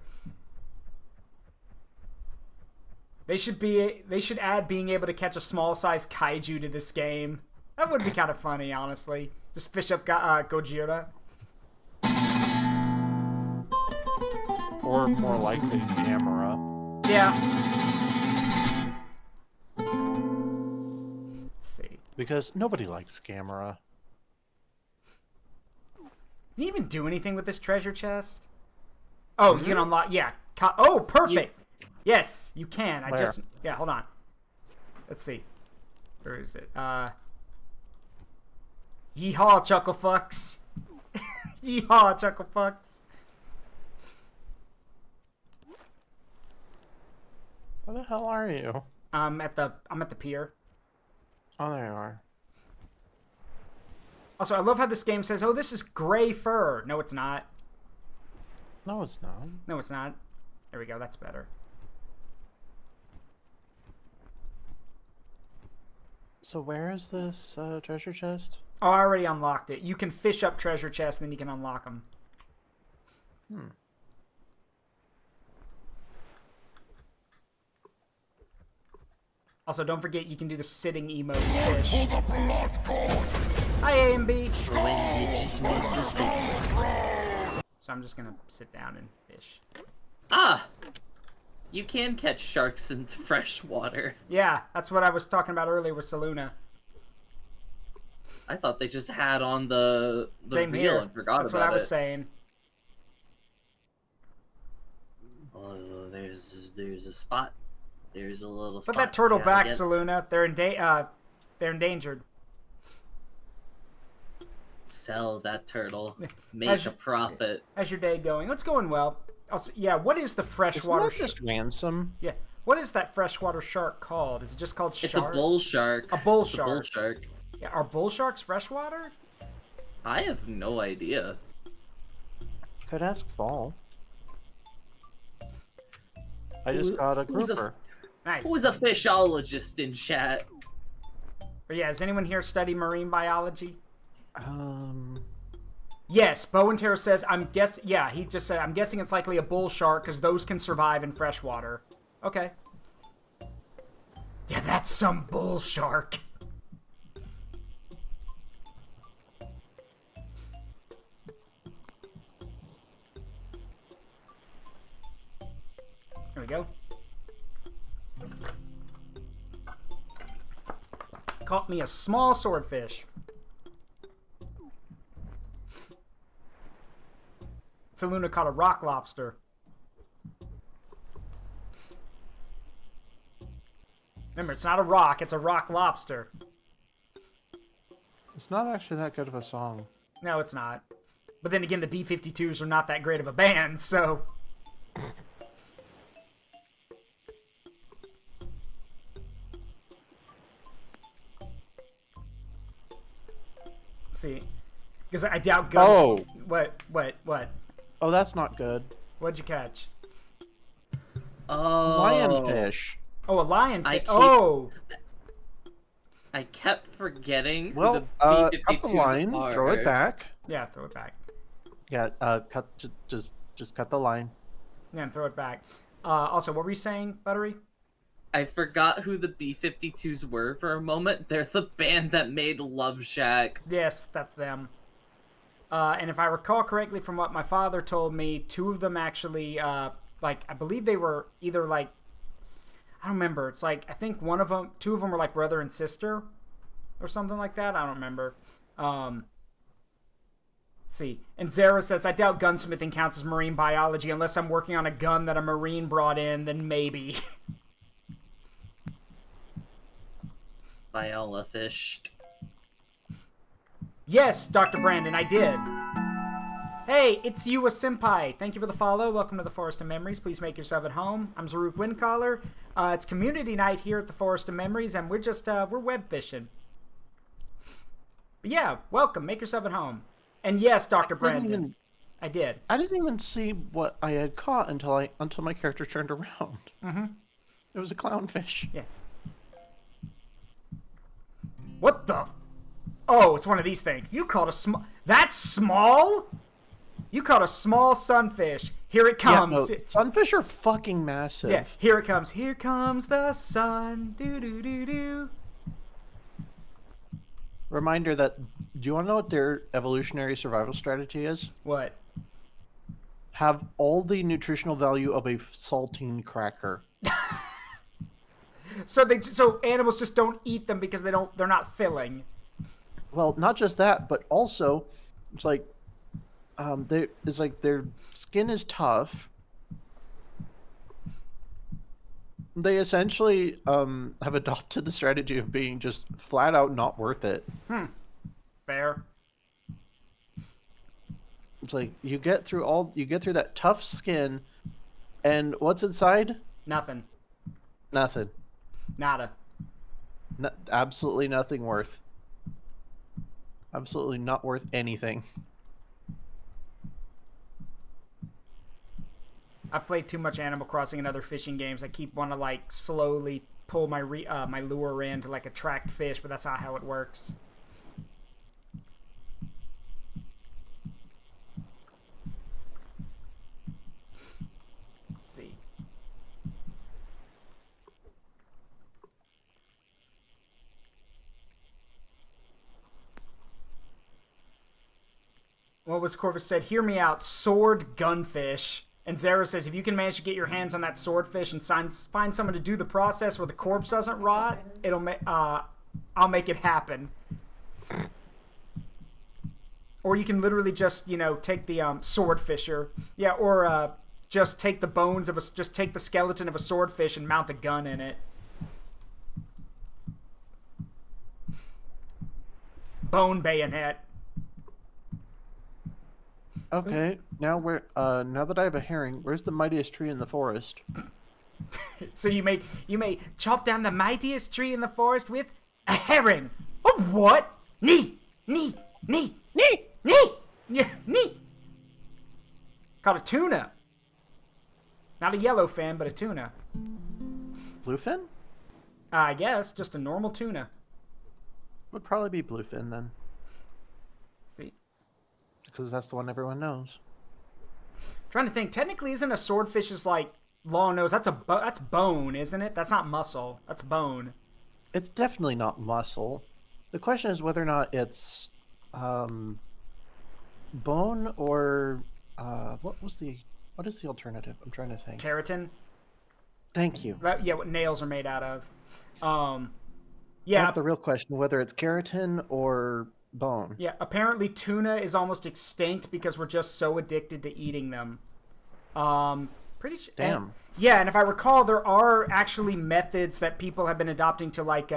They should add being able to catch a small size kaiju to this game. That would be kind of funny, honestly. Just fish up Gojira. Or more likely, camera. Yeah. Let's see. Because nobody likes camera. Can you even do anything with this treasure chest? Oh, you can unlock. Yeah. Oh, perfect. Yes, you can. Yeah, hold on. Let's see. Where is it? Yeehaw, chuckle fucks. Yeehaw, chuckle fucks. Where the hell are you? I'm at the pier. Oh, there you are. Also, I love how this game says, "Oh, this is gray fur." No, it's not. No, it's not. No, it's not. There we go. That's better. So where is this treasure chest? Oh, I already unlocked it. You can fish up treasure chests, and then you can unlock them. Also, don't forget you can do the sitting emote fish. Hi, A and B. So I'm just gonna sit down and fish. Ah! You can catch sharks in fresh water. Yeah, that's what I was talking about earlier with Saluna. I thought they just had on the Same reel here. and forgot That's about what I was it. saying. Oh, there's a spot. There's a little spot. Put that turtle back, get. Saluna. They're endangered. Sell that turtle. How's Make a your- profit. How's your day going? It's going well. Also, yeah, what is the freshwater? It's not just ransom. Yeah, what is that freshwater shark called? Is it just called It's shark? a bull shark. A bull It's shark. A bull shark. Yeah, are bull sharks freshwater? I have no idea. Could ask Fall. I just got a grouper. Nice. Who's a fishologist in chat? But yeah, does anyone here study marine biology? Yes, Bow and Terror says, yeah, he just said, I'm guessing it's likely a bull shark because those can survive in freshwater. Okay. Yeah, that's some bull shark. There we go. Caught me a small swordfish. So Luna caught a rock lobster. Remember, it's not a rock, it's a rock lobster. it's not actually that good of a song. No, it's not. But then again, the B-52s are not that great of a band, so... See, because I doubt Ghost. Oh, What? Oh, that's not good. What'd you catch? Oh. Lionfish. Oh, a lionfish. I keep- Oh! I kept forgetting who Well, the cut B-52s the line, are. throw it back. Yeah, throw it back. Yeah, just cut the line. Yeah, and throw it back. Also, what were you saying, Buttery? I forgot who the B-52s were for a moment. They're the band that made Love Shack. Yes, that's them. And if I recall correctly from what my father told me, two of them actually, I believe they were either like, I don't remember. It's like, I think two of them were like brother and sister or something like that. I don't remember. Let's see. And Zara says, I doubt gunsmithing counts as marine biology unless I'm working on a gun that a marine brought in, then maybe. Viola fished. Yes, Dr. Brandon, I did. Hey, it's you, a senpai. Thank you for the follow. Welcome to the Forest of Memories. Please make yourself at home. I'm Zaruk Windcaller. It's community night here at the Forest of Memories, and we're just, we're web fishing. But yeah, welcome. Make yourself at home. And yes, Dr. Brandon, I did. I didn't even see what I had caught until my character turned around. Mm-hmm. It was a clownfish. Yeah. What the? Oh, it's one of these things. You caught a small... That's small? You caught a small sunfish. Here it comes. Yeah, no, sunfish are fucking massive. Yeah, here it comes. Here comes the sun. Do-do-do-do. Reminder that... Do you want to know what their evolutionary survival strategy is? What? Have all the nutritional value of a saltine cracker. So animals just don't eat them because they're not filling. Well, not just that, but also it's like their skin is tough. They essentially have adopted the strategy of being just flat out not worth it. Fair. It's like you get through that tough skin, and what's inside? Nothing. Nothing. Nada. Absolutely nothing worth. Absolutely not worth anything. I played too much Animal Crossing and other fishing games. I keep want to like slowly pull my my lure in to like attract fish, but that's not how it works. Let's see. What was Corvus said? Hear me out. Sword gunfish. And Zara says, if you can manage to get your hands on that swordfish and find someone to do the process where the corpse doesn't rot, I'll make it happen. Or you can literally just, take the swordfisher. Yeah, or just take the bones of just take the skeleton of a swordfish and mount a gun in it. Bone bayonet. Okay, now now that I have a herring, where's the mightiest tree in the forest? So you may chop down the mightiest tree in the forest with a herring. Oh, what? Nee. Yeah, nee. Called a tuna. Not a yellowfin, but a tuna. Bluefin? I guess just a normal tuna. Would probably be bluefin then. See. Because that's the one everyone knows. Trying to think. Technically, isn't a swordfish's like long nose? That's bone, isn't it? That's not muscle. That's bone. It's definitely not muscle. The question is whether or not it's bone or what is the alternative? I'm trying to think. Keratin. Thank you. Yeah, what nails are made out of. Yeah. That's the real question, whether it's keratin or bone. Yeah, apparently tuna is almost extinct because we're just so addicted to eating them. Pretty sure. Damn. And if I recall, there are actually methods that people have been adopting to like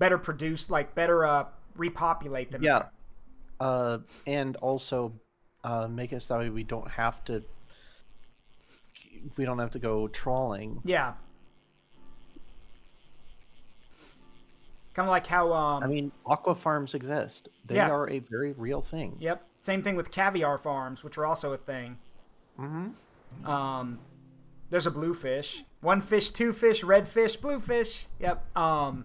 better produce, like better repopulate them. Yeah. And also make it so that we don't have to go trawling. Yeah. Kind of like how I mean, aqua farms exist. They Yeah. are a very real thing. Yep. Same thing with caviar farms, which are also a thing. Mm-hmm. There's a bluefish. One fish, two fish, red fish, bluefish. Yep. So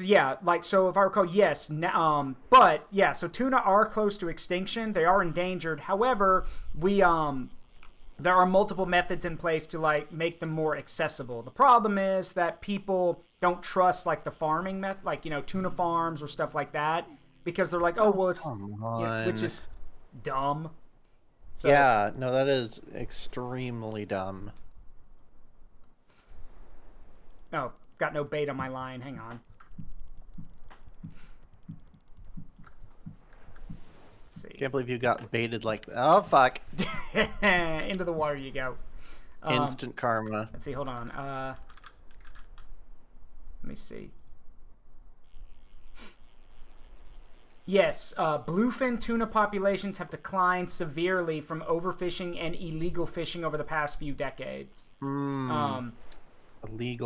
yeah, like, so if I recall, yes. But yeah, so tuna are close to extinction. They are endangered. However, there are multiple methods in place to like make them more accessible. The problem is that people don't trust like the farming method, like, you know, tuna farms or stuff like that, because they're like, oh, well, it's, which is dumb. So, yeah, no, that is extremely dumb. Oh, got no bait on my line. Hang on. Let's see. Can't believe you got baited like that. Oh, fuck. Into the water you go. Instant karma. Let's see. Hold on. Let me see. Yes, bluefin tuna populations have declined severely from overfishing and illegal fishing over the past few decades. Illegal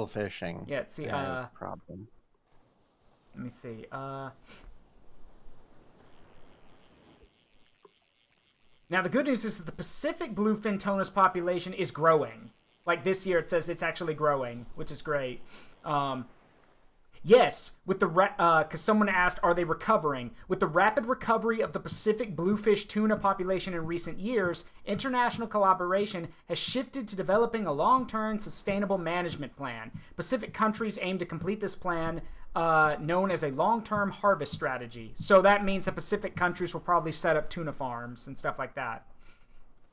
fishing. Yeah, see, That is a problem. let me see. Now, the good news is that the Pacific bluefin tuna's population is growing. Like this year, it says it's actually growing, which is great. Yes, with the because someone asked, are they recovering? With the rapid recovery of the Pacific bluefish tuna population in recent years, international collaboration has shifted to developing a long-term sustainable management plan. Pacific countries aim to complete this plan, known as a long-term harvest strategy. So that means the Pacific countries will probably set up tuna farms and stuff like that.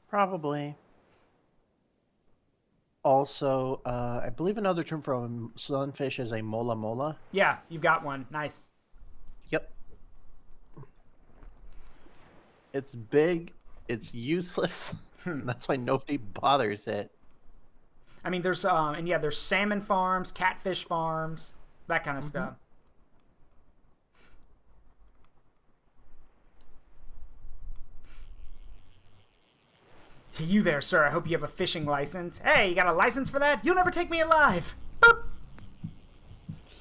Probably. Also, I believe another term for sunfish is a mola mola. Yeah, you've got one. Nice. Yep. It's big. It's useless. That's why nobody bothers it. I mean, there's and yeah, there's salmon farms, catfish farms, that kind of stuff. You there, sir. I hope you have a fishing license. Hey, you got a license for that? You'll never take me alive. Boop.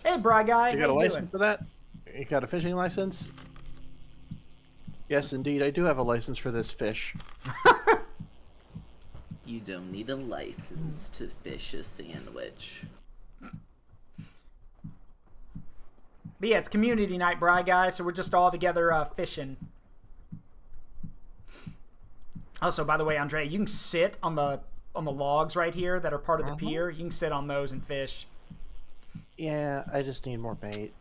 Hey, bra guy. You got a license for that? You got a fishing license? Yes, indeed. I do have a license for this fish. You don't need a license to fish a sandwich. But yeah, it's community night, bra guy, so we're just all together fishing. Also, by the way, Andre, you can sit on the logs right here that are part of the pier. You can sit on those and fish. Yeah, I just need more bait.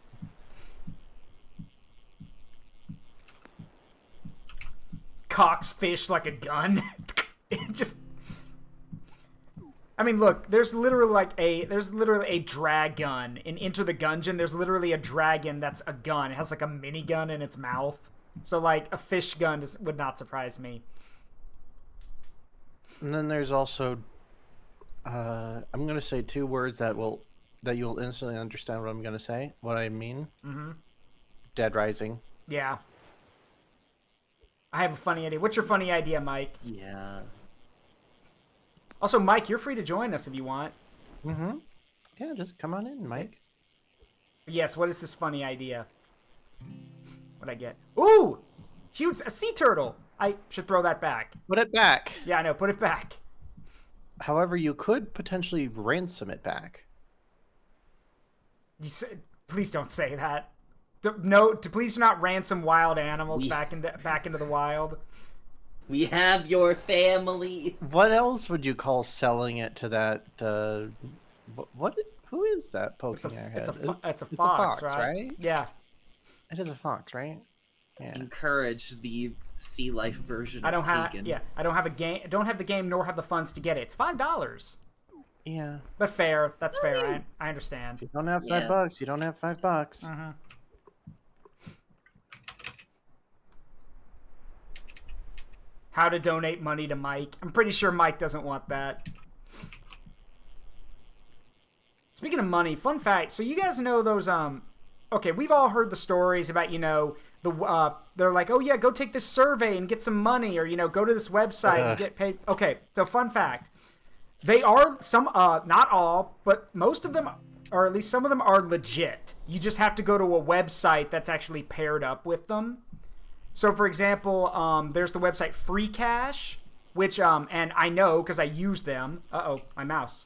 Cocks fish like a gun. It just, I mean, look, there's literally a dragon in Enter the Gungeon. There's literally a dragon that's a gun. It has like a minigun in its mouth. So like a fish gun would not surprise me. And then there's also, I'm gonna say two words that you'll instantly understand what I'm gonna say. What I mean. Dead Rising. Yeah. I have a funny idea. What's your funny idea, Mike? Yeah. Also, Mike, you're free to join us if you want. Yeah, just come on in, Mike. Yes, what is this funny idea? What'd I get? Ooh! Huge, a sea turtle! I should throw that back. Put it back. Yeah, I know, put it back. However, you could potentially ransom it back. You say, please don't say that. No, please do not ransom wild animals back into the wild. We have your family. What else would you call selling it to that? What? Who is that poking our head? It's a fox, right? Yeah. It is a fox, right? Yeah. Encourage the sea life version. I don't have the game, nor have the funds to get it. It's $5. Yeah. But fair. That's fair. I understand. If you don't have $5, you don't have $5. How to donate money to Mike. I'm pretty sure Mike doesn't want that. Speaking of money, fun fact. So you guys know those okay, we've all heard the stories about, you know, they're like, "Oh yeah, go take this survey and get some money," or, you know, go to this website and get paid. Okay, so fun fact. They are not all, but most of them or at least some of them are legit. You just have to go to a website that's actually paired up with them. So, for example, there's the website Free Cash, which, and I know because I use them. Uh-oh, my mouse.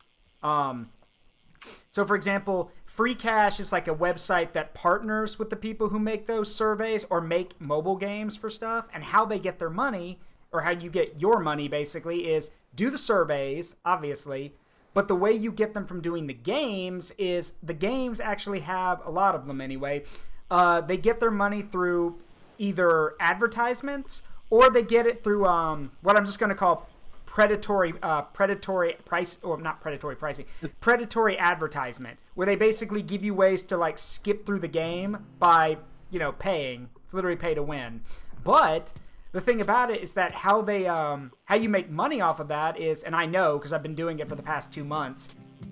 So, for example, Free Cash is like a website that partners with the people who make those surveys or make mobile games for stuff. And how they get their money, or how you get your money, basically, is do the surveys, obviously. But the way you get them from doing the games is the games actually have, a lot of them anyway, they get their money through either advertisements or they get it through what I'm just going to call predatory price, or not predatory pricing, predatory advertisement, where they basically give you ways to like skip through the game by, you know, paying. It's literally pay to win. But the thing about it is that how they how you make money off of that is, and I know because I've been doing it for the past 2 months,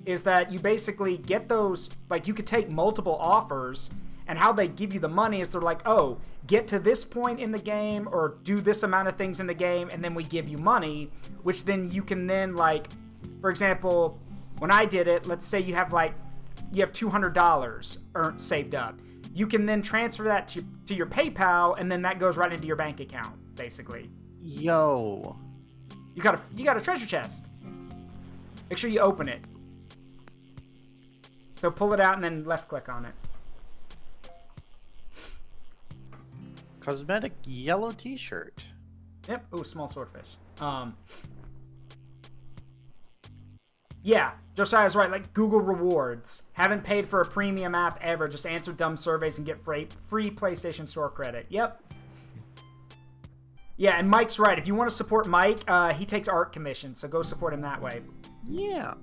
is that you basically get those, like you could take multiple offers, and how they give you the money is they're like, oh, get to this point in the game or do this amount of things in the game, and then we give you money, which then you can then, like, for example, when I did it, let's say you have $200 saved up. You can then transfer that to your PayPal, and then that goes right into your bank account, basically. Yo. You got a treasure chest. Make sure you open it. So pull it out and then left click on it. Cosmetic yellow t-shirt. Yep. Ooh, small swordfish. Yeah, Josiah's right. Like Google rewards. Haven't paid for a premium app ever. Just answer dumb surveys and get free PlayStation Store credit. Yep. Yeah, and Mike's right. If you want to support Mike, he takes art commissions, so go support him that way. Yeah.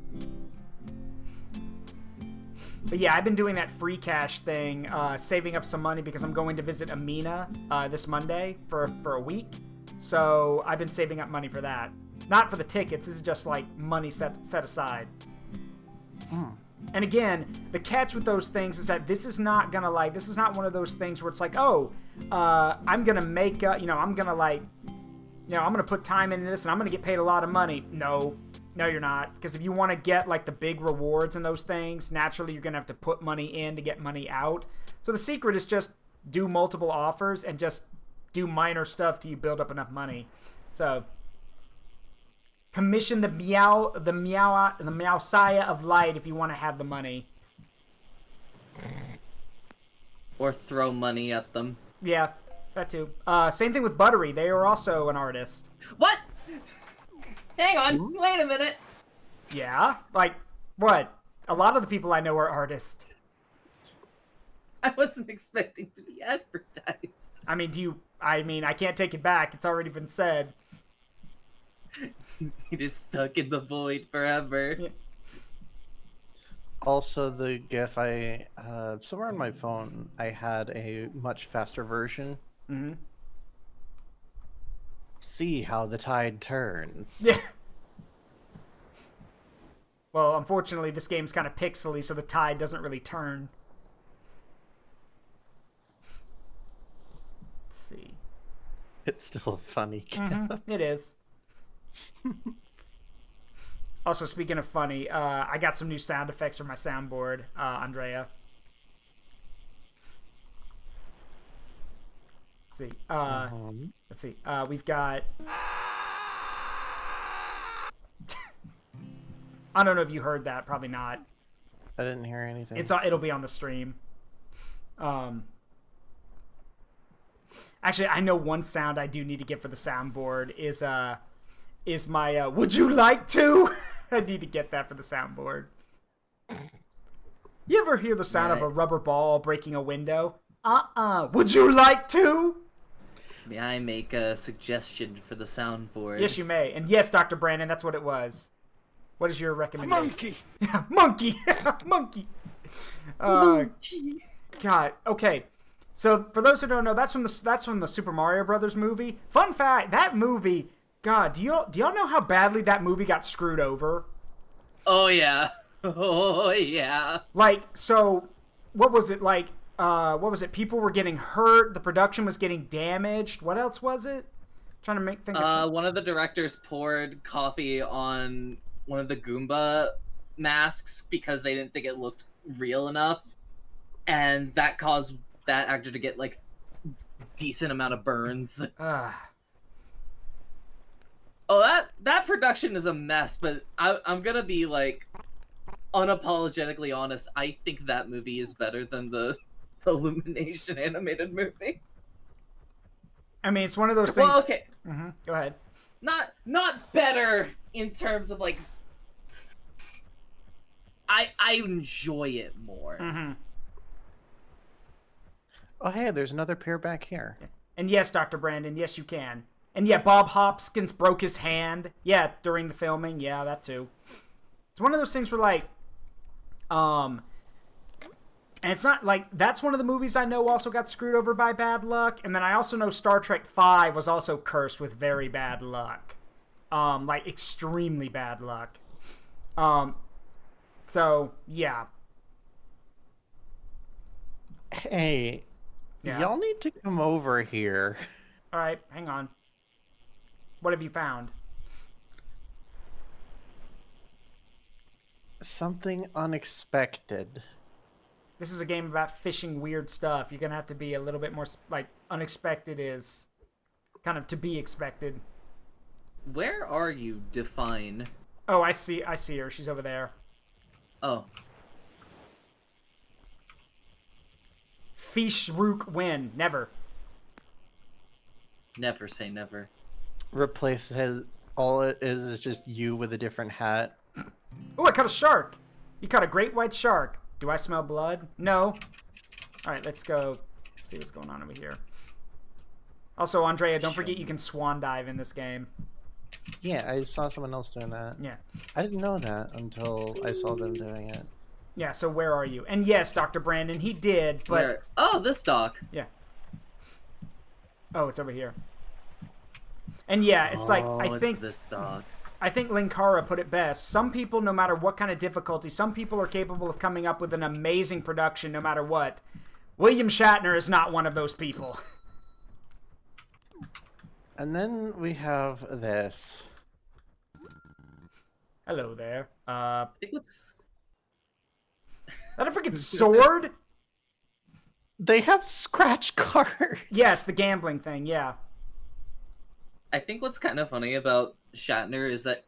But yeah, I've been doing that free cash thing, saving up some money because I'm going to visit Amina this Monday for a week. So I've been saving up money for that. Not for the tickets. This is just like money set aside. And again, the catch with those things is that this is not one of those things where it's like, oh, I'm gonna make, I'm gonna put time into this and I'm gonna get paid a lot of money. No, you're not. Because if you want to get like the big rewards in those things, naturally you're gonna have to put money in to get money out. So the secret is just do multiple offers and just do minor stuff till you build up enough money. So commission the Meowsiah of Light if you want to have the money. Or throw money at them. Yeah, that too. Same thing with Buttery. They are also an artist. What? Hang on. Wait a minute. Yeah? Like, what? A lot of the people I know are artists. I wasn't expecting to be advertised. I mean, I can't take it back. It's already been said. It is stuck in the void forever. Yeah. Also, the GIF somewhere on my phone, I had a much faster version. Mm-hmm. See how the tide turns. Yeah. Well, unfortunately, this game's kind of pixely, so the tide doesn't really turn. Let's see. It's still a funny GIF. Mm-hmm. It is. Also, speaking of funny, I got some new sound effects for my soundboard, Andrea. Let's see. Let's see. We've got... I don't know if you heard that. Probably not. I didn't hear anything. It'll be on the stream. Actually, I know one sound I do need to get for the soundboard is my would you like to? I need to get that for the soundboard. You ever hear the sound of a rubber ball breaking a window? Would you like to? May I make a suggestion for the soundboard? Yes, you may. And yes, Dr. Brandon, that's what it was. What is your recommendation? Monkey! Monkey! Monkey! Monkey! God, okay. So, for those who don't know, that's from the Super Mario Brothers movie. Fun fact, that movie... God, do y'all know how badly that movie got screwed over? Oh, yeah. Oh, yeah. Like, so, what was it, like, what was it? People were getting hurt, the production was getting damaged. What else was it? I'm trying to think of one of the directors poured coffee on one of the Goomba masks because they didn't think it looked real enough, and that caused that actor to get like decent amount of burns. Oh, that production is a mess, but I'm gonna be like unapologetically honest. I think that movie is better than the Illumination animated movie. I mean, it's one of those things. Well, okay. Go ahead. Not better in terms of like. I enjoy it more. Oh, hey, there's another pair back here. And yes, Dr. Brandon, yes, you can. And yeah, Bob Hopkins broke his hand. Yeah, during the filming. Yeah, that too. It's one of those things where, like, and it's not, like, that's one of the movies I know also got screwed over by bad luck. And then I also know Star Trek V was also cursed with very bad luck. Like, extremely bad luck. So, yeah. Hey, Yeah. y'all need to come over here. All right, hang on. What have you found? Something unexpected. This is a game about fishing weird stuff. You're going to have to be a little bit more, like, unexpected is kind of to be expected. Where are you? Define. Oh, I see her. She's over there. Oh. Fish rook win. Never. Never say never. Replace his. All it is just you with a different hat. Oh, I caught a shark. You caught a great white shark. Do I smell blood? No. All right, let's go see what's going on over here. Also, Andrea, don't forget you can swan dive in this game. Yeah, I saw someone else doing that. Yeah. I didn't know that until I saw them doing it. Yeah, so where are you? And yes, Dr. Brandon, he did, but... Where? Oh, this dock. Yeah. Oh, it's over here. And yeah, it's like, I think... this dock. I think Linkara put it best. Some people, no matter what kind of difficulty, some people are capable of coming up with an amazing production no matter what. William Shatner is not one of those people. And then we have this. Hello there. I think what's... That a freaking sword? They have scratch cards. Yeah, it's the gambling thing, yeah. I think what's kind of funny about Shatner is that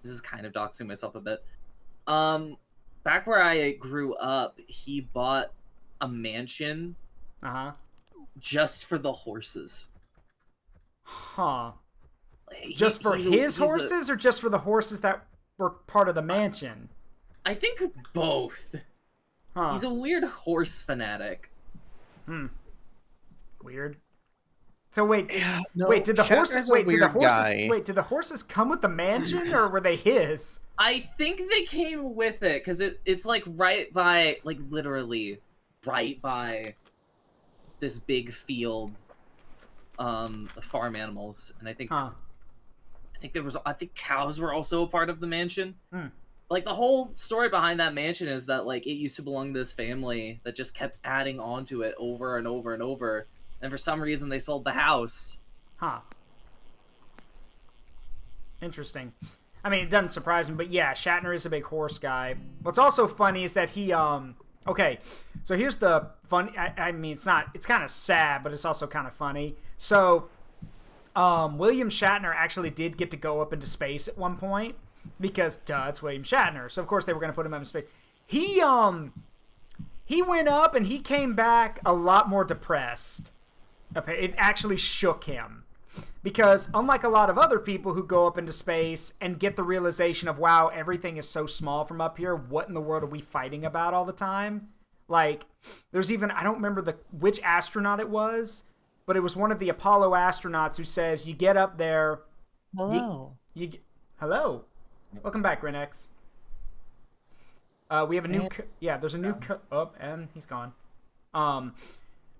this is kind of doxing myself a bit. Back where I grew up, he bought a mansion just for the horses. Huh. Just for his horses or just for the horses that were part of the mansion? I think both. Huh. He's a weird horse fanatic. Weird. So wait, no, wait, did the horses guy. wait, did the horses come with the mansion or were they his? I think they came with it because it's like right by, like literally right by this big field of farm animals, and I think cows were also a part of the mansion. Like the whole story behind that mansion is that like it used to belong to this family that just kept adding on to it over and over and over. And for some reason, they sold the house. Huh. Interesting. I mean, it doesn't surprise me, but yeah, Shatner is a big horse guy. What's also funny is that he, okay, so here's the fun, I mean, it's kind of sad, but it's also kind of funny. So, William Shatner actually did get to go up into space at one point, because, duh, it's William Shatner. So, of course, they were going to put him up in space. He went up and he came back a lot more depressed. It actually shook him. Because unlike a lot of other people who go up into space and get the realization of, wow, everything is so small from up here, what in the world are we fighting about all the time? Like, there's even, I don't remember which astronaut it was, but it was one of the Apollo astronauts who says, you get up there... Hello. Hello. Welcome back, Renex. We have a new... there's a new... Oh, and he's gone.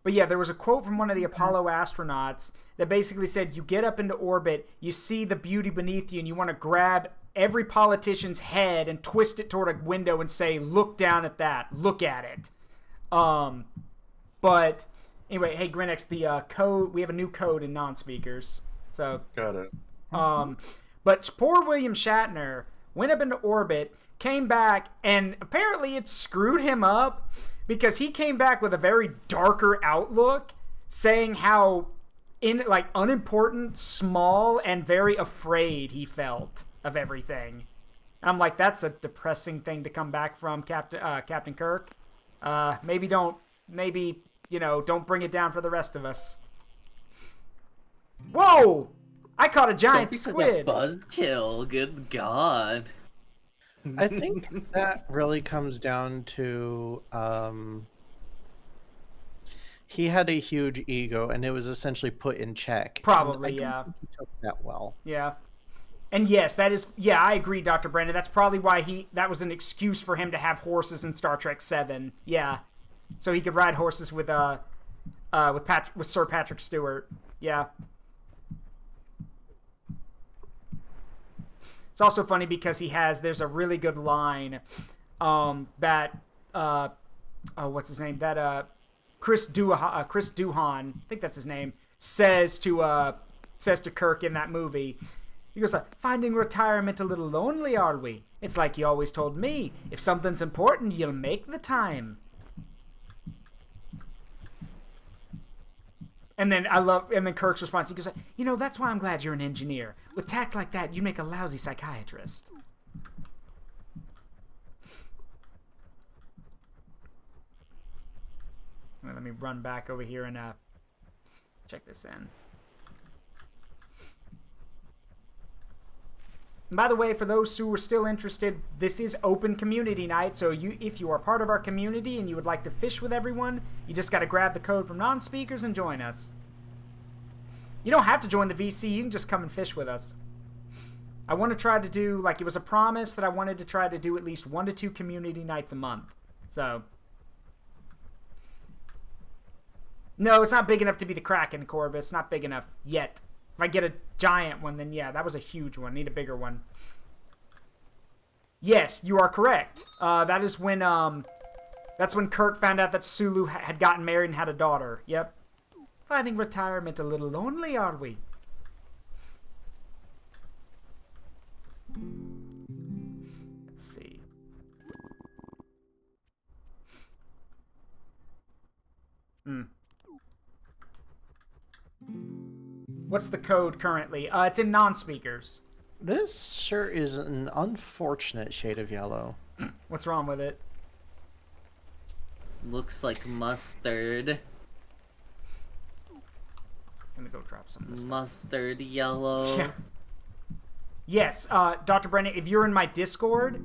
But yeah, there was a quote from one of the Apollo astronauts that basically said, you get up into orbit, you see the beauty beneath you, and you want to grab every politician's head and twist it toward a window and say, look down at that. Look at it. But anyway, hey, Grinex, the code... We have a new code in non-speakers. So... Got it. But poor William Shatner went up into orbit, came back, and apparently it screwed him up because he came back with a very darker outlook, saying how unimportant, small, and very afraid he felt of everything. I'm like, that's a depressing thing to come back from, Captain Kirk. Maybe don't bring it down for the rest of us. Whoa! I caught a giant squid. Buzzkill, good God. I think that really comes down to he had a huge ego, and it was essentially put in check. Probably, and I yeah. don't think he took that well. Yeah. And yes, I agree, Dr. Brandon. That's probably why that was an excuse for him to have horses in Star Trek 7. Yeah. So he could ride horses with Sir Patrick Stewart. Yeah. It's also funny because there's a really good line that what's his name? That Chris Doohan, I think that's his name, says to Kirk in that movie. He goes, finding retirement a little lonely, are we? It's like you always told me, if something's important, you'll make the time. And then Kirk's response, he goes, that's why I'm glad you're an engineer. With tact like that, you make a lousy psychiatrist. Well, let me run back over here and check this in. And by the way, for those who are still interested, this is open community night, so if you are part of our community and you would like to fish with everyone, you just got to grab the code from non-speakers and join us. You don't have to join the VC, you can just come and fish with us. I want to try to do, it was a promise that I wanted to try to do at least 1 to 2 community nights a month. So, no, it's not big enough to be the Kraken, Corvus. Not big enough yet. If I get a giant one, then yeah, that was a huge one. Need a bigger one. Yes, you are correct. That's when Kirk found out that Sulu had gotten married and had a daughter. Yep. Finding retirement a little lonely, are we? Let's see. What's the code currently? It's in non-speakers. This sure is an unfortunate shade of yellow. What's wrong with it? Looks like mustard. I'm gonna go drop some of this. Mustard yellow. Yeah. Yes, Dr. Brennan, if you're in my Discord,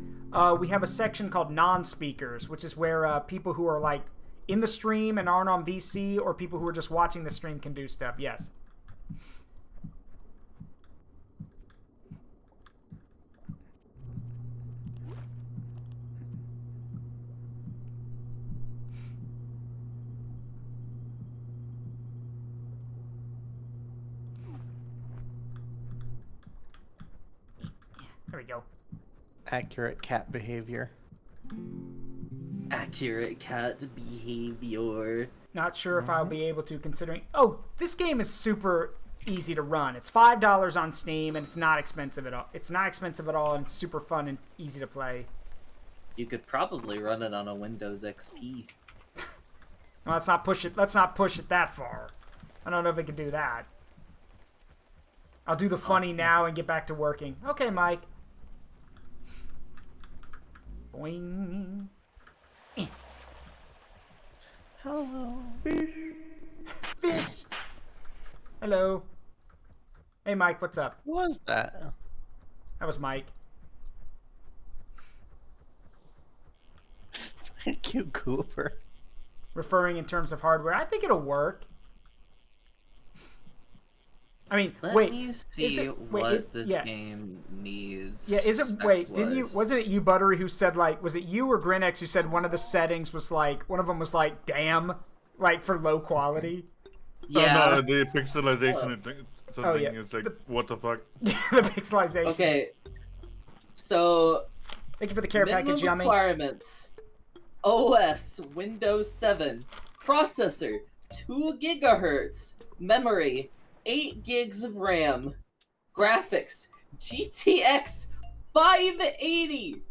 we have a section called non-speakers, which is where people who are in the stream and aren't on VC, or people who are just watching the stream can do stuff. Yes. There we go. Accurate cat behavior. Accurate cat behavior. Not sure if I'll be able to, considering... Oh, this game is super easy to run. It's $5 on Steam, and it's not expensive at all. It's not expensive at all, and it's super fun and easy to play. You could probably run it on a Windows XP. Well, let's not push it that far. I don't know if we can do that. I'll do the funny now and get back to working. Okay, Mike. Boing. Hello. Fish. Hello. Hey, Mike, what's up? What was that? That was Mike. Thank you, Cooper. Referring in terms of hardware. I think it'll work. I mean, Let wait. me see what this game needs. Yeah, is it? Wait, didn't you? Wasn't it you, Buttery, who said was it you or Grinex who said one of the settings was one of them was damn, for low quality? Yeah. Oh, no, the pixelization is what the fuck? The pixelization. Okay. So. Thank you for the care package, Yummy. Requirements: OS, Windows 7, processor, 2 gigahertz, memory, 8 gigs of RAM, graphics, GTX 580.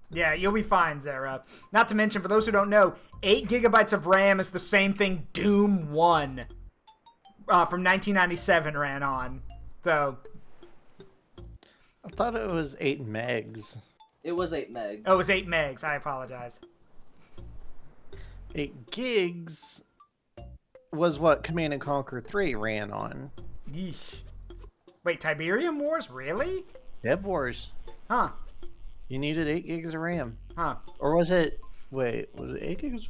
Yeah, you'll be fine, Zara. Not to mention, for those who don't know, 8 gigabytes of RAM is the same thing Doom 1 from 1997 ran on. So... I thought it was 8 megs. It was 8 megs. Oh, it was 8 megs. I apologize. 8 gigs was what Command and Conquer 3 ran on. Yeesh. Wait, Tiberium Wars? Really? Dev Wars. Huh. You needed 8 gigs of RAM. Huh. Or was it... Wait, was it 8 gigs?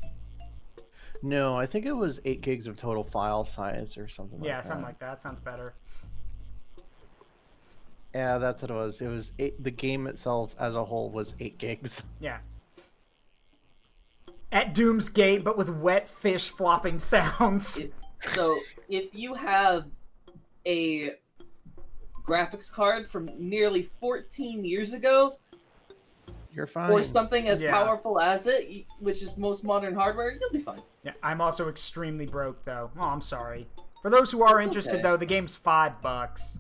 No, I think it was 8 gigs of total file size or something like that. Yeah, something like that. Sounds better. Yeah, that's what it was. It was 8... The game itself as a whole was 8 gigs. Yeah. At Doom's Gate, but with wet fish flopping sounds. So, if you have a graphics card from nearly 14 years ago, you're fine. Or something as powerful as it, which is most modern hardware, you'll be fine. Yeah, I'm also extremely broke, though. Oh, I'm sorry. For those who are interested, though, the game's $5.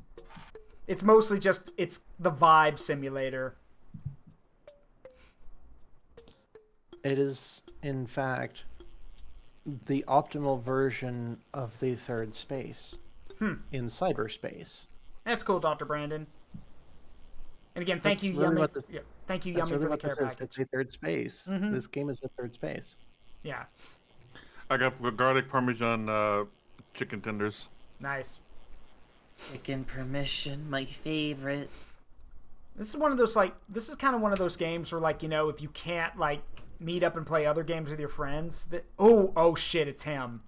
It's mostly just, it's the vibe simulator. It is, in fact, the optimal version of the third space in cyberspace. That's cool, Dr. Brandon. And again, thank you, Yummy. Thank you, Yummy, for the care package. It's a third space. This game is a third space. Yeah. I got garlic parmesan chicken tenders. Nice. Chicken permission, my favorite. This is one of those, like, this is kind of one of those games where, like, you know, if you can't, like, meet up and play other games with your friends, that... Oh, shit, it's him.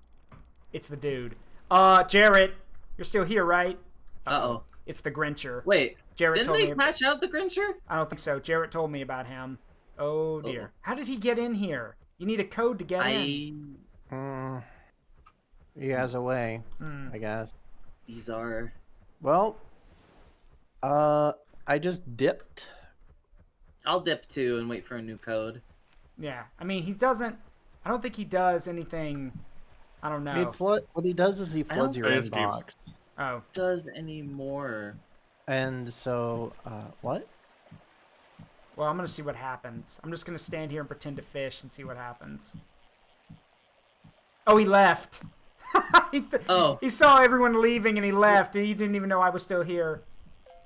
It's the dude. Jarrett, you're still here, right? Uh-oh. It's the Grincher. Wait, Jarrett didn't they patch out the Grincher? I don't think so. Jarrett told me about him. Oh, dear. How did he get in here? You need a code to get in. He has a way, I guess. These are... Well, I just dipped. I'll dip too and wait for a new code. Yeah, I mean, he doesn't... I don't think he does anything... I don't know. What he does is he floods your inbox. Oh. Does anymore. And so, what? Well, I'm going to see what happens. I'm just going to stand here and pretend to fish and see what happens. Oh, he left. He saw everyone leaving and he left. And he didn't even know I was still here.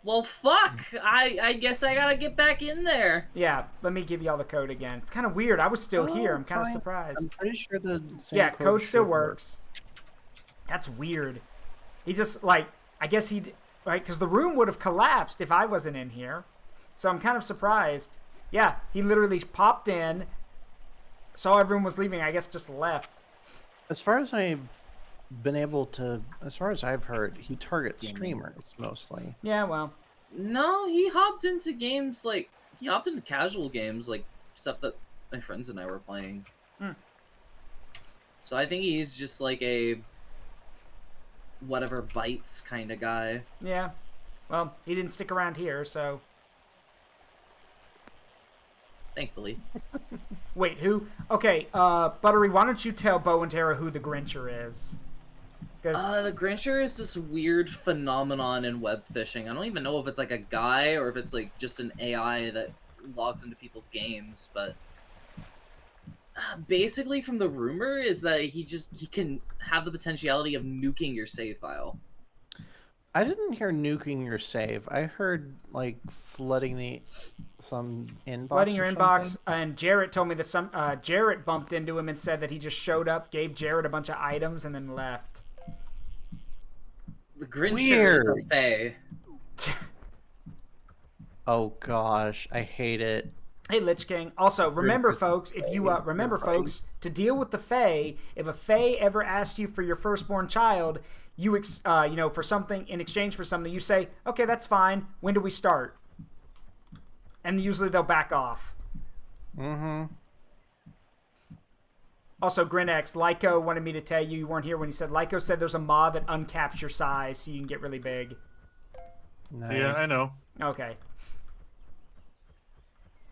Well, fuck. I guess I gotta get back in there. Yeah, let me give you all the code again. It's kind of weird. I was still here. I'm kind of surprised. I'm pretty sure the same code still works. That's weird. He just, like, I guess he'd... Right, because the room would have collapsed if I wasn't in here. So I'm kind of surprised. Yeah, he literally popped in, saw everyone was leaving, I guess just left. As far as I've been able to... As far as I've heard, he targets streamers, mostly. Yeah, well... No, he hopped into games, like... He hopped into casual games, like, stuff that my friends and I were playing. So I think he's just like a... whatever bites kind of guy. Yeah. Well, he didn't stick around here, so... Thankfully. Wait, who? Okay, Buttery, why don't you tell Bo and Tara who the Grincher is? The Grincher is this weird phenomenon in web fishing. I don't even know if it's like a guy or if it's like just an AI that logs into people's games, but basically from the rumor is that he can have the potentiality of nuking your save file. I didn't hear nuking your save. I heard like flooding some inbox. Flooding your inbox, and Jarrett told me that Jarrett bumped into him and said that he just showed up, gave Jarrett a bunch of items, and then left. The Grincher is a fae. Oh gosh, I hate it. Hey, Lich King. Also, remember, folks, if you to deal with the Fae, if a Fae ever asks you for your firstborn child, you know, for something in exchange for something, you say, "Okay, that's fine. When do we start?" And usually they'll back off. Also, Grinx, Lyco wanted me to tell you weren't here when he said Lyco said there's a mod that uncaps your size so you can get really big. Nice. Yeah, I know. Okay.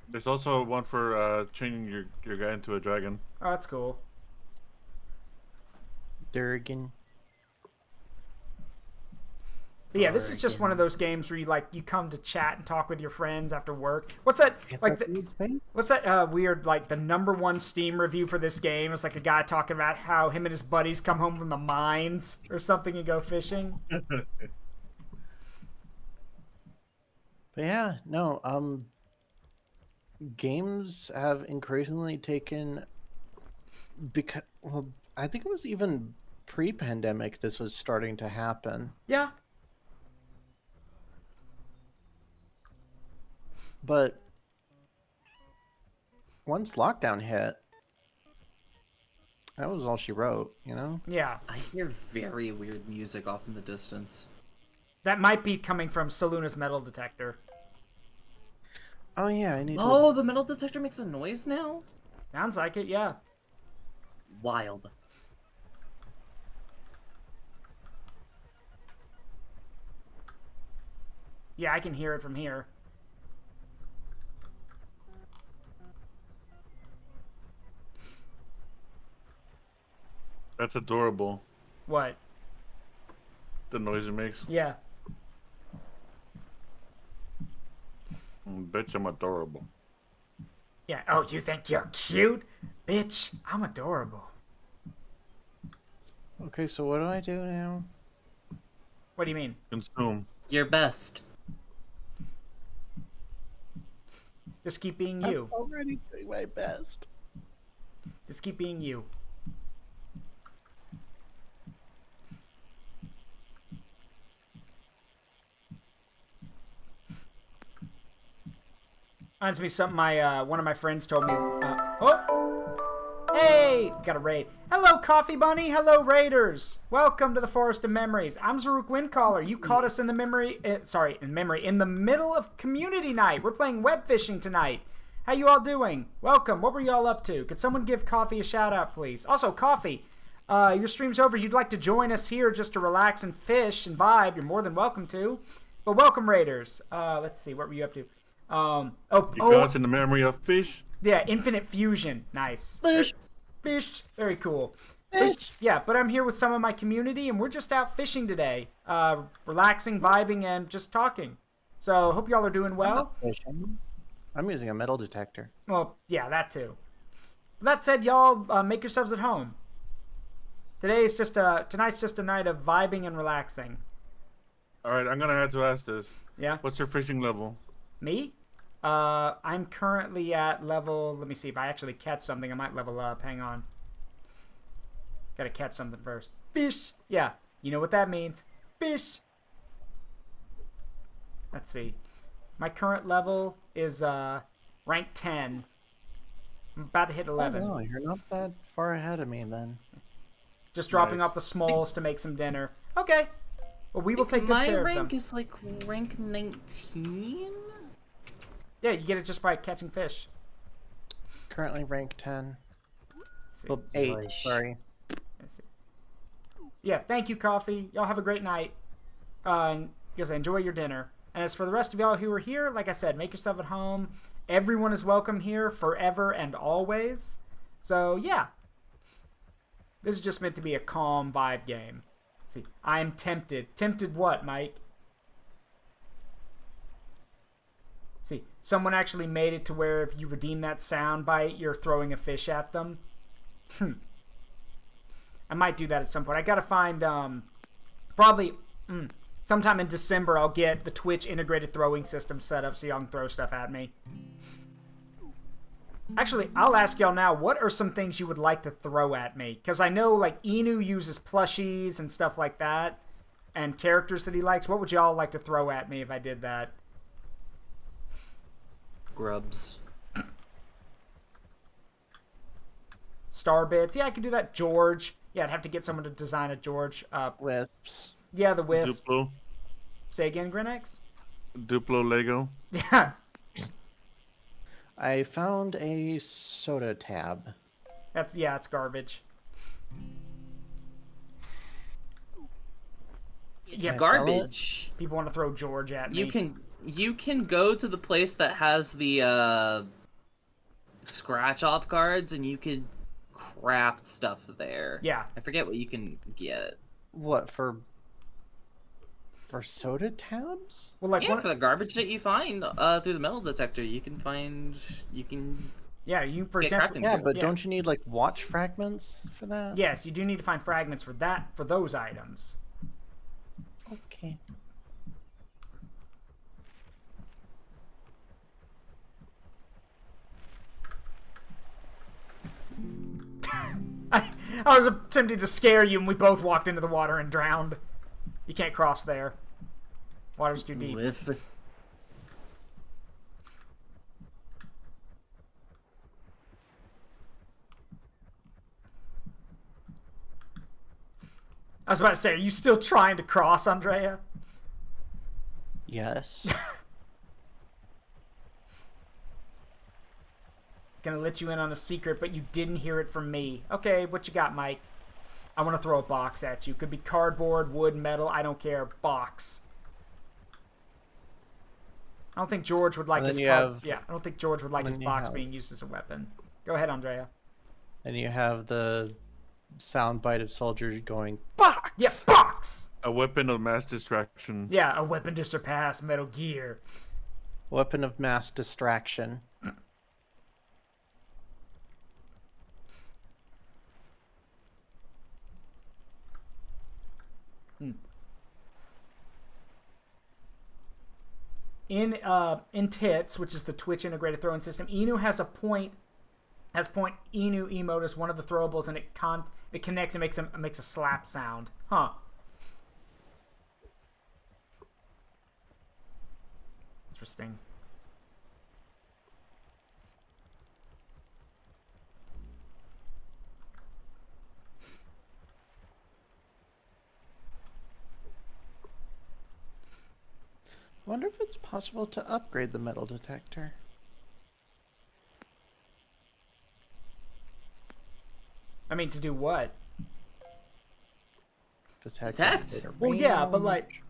There's also one for changing your guy into a dragon. Oh, that's cool. Durgan. But yeah, this is just one of those games where you come to chat and talk with your friends after work. What's that? What's that weird like the #1 Steam review for this game? It's like a guy talking about how him and his buddies come home from the mines or something and go fishing. But yeah, no, games have increasingly taken because well, I think it was even pre-pandemic this was starting to happen. Yeah. But once lockdown hit, that was all she wrote, you know? Yeah. I hear very weird music off in the distance. That might be coming from Saluna's metal detector. Oh yeah, I need to... Oh, the metal detector makes a noise now? Sounds like it, yeah. Wild. Yeah, I can hear it from here. That's adorable. What? The noise it makes. Yeah. Bitch, I'm adorable. Yeah. Oh, you think you're cute? Bitch, I'm adorable. Okay, so what do I do now? What do you mean? Consume. Your best. Just keep being you. I'm already doing my best. Just keep being you. Reminds me of something one of my friends told me. Hey! Got a raid. Hello, Coffee Bunny. Hello, Raiders. Welcome to the Forest of Memories. I'm Zaruk Windcaller. You caught us in the in the middle of community night. We're playing WebFishing tonight. How you all doing? Welcome. What were y'all up to? Could someone give Coffee a shout out, please? Also, Coffee, your stream's over. You'd like to join us here just to relax and fish and vibe. You're more than welcome to. But welcome, Raiders. Let's see. What were you up to? You got us in the memory of fish? Yeah, Infinite Fusion. Nice. Fish. Very cool. Fish. But I'm here with some of my community, and we're just out fishing today. Relaxing, vibing, and just talking. So, hope y'all are doing well. I'm using a metal detector. Well, yeah, that too. That said, y'all make yourselves at home. Tonight's just a night of vibing and relaxing. All right, I'm gonna have to ask this. Yeah. What's your fishing level? Me? I'm currently at level... Let me see. If I actually catch something, I might level up. Hang on. Gotta catch something first. Fish! Yeah. You know what that means. Fish! Let's see. My current level is rank 10. I'm about to hit 11. Oh, no, you're not that far ahead of me then. Just dropping off the smalls to make some dinner. Okay. Well, we will take good care of them. My rank is like rank 19? Yeah, you get it just by catching fish. Currently rank 10. Well, 8, sorry. Let's see. Yeah, thank you, Coffee. Y'all have a great night. Enjoy your dinner. And as for the rest of y'all who are here, like I said, make yourself at home. Everyone is welcome here forever and always. So, yeah. This is just meant to be a calm vibe game. See, I'm tempted. Tempted what, Mike? See, someone actually made it to where if you redeem that sound bite, you're throwing a fish at them. I might do that at some point. I gotta find, probably, sometime in December, I'll get the Twitch integrated throwing system set up so y'all can throw stuff at me. Actually, I'll ask y'all now, what are some things you would like to throw at me? Because I know, like, Inu uses plushies and stuff like that, and characters that he likes. What would y'all like to throw at me if I did that? Grubs. Star bits. Yeah, I could do that. George. Yeah, I'd have to get someone to design a George. Wisps. Yeah, the wisp. Duplo. Say again, Grinex? Duplo Lego. Yeah. I found a soda tab. It's garbage. It's garbage. People want to throw George at me. You can go to the place that has the scratch off cards and you can craft stuff there. Yeah. I forget what you can get. What, for For soda tabs? Well, like Yeah, for the garbage that you find through the metal detector, you can yeah, you for get example, crafting Yeah, tools. but don't you need like watch fragments for that? yes, you do need to find fragments for those items. Okay. I was attempting to scare you, and we both walked into the water and drowned. You can't cross there. Water's too deep. I was about to say, are you still trying to cross, Andrea? Yes. Gonna let you in on a secret, but you didn't hear it from me. Okay, what you got, Mike? I want to throw a box at you. Could be cardboard, wood, metal, I don't care. Box. I don't think George would like his I don't think George would like his box being used as a weapon. Go ahead, Andrea. And you have the soundbite of soldiers going, box! Yeah, box! A weapon of mass distraction. Yeah, a weapon to surpass Metal Gear. Weapon of mass distraction. In TITS, which is the Twitch integrated throwing system, Inu has point Inu emote as one of the throwables, and it connects and makes a slap sound. Huh. Interesting. I wonder if it's possible to upgrade the metal detector. I mean, to do what? Detect? Well, yeah, but like...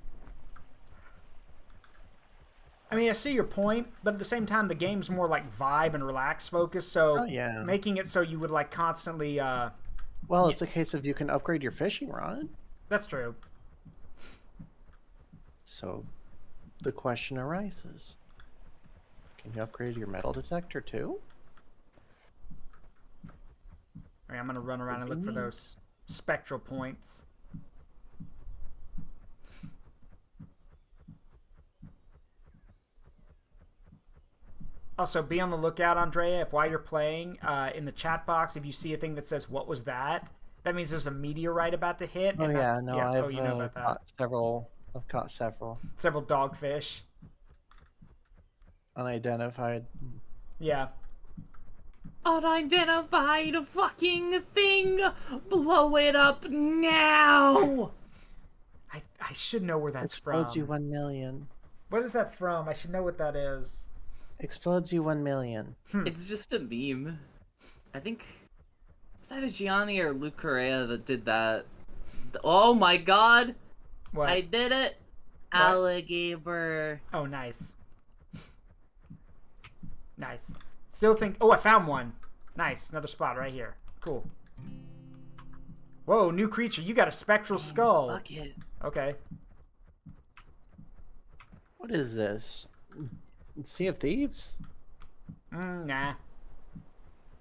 I mean, I see your point, but at the same time, the game's more like vibe and relax focused, so making it so you would like constantly... Well, it's a case of you can upgrade your fishing rod. That's true. So, the question arises. Can you upgrade your metal detector too? Alright, I'm gonna run around and look for those spectral points. Also, be on the lookout, Andrea, if while you're playing, in the chat box, if you see a thing that says, "What was that?" that means there's a meteorite about to hit. Oh, and yeah, no, I've you know about that. caught several. I've caught several. Several dogfish. Unidentified. Yeah. Unidentified fucking thing! Blow it up now! I should know where that's Explodes from. you 1 million. What is that from? I should know what that is. Explodes you 1 million. It's just a meme. I think it's either Gianni or Luke Correa that did that. Oh my god! What? I did it! What? Alligator. Oh, nice. Nice. Still think... Oh, I found one. Nice. Another spot right here. Cool. Whoa, new creature. You got a spectral skull. Fuck it. Okay. What is this? Sea of Thieves? Nah.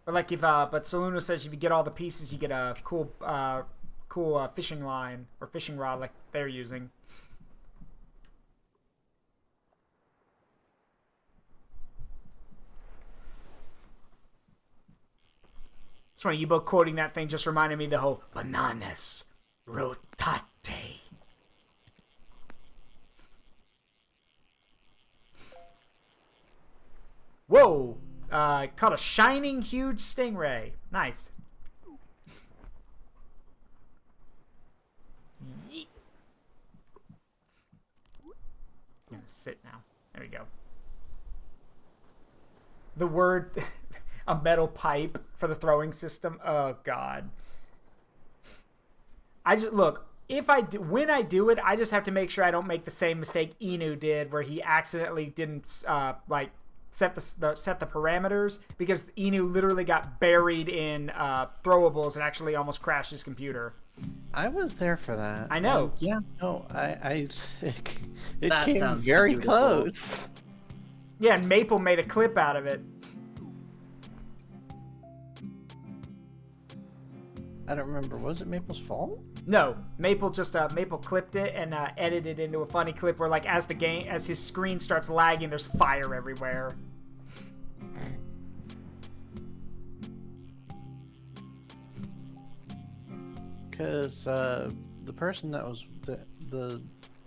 But like if but Saluna says if you get all the pieces, you get a cool fishing line or fishing rod like they're using. It's funny, you both quoting that thing just reminded me of the whole bananas rotate. Whoa! Caught a shining huge stingray. Nice. Yeet. I'm gonna sit now. There we go. The word, a metal pipe for the throwing system. Oh god. I just look. When I do it, I just have to make sure I don't make the same mistake Inu did, where he accidentally didn't like set the parameters, because Inu literally got buried in throwables and actually almost crashed his computer. I was there for that. I know. And yeah, no, it That came sounds very beautiful. close. Yeah, and Maple made a clip out of it. I don't remember. Was it Maple's fault? No, Maple just Maple clipped it and edited it into a funny clip where like as his screen starts lagging, there's fire everywhere. Because the person that was the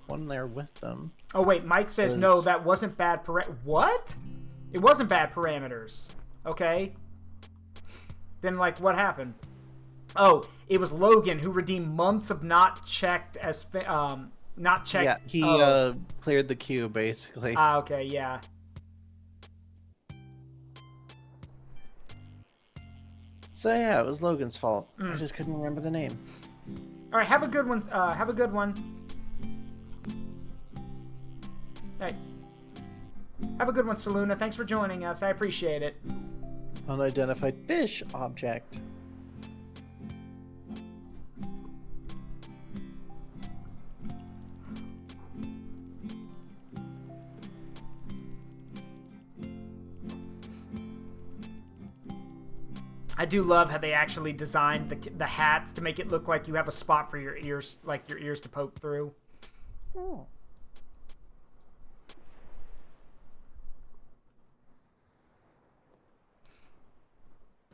one there with them. Oh wait, Mike says no, that wasn't bad what? It wasn't bad parameters. Okay. Then like what happened? Oh, it was Logan who redeemed months of not checked as not checked. Yeah, he cleared the queue basically. Ah, okay, yeah. So yeah, it was Logan's fault. I just couldn't remember the name. All right, have a good one. Have a good one. Hey, have a good one, Saluna. Thanks for joining us. I appreciate it. Unidentified fish object. I do love how they actually designed the hats to make it look like you have a spot for your ears, like your ears to poke through. Oh.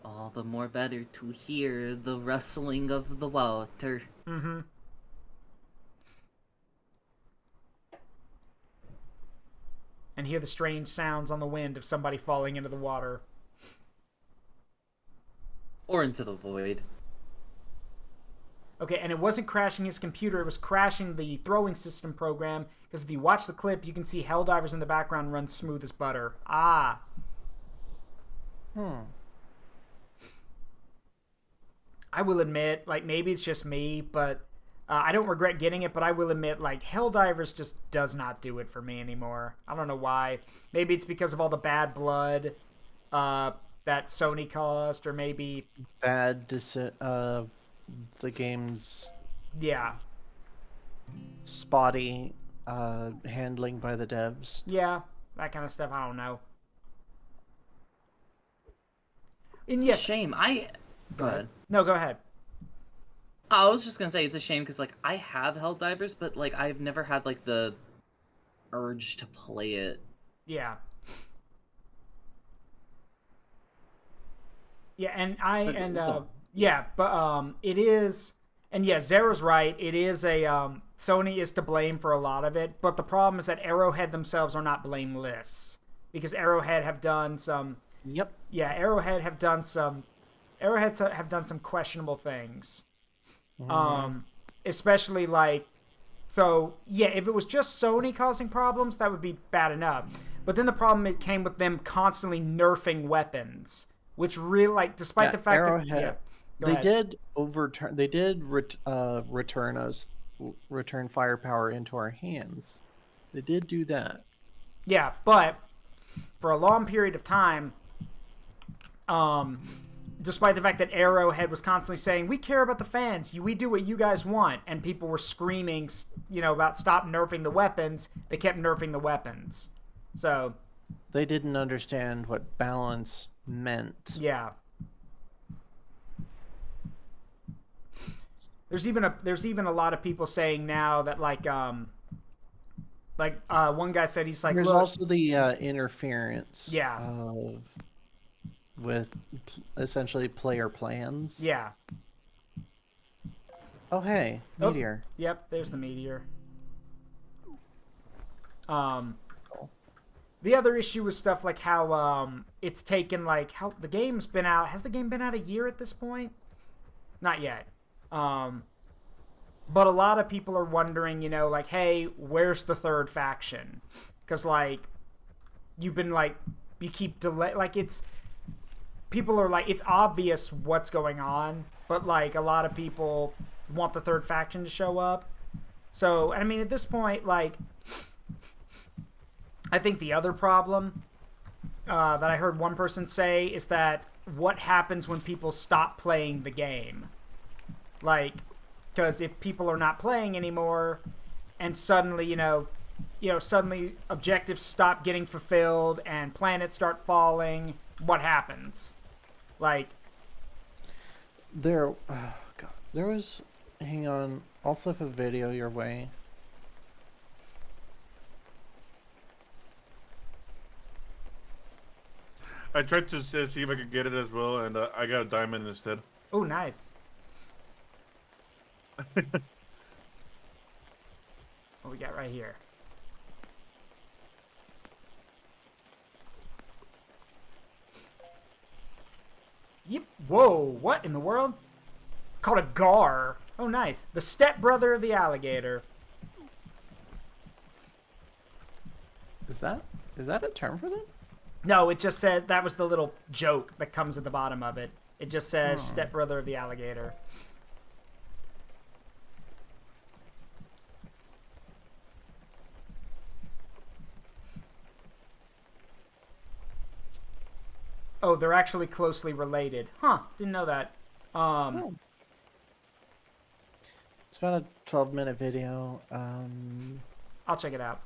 All the more better to hear the rustling of the water. Mm-hmm. And hear the strange sounds on the wind of somebody falling into the water. Or into the void. Okay, and it wasn't crashing his computer, it was crashing the throwing system program, because if you watch the clip, you can see Helldivers in the background run smooth as butter. Ah. I will admit, like, maybe it's just me, but I don't regret getting it, but I will admit, like, Helldivers just does not do it for me anymore. I don't know why. Maybe it's because of all the bad blood that Sony caused, or maybe... The game's... Yeah. Spotty handling by the devs. Yeah, that kind of stuff, I don't know. And It's yes, a shame. Go ahead. No, go ahead. I was just gonna say it's a shame because like I have Helldivers, but like I've never had like the urge to play it. Yeah. Yeah, and it is, and yeah, Zera's right. It is a Sony is to blame for a lot of it, but the problem is that Arrowhead themselves are not blameless because Arrowhead have done some. Yep. Yeah, Arrowhead have done some questionable things. Especially like, so yeah, if it was just Sony causing problems, that would be bad enough. But then the problem it came with them constantly nerfing weapons, which really like, despite the fact Arrowhead, that they did return firepower into our hands. They did do that. Yeah, but for a long period of time, despite the fact that Arrowhead was constantly saying, we care about the fans, we do what you guys want, and people were screaming, about stop nerfing the weapons, they kept nerfing the weapons. So... They didn't understand what balance meant. Yeah. There's even a lot of people saying now that one guy said he's like, there's look, also the interference. Yeah. With essentially player plans. Yeah. Oh hey, meteor. Oh, yep, there's the meteor. The other issue was stuff like how it's taken how the game's been out. Has the game been out a year at this point? Not yet. But a lot of people are wondering, hey, where's the third faction? Because you've been you keep delay it's. People are it's obvious what's going on, but a lot of people want the third faction to show up. So, I mean, at this point, I think the other problem that I heard one person say is that what happens when people stop playing the game? Because because if people are not playing anymore, and suddenly suddenly objectives stop getting fulfilled and planets start falling, what happens? Like, there was, hang on, I'll flip a video your way. I tried to see if I could get it as well, and I got a diamond instead. oh, nice. What we got right here? Yep. Whoa, what in the world? Called a gar. Oh, nice. The stepbrother of the alligator. Is that a term for them? No, it just said that was the little joke that comes at the bottom of it. It just says stepbrother of the alligator. Oh, they're actually closely related. Huh, didn't know that. It's about a 12-minute video. I'll check it out.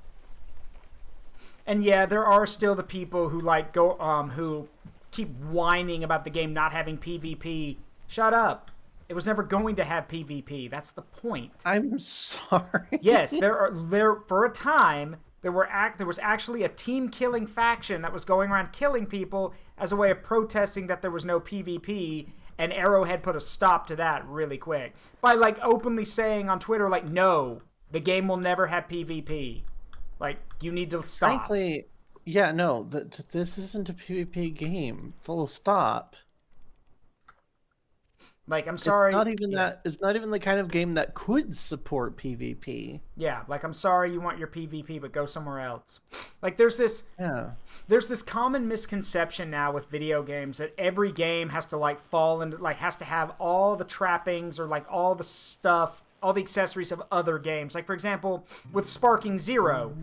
And yeah, there are still the people who who keep whining about the game not having PvP. Shut up. It was never going to have PvP. That's the point. I'm sorry. Yes, for a time there was actually a team killing faction that was going around killing people as a way of protesting that there was no PvP, and Arrowhead put a stop to that really quick by openly saying on Twitter no, the game will never have PvP. You need to stop. Frankly, yeah, no, this isn't a PvP game. Full stop. I'm sorry. It's not even that. It's not even the kind of game that could support PvP. Yeah, I'm sorry you want your PvP, but go somewhere else. There's this common misconception now with video games that every game has to fall into has to have all the trappings or all the stuff, all the accessories of other games. For example, with Sparking Zero,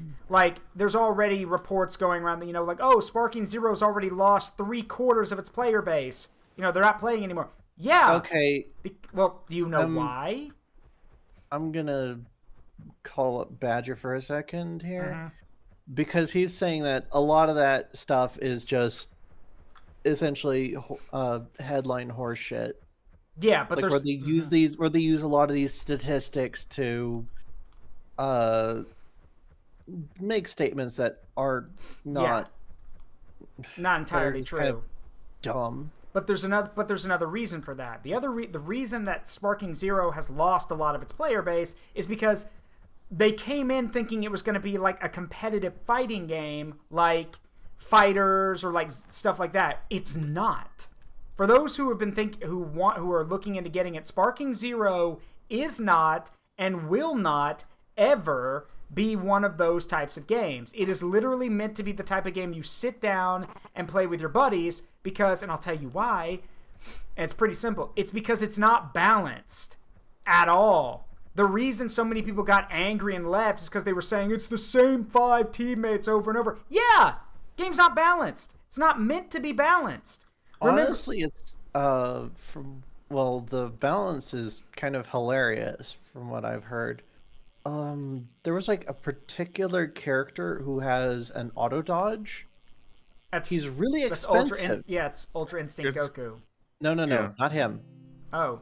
there's already reports going around that oh, Sparking Zero's already lost 3/4 of its player base. They're not playing anymore. Yeah. Okay. Well, do you know why? I'm gonna call up Badger for a second here, because he's saying that a lot of that stuff is just essentially headline horseshit. Yeah, but where they use where they use a lot of these statistics to make statements that are not entirely true. Kind of dumb. But there's another reason for that. The reason that Sparking Zero has lost a lot of its player base is because they came in thinking it was going to be a competitive fighting game, like Fighters or stuff like that. It's not. For those who have been who are looking into getting it, Sparking Zero is not and will not ever be one of those types of games. It is literally meant to be the type of game you sit down and play with your buddies because, and I'll tell you why, and it's pretty simple. It's because it's not balanced at all. The reason so many people got angry and left is because they were saying it's the same 5 teammates over and over. Yeah, game's not balanced. It's not meant to be balanced. Honestly, it's the balance is kind of hilarious from what I've heard. There was a particular character who has an auto dodge. He's really expensive. It's Ultra Instinct Goku. No, not him. Oh.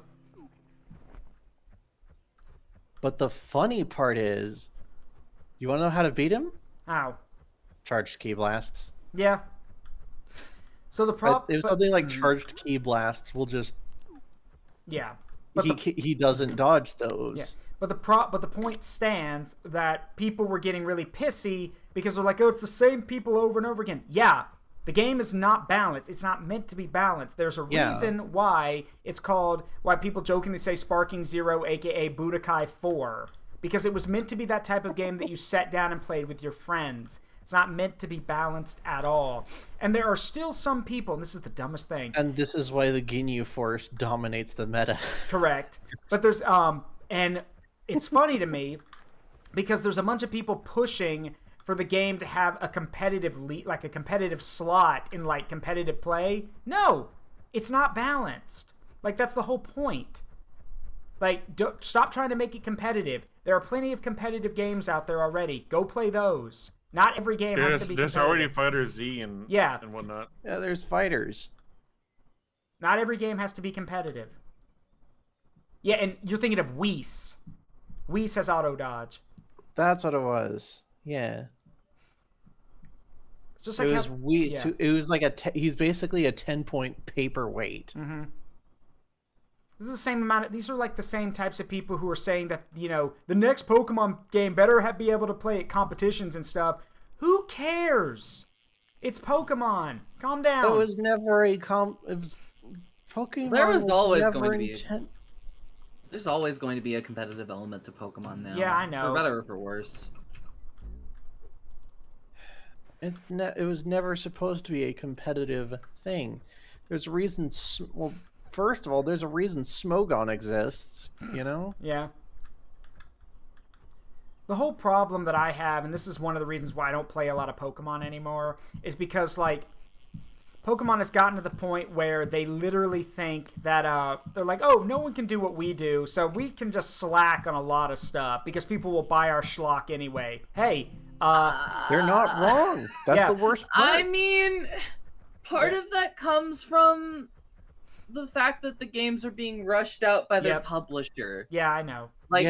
But the funny part is, you want to know how to beat him? How? Charged ki blasts. Yeah. So the problem. If something like charged ki blasts will just. Yeah. But he doesn't dodge those. Yeah. But the point stands that people were getting really pissy because they're like, oh, it's the same people over and over again. Yeah, the game is not balanced. It's not meant to be balanced. There's a reason why it's called, why people jokingly say Sparking Zero, aka Budokai 4. Because it was meant to be that type of game that you sat down and played with your friends. It's not meant to be balanced at all. And there are still some people, and this is the dumbest thing. And this is why the Ginyu Force dominates the meta. Correct. But there's, and it's funny to me because there's a bunch of people pushing for the game to have a competitive a competitive slot in competitive play. No, it's not balanced. That's the whole point. Like, stop trying to make it competitive. There are plenty of competitive games out there already. Go play those. Not every game has to be competitive. There's already Fighter Z and whatnot. Yeah, there's fighters. Not every game has to be competitive. Yeah, and you're thinking of Whis. Whis has auto dodge. That's what it was. Yeah. It's just like it was like he's basically a 10-point paperweight. Mm-hmm. This is the same amount. These are like the same types of people who are saying that, you know, the next Pokemon game better be able to play at competitions and stuff. Who cares? It's Pokemon. Calm down. It was never a It was Pokemon. There was always never going to be. There's always going to be a competitive element to Pokemon now. Yeah, I know. For better or for worse. It was never supposed to be a competitive thing. There's a reason. Well, first of all, there's a reason Smogon exists. You know. Yeah. The whole problem that I have, and this is one of the reasons why I don't play a lot of Pokemon anymore, is because, like, Pokemon has gotten to the point where they literally think that, they're like, oh, no one can do what we do, so we can just slack on a lot of stuff because people will buy our schlock anyway. Hey, they're not wrong. That's the worst part. I mean, part of that comes from the fact that the games are being rushed out by their publisher. Yeah, I know. Like,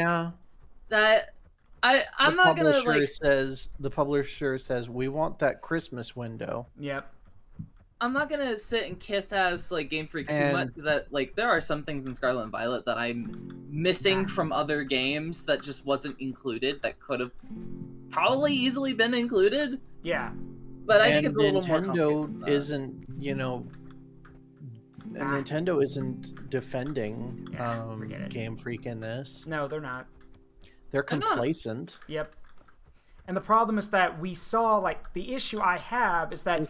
that... I'm not gonna like. The publisher says we want that Christmas window. Yep. I'm not gonna sit and kiss ass like Game Freak too much because that like there are some things in Scarlet and Violet that I'm missing from other games that just wasn't included that could have probably easily been included. Yeah. But I think it's a little more Nintendo isn't, you know. Nintendo isn't defending Game Freak in this. No, they're not. They're complacent. Yep. And the problem is that we saw, like, the issue I have is that...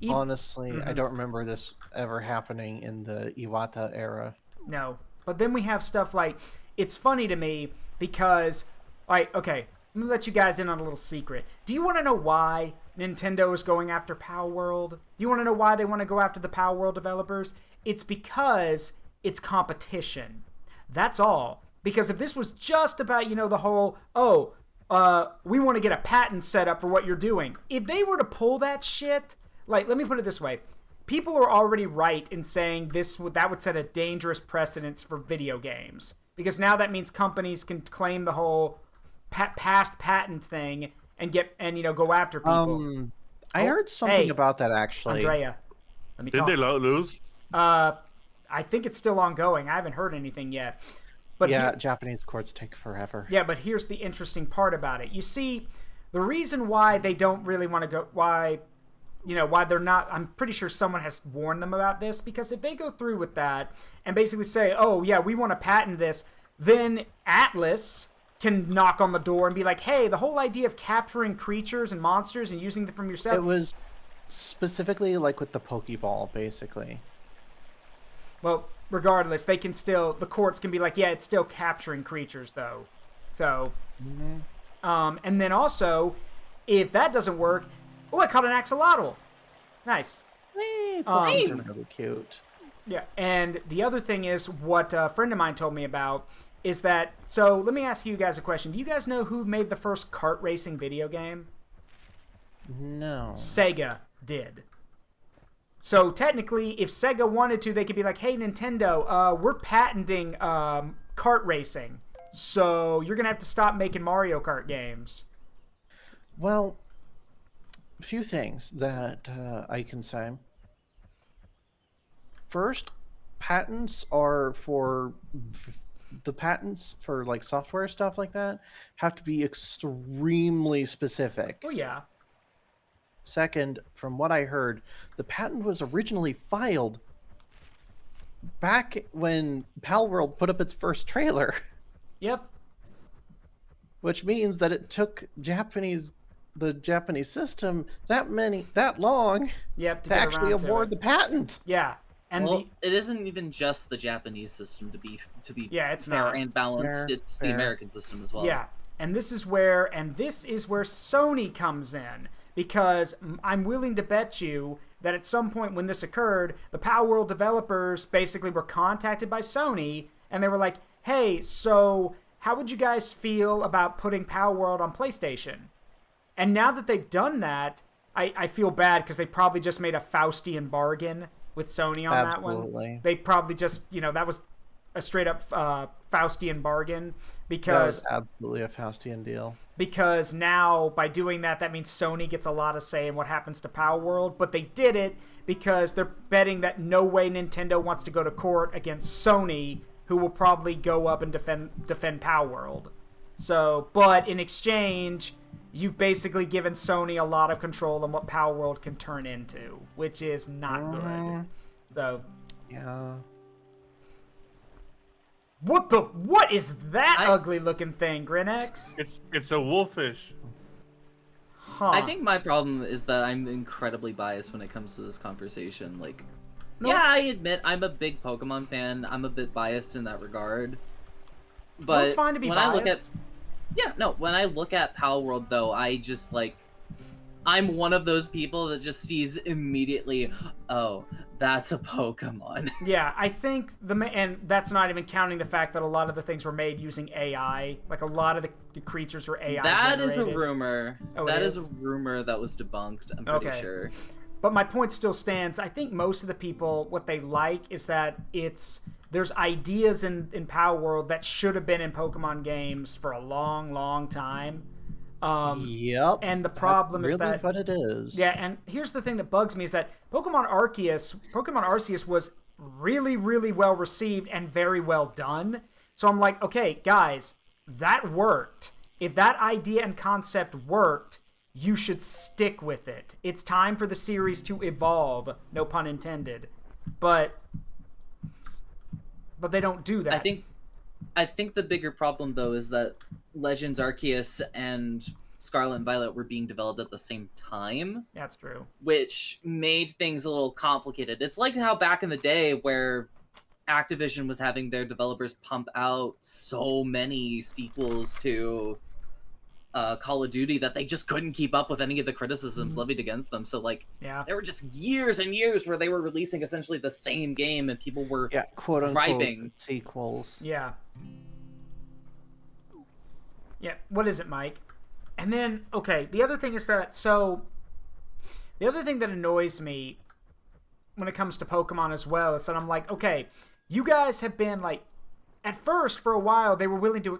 Honestly, I don't remember this ever happening in the Iwata era. No. But then we have stuff like... It's funny to me because... Like, okay, let me let you guys in on a little secret. Do you want to know why Nintendo is going after Power World? Do you want to know why they want to go after the Power World developers? It's because it's competition. That's all. Because if this was just about, you know, the whole, we want to get a patent set up for what you're doing. If they were to pull that shit, like, let me put it this way. People are already right in saying that would set a dangerous precedence for video games. Because now that means companies can claim the whole past patent thing and go after people. I heard something about that, actually. Andrea, let me talk. Did they lose? I think it's still ongoing. I haven't heard anything yet. But yeah, Japanese courts take forever. Yeah, but here's the interesting part about it. You see, the reason why they don't really want to go, why they're not, I'm pretty sure someone has warned them about this, because if they go through with that and basically say, oh, yeah, we want to patent this, then Atlas can knock on the door and be like, hey, the whole idea of capturing creatures and monsters and using them from yourself. It was specifically like with the Pokeball, basically. Well, regardless, the courts can be like, yeah, it's still capturing creatures, though. So, and then also, if that doesn't work, I caught an axolotl. Nice. Those are really cute. Yeah, and the other thing is, what a friend of mine told me about is that, so let me ask you guys a question. Do you guys know who made the first kart racing video game? No. Sega did. So technically, if Sega wanted to, they could be like, hey, Nintendo, we're patenting kart racing. So you're going to have to stop making Mario Kart games. Well, a few things that I can say. First, patents are for... The patents for like software stuff like that have to be extremely specific. Oh, yeah. Second, from what I heard, the patent was originally filed back when Palworld put up its first trailer. Yep. Which means that it took the Japanese system that long to actually award the patent. Yeah. And it isn't even just the Japanese system to be it's fair not. and balanced. It's the American system as well. Yeah. And this is where Sony comes in. Because I'm willing to bet you that at some point when this occurred, the Power World developers basically were contacted by Sony, and they were like, hey, so how would you guys feel about putting Power World on PlayStation? And now that they've done that, I feel bad because they probably just made a Faustian bargain with Sony on that one. They probably just, that was a straight up Faustian bargain because that was absolutely a Faustian deal. Because now by doing that, that means Sony gets a lot of say in what happens to Power World. But they did it because they're betting that no way Nintendo wants to go to court against Sony, who will probably go up and defend Power World. So, but in exchange, you've basically given Sony a lot of control on what Power World can turn into, which is not good. So, yeah. What is that ugly looking thing, Grinex? It's a wolfish. Huh. I think my problem is that I'm incredibly biased when it comes to this conversation. Like, No, yeah, I admit I'm a big Pokemon fan. I'm a bit biased in that regard. But it's fine to be when biased. when I look at Power World though, I just I'm one of those people that just sees immediately, oh, that's a Pokemon. Yeah, I think and that's not even counting the fact that a lot of the things were made using AI. Like a lot of the creatures were AI That generated. is a rumor. Oh, that it is a rumor that was debunked, I'm pretty sure. But my point still stands. I think most of the people, what they like is that there's ideas in Power World that should have been in Pokemon games for a long, long time. Yep. And the problem is that what it is. Yeah, and here's the thing that bugs me is that Pokemon Arceus was really, really well received and very well done. So I'm like, okay, guys, that worked. If that idea and concept worked, you should stick with it. It's time for the series to evolve, no pun intended. But they don't do that. I think the bigger problem though is that Legends Arceus and Scarlet and Violet were being developed at the same time. That's true. Which made things a little complicated. It's like how back in the day where Activision was having their developers pump out so many sequels to Call of Duty that they just couldn't keep up with any of the criticisms levied against them. So there were just years and years where they were releasing essentially the same game and people were quote unquote griping. Sequels. Yeah. Yeah, what is it, Mike? And then, okay, the other thing is that, the other thing that annoys me when it comes to Pokemon as well is that I'm like, okay, you guys have been, at first, for a while, they were willing to,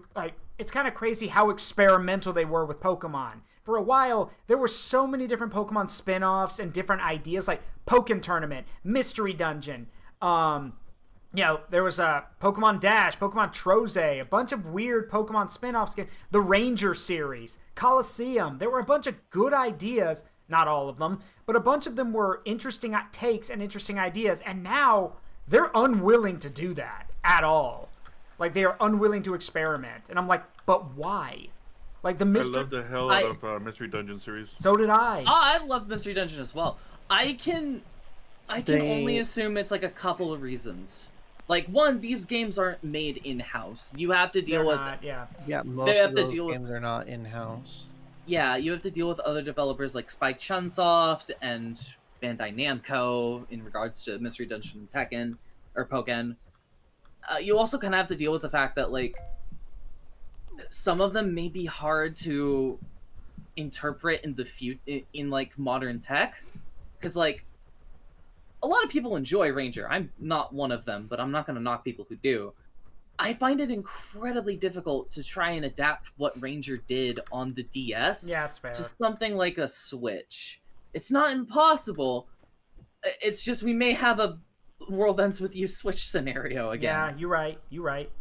it's kind of crazy how experimental they were with Pokemon. For a while, there were so many different Pokemon spin-offs and different ideas, like Pokken Tournament, Mystery Dungeon, there was a Pokemon Dash, Pokemon Troze, a bunch of weird Pokemon spin-offs, the Ranger series, Coliseum. There were a bunch of good ideas, not all of them, but a bunch of them were interesting takes and interesting ideas, and now they're unwilling to do that at all. They are unwilling to experiment, and I'm like, but why? I love the hell out of Mystery Dungeon series. So did I. Oh, I love Mystery Dungeon as well. I can only assume it's a couple of reasons. One, these games aren't made in-house. You have to deal with... Most of those games are not in-house. Yeah, you have to deal with other developers like Spike Chunsoft and Bandai Namco in regards to Mystery Dungeon and Tekken, or Pokken. You also kind of have to deal with the fact that, some of them may be hard to interpret in in modern tech. Because, a lot of people enjoy Ranger. I'm not one of them, but I'm not going to knock people who do. I find it incredibly difficult to try and adapt what Ranger did on the DS that's fair. to something like a Switch. It's not impossible. It's just we may have a World Ends With You Switch scenario again. Yeah, you're right.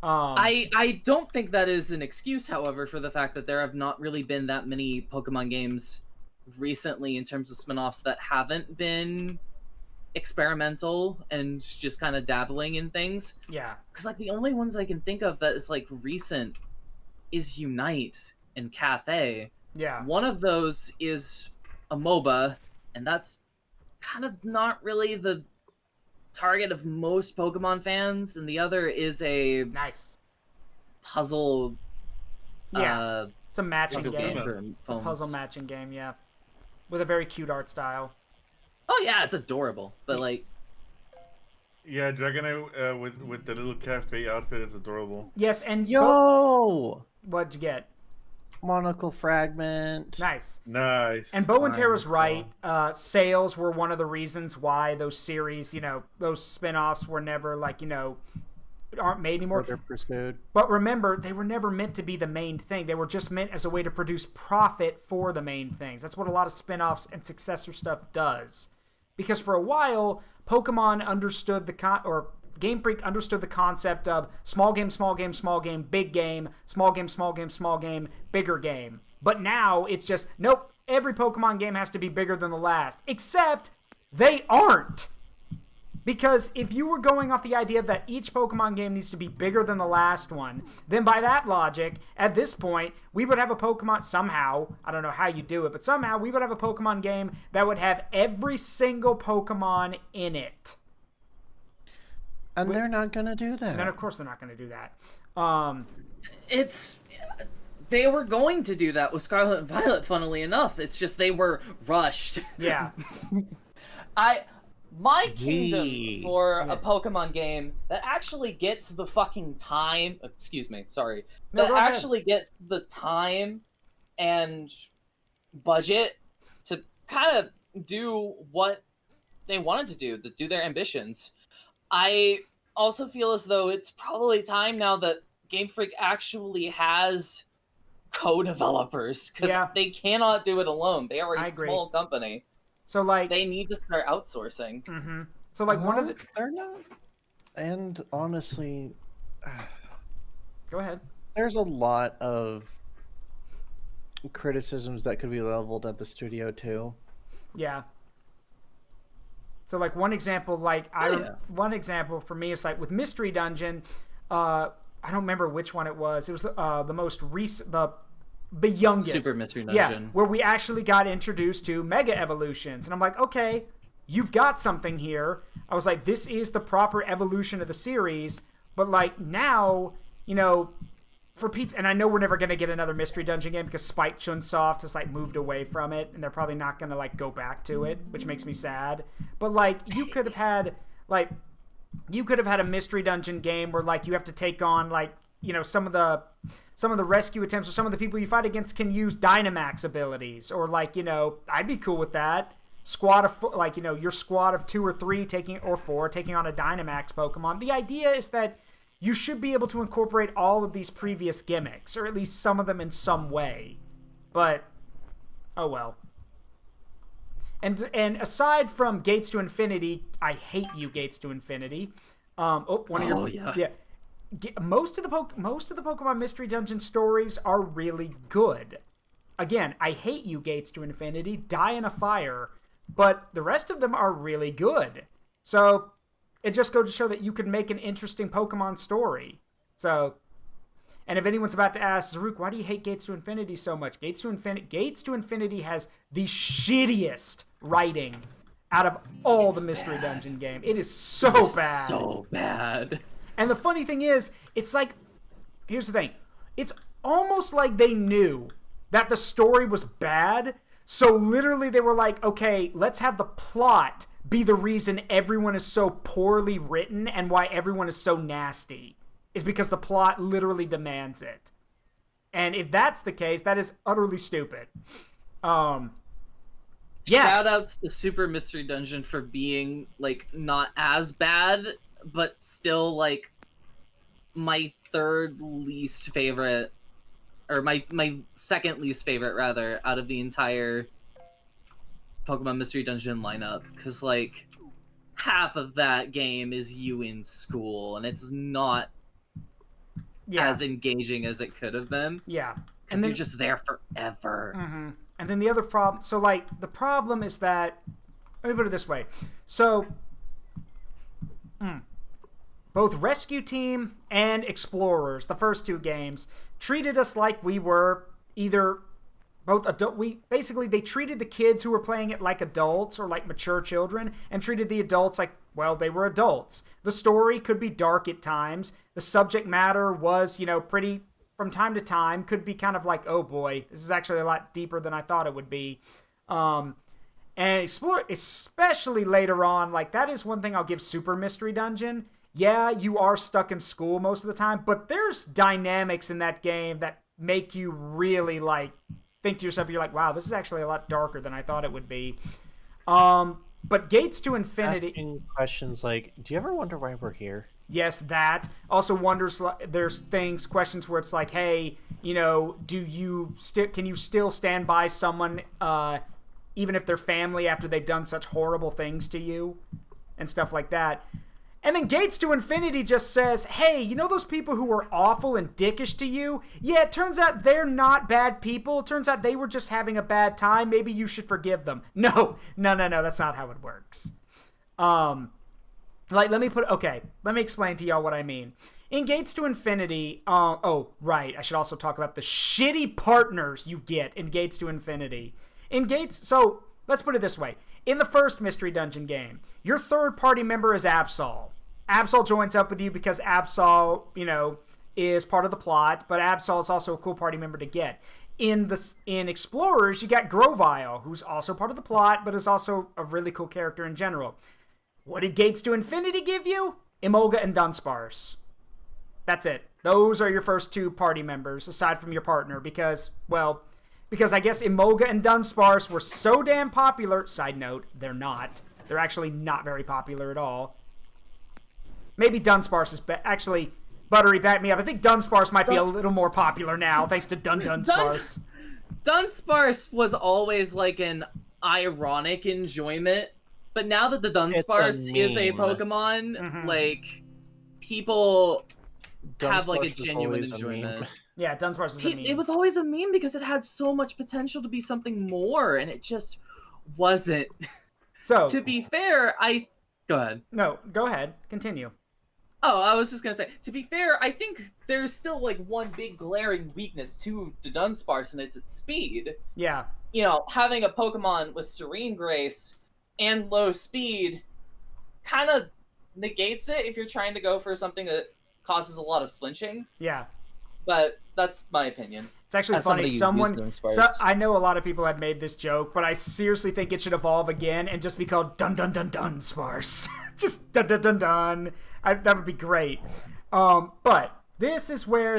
I don't think that is an excuse, however, for the fact that there have not really been that many Pokemon games recently in terms of spin-offs that haven't been experimental and just kind of dabbling in things. Yeah. Because the only ones I can think of that is recent is Unite and Cathay. Yeah. One of those is a MOBA, and that's kind of not really the target of most Pokemon fans, and the other is a puzzle. It's a matching game. It's a puzzle matching game, yeah, with a very cute art style. Oh yeah, it's adorable, but Yeah, Dragonite with the little cafe outfit is adorable. Yes, and Yo! What'd you get? Monocle fragment. Nice. Nice. And Bow and Terra's Fine. right. Sales were one of the reasons why those series, those spin-offs were never aren't made anymore. They're pursued. But remember, they were never meant to be the main thing. They were just meant as a way to produce profit for the main things. That's what a lot of spin-offs and successor stuff does. Because for a while, Pokemon understood Game Freak understood the concept of small game, small game, small game, big game, small game, small game, small game, bigger game. But now it's just, nope, every Pokemon game has to be bigger than the last. Except they aren't. Because if you were going off the idea that each Pokemon game needs to be bigger than the last one, then by that logic, at this point, we would have a Pokemon, somehow, I don't know how you do it, but somehow we would have a Pokemon game that would have every single Pokemon in it. And they're not going to do that. And of course they're not going to do that. They were going to do that with Scarlet and Violet, funnily enough. It's just they were rushed. Yeah. My kingdom for a Pokemon game that actually gets the fucking time... Excuse me, sorry. That actually gets the time and budget to kind of do what they wanted to do their ambitions. I also feel as though it's probably time now that Game Freak actually has co-developers, because they cannot do it alone. They are a small company. So they need to start outsourcing. Mm-hmm. So one of the... They're not. And honestly, go ahead. There's a lot of criticisms that could be leveled at the studio too. Yeah. So one example, one example for me is with Mystery Dungeon. I don't remember which one it was. It was the most recent, the youngest. Super Mystery Dungeon. Yeah, where we actually got introduced to Mega Evolutions. And I'm like, okay, you've got something here. I was like, this is the proper evolution of the series. But now, for Pete's, and I know we're never going to get another Mystery Dungeon game because Spike Chunsoft has moved away from it, and they're probably not going to go back to it, which makes me sad. But you could have had a Mystery Dungeon game where you have to take on some of the rescue attempts, or some of the people you fight against can use Dynamax abilities, or I'd be cool with that. Squad of your squad of 2 or 3 or 4 taking on a Dynamax Pokemon. The idea is that you should be able to incorporate all of these previous gimmicks, or at least some of them in some way. But oh well. And aside from Gates to Infinity, I hate you, Gates to Infinity. Yeah. Most of the Pokemon Mystery Dungeon stories are really good. Again, I hate you, Gates to Infinity, die in a fire, but the rest of them are really good. So it just goes to show that you could make an interesting Pokemon story. So, and if anyone's about to ask, Zaruk, why do you hate Gates to Infinity so much? Gates to Infinity has the shittiest writing out of all the Mystery Dungeon game. It is so bad. So bad. And the funny thing is, it's here's the thing. It's almost like they knew that the story was bad, so literally they were like, okay, let's have the plot be the reason everyone is so poorly written and why everyone is so nasty. Is because the plot literally demands it. And if that's the case, that is utterly stupid. Yeah. Shout outs to Super Mystery Dungeon for being not as bad, but still my third least favorite, or my second least favorite rather, out of the entire Pokemon Mystery Dungeon lineup, because half of that game is you in school, and it's not as engaging as it could have been. Yeah, and you're just there forever. Mm-hmm. And then the other problem, so the problem is that, let me put it this way, so both Rescue Team and Explorers, the first 2 games, treated us like we were either both adult. They treated the kids who were playing it like adults or like mature children, and treated the adults like, well, they were adults. The story could be dark at times. The subject matter was, pretty, from time to time, could be kind of oh boy, this is actually a lot deeper than I thought it would be. And explore, especially later on, like, that is one thing I'll give Super Mystery Dungeon. Yeah, you are stuck in school most of the time, but there's dynamics in that game that make you really, like, think to yourself, you're like, wow, this is actually a lot darker than I thought it would be. But Gates to Infinity... Asking questions like, do you ever wonder why we're here? Yes, that. Also wonders, there's questions where it's like, hey, you know, can you still stand by someone, even if they're family after they've done such horrible things to you? And stuff like that. And then Gates to Infinity just says, hey, you know those people who were awful and dickish to you? Yeah, it turns out they're not bad people. It turns out they were just having a bad time. Maybe you should forgive them. No, that's not how it works. Let me explain to y'all what I mean. In Gates to Infinity, right, I should also talk about the shitty partners you get in Gates to Infinity. So, let's put it this way. In the first Mystery Dungeon game, your third party member is Absol. Absol joins up with you because Absol, you know, is part of the plot, but Absol is also a cool party member to get. In Explorers, you got Grovile, who's also part of the plot, but is also a really cool character in general. What did Gates to Infinity give you? Emolga and Dunsparce. That's it. Those are your first two party members, aside from your partner, because I guess Emolga and Dunsparce were so damn popular. Side note, they're not. They're actually not very popular at all. Maybe Dunsparce is actually, Buttery, back me up. I think Dunsparce might be a little more popular now, thanks to Dunsparce. Dunsparce was always like an ironic enjoyment, but now that the Dunsparce is a Pokemon, like, people have like a genuine enjoyment. Yeah, Dunsparce is a meme. It was always a meme because it had so much potential to be something more, and it just wasn't. So, to be fair, go ahead. No, go ahead. Continue. Oh, I was just gonna say, to be fair, I think there's still like one big glaring weakness to Dunsparce, and it's its speed. Yeah. You know, having a Pokemon with Serene Grace and low speed kind of negates it if you're trying to go for something that causes a lot of flinching. Yeah. But that's my opinion. It's actually funny. I know a lot of people have made this joke, but I seriously think it should evolve again and just be called Dun Dun Dun Dun Sparse. Just Dun Dun Dun Dun. That would be great. But this is where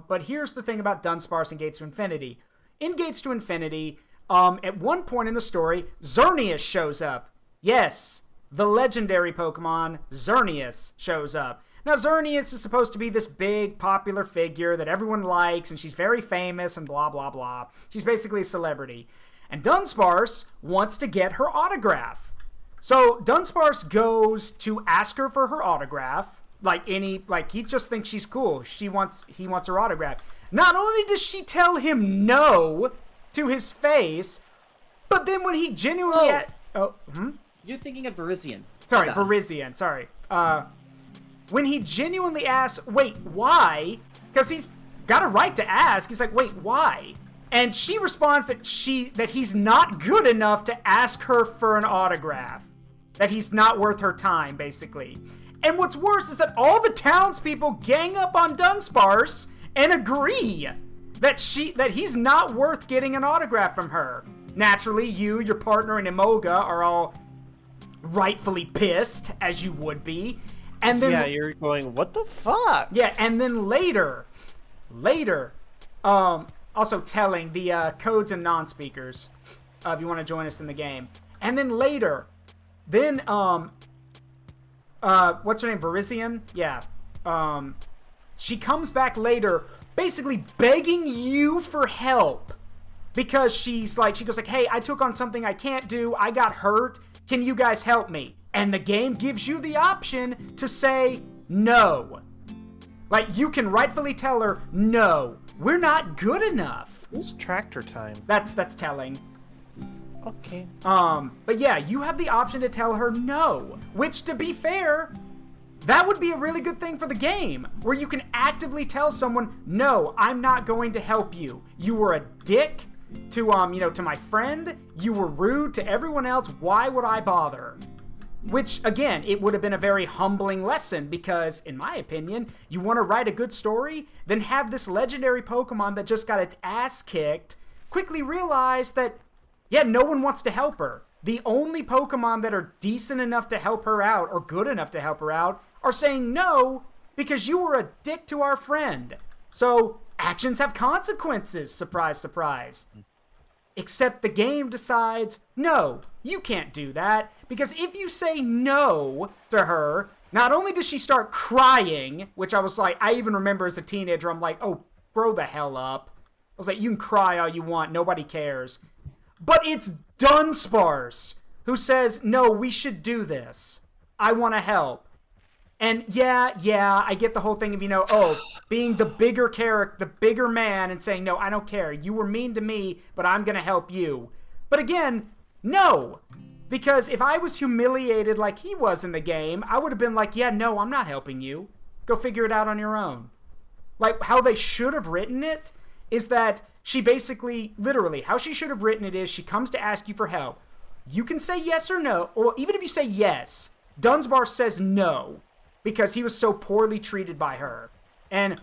but here's the thing about Dunsparce and Gates to Infinity. In Gates to Infinity, at one point in the story, Xerneas shows up. Yes, the legendary Pokemon Xerneas shows up. Now, Xerneas is supposed to be this big, popular figure that everyone likes, and she's very famous, and blah, blah, blah. She's basically a celebrity. And Dunsparce wants to get her autograph. So, Dunsparce goes to ask her for her autograph. He just thinks she's cool. He wants her autograph. Not only does she tell him no to his face, but then when he genuinely... You're thinking of Virizion. Sorry, Virizion, sorry. When he genuinely asks, wait, why? Because he's got a right to ask. He's like, wait, why? And she responds that he's not good enough to ask her for an autograph. That he's not worth her time, basically. And what's worse is that all the townspeople gang up on Dunsparce and agree that he's not worth getting an autograph from her. Naturally, you, your partner, and Emolga are all rightfully pissed, as you would be. And then, you're going, what the fuck? Yeah, and then later, also telling the codes and non-speakers if you want to join us in the game. And then later, what's her name, Virizion? Yeah. She comes back later, basically begging you for help. Because she goes like, hey, I took on something I can't do, I got hurt, can you guys help me? And the game gives you the option to say no. Like, you can rightfully tell her, no, we're not good enough. Who's Tractor Time? That's telling. Okay. But yeah, you have the option to tell her no. Which, to be fair, that would be a really good thing for the game. Where you can actively tell someone, no, I'm not going to help you. You were a dick to my friend. You were rude to everyone else. Why would I bother? Which, again, it would have been a very humbling lesson because, in my opinion, you want to write a good story, then have this legendary Pokemon that just got its ass kicked quickly realize that, yeah, no one wants to help her. the only Pokemon that are decent enough to help her out, or good enough to help her out, are saying no because you were a dick to our friend. So, actions have consequences, surprise, surprise. Except the game decides, no, you can't do that, because if you say no to her, not only does she start crying, which I was like, I even remember as a teenager, I'm like, oh, grow the hell up. I was like, you can cry all you want, nobody cares. But it's Dunsparce who says, no, we should do this. I want to help. And yeah, I get the whole thing of, being the bigger character, the bigger man, and saying, no, I don't care. You were mean to me, but I'm going to help you. But again, no. Because if I was humiliated like he was in the game, I would have been like, yeah, no, I'm not helping you. Go figure it out on your own. Like, how they should have written it is that she basically, literally, how she should have written it is she comes to ask you for help. You can say yes or no, or even if you say yes, Dunsparce says no, because he was so poorly treated by her. And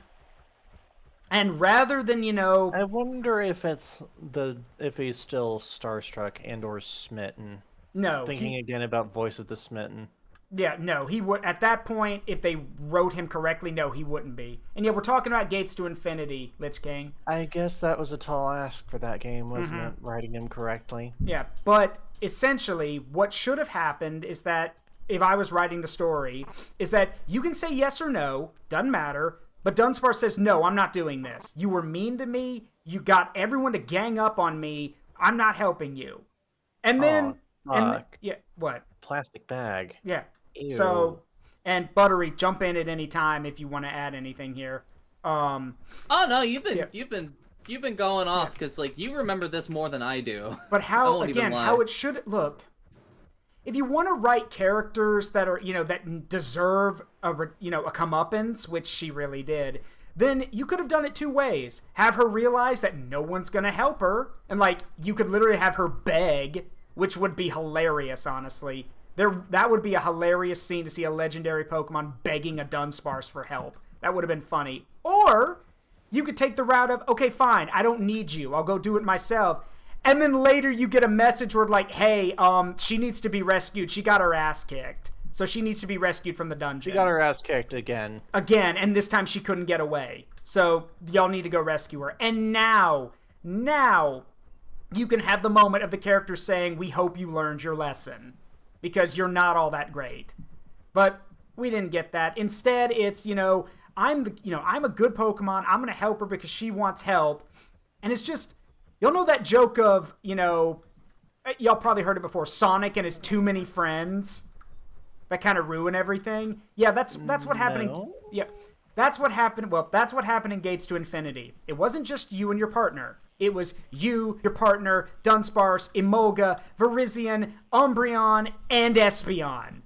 rather than, I wonder if if he's still starstruck and or smitten. No. Thinking again about Voice of the Smitten. Yeah, no, he would, at that point, if they wrote him correctly, no, he wouldn't be. And yeah, we're talking about Gates to Infinity, Lich King. I guess that was a tall ask for that game, wasn't it? Writing him correctly. Yeah, but essentially, what should have happened is that, if I was writing the story, is that you can say yes or no, doesn't matter, but Dunsparce says, no, I'm not doing this. You were mean to me, you got everyone to gang up on me, I'm not helping you. And then, yeah, what? Plastic bag. Yeah. Ew. So, and Buttery, jump in at any time if you want to add anything here. Oh no, you've been going off because like you remember this more than I do. But how it should look. If you want to write characters that are that deserve a comeuppance, which she really did, then you could have done it two ways. Have her realize that no one's gonna help her, and like you could literally have her beg, which would be hilarious, honestly. That would be a hilarious scene to see a legendary Pokemon begging a Dunsparce for help. That would have been funny. Or you could take the route of, okay, fine, I don't need you. I'll go do it myself. And then later you get a message where like, hey, she needs to be rescued. She got her ass kicked. So she needs to be rescued from the dungeon. She got her ass kicked again. Again, and this time she couldn't get away. So y'all need to go rescue her. And now you can have the moment of the character saying, we hope you learned your lesson. Because you're not all that great. But we didn't get that. Instead, it's, I'm a good Pokemon. I'm going to help her because she wants help. And it's just, you'll know that joke of, y'all probably heard it before, Sonic and his too many friends that kind of ruin everything. Yeah, that's what happened. Yeah, that's what happened. Well, that's what happened in Gates to Infinity. It wasn't just you and your partner. It was you, your partner, Dunsparce, Emolga, Virizion, Umbreon, and Espeon.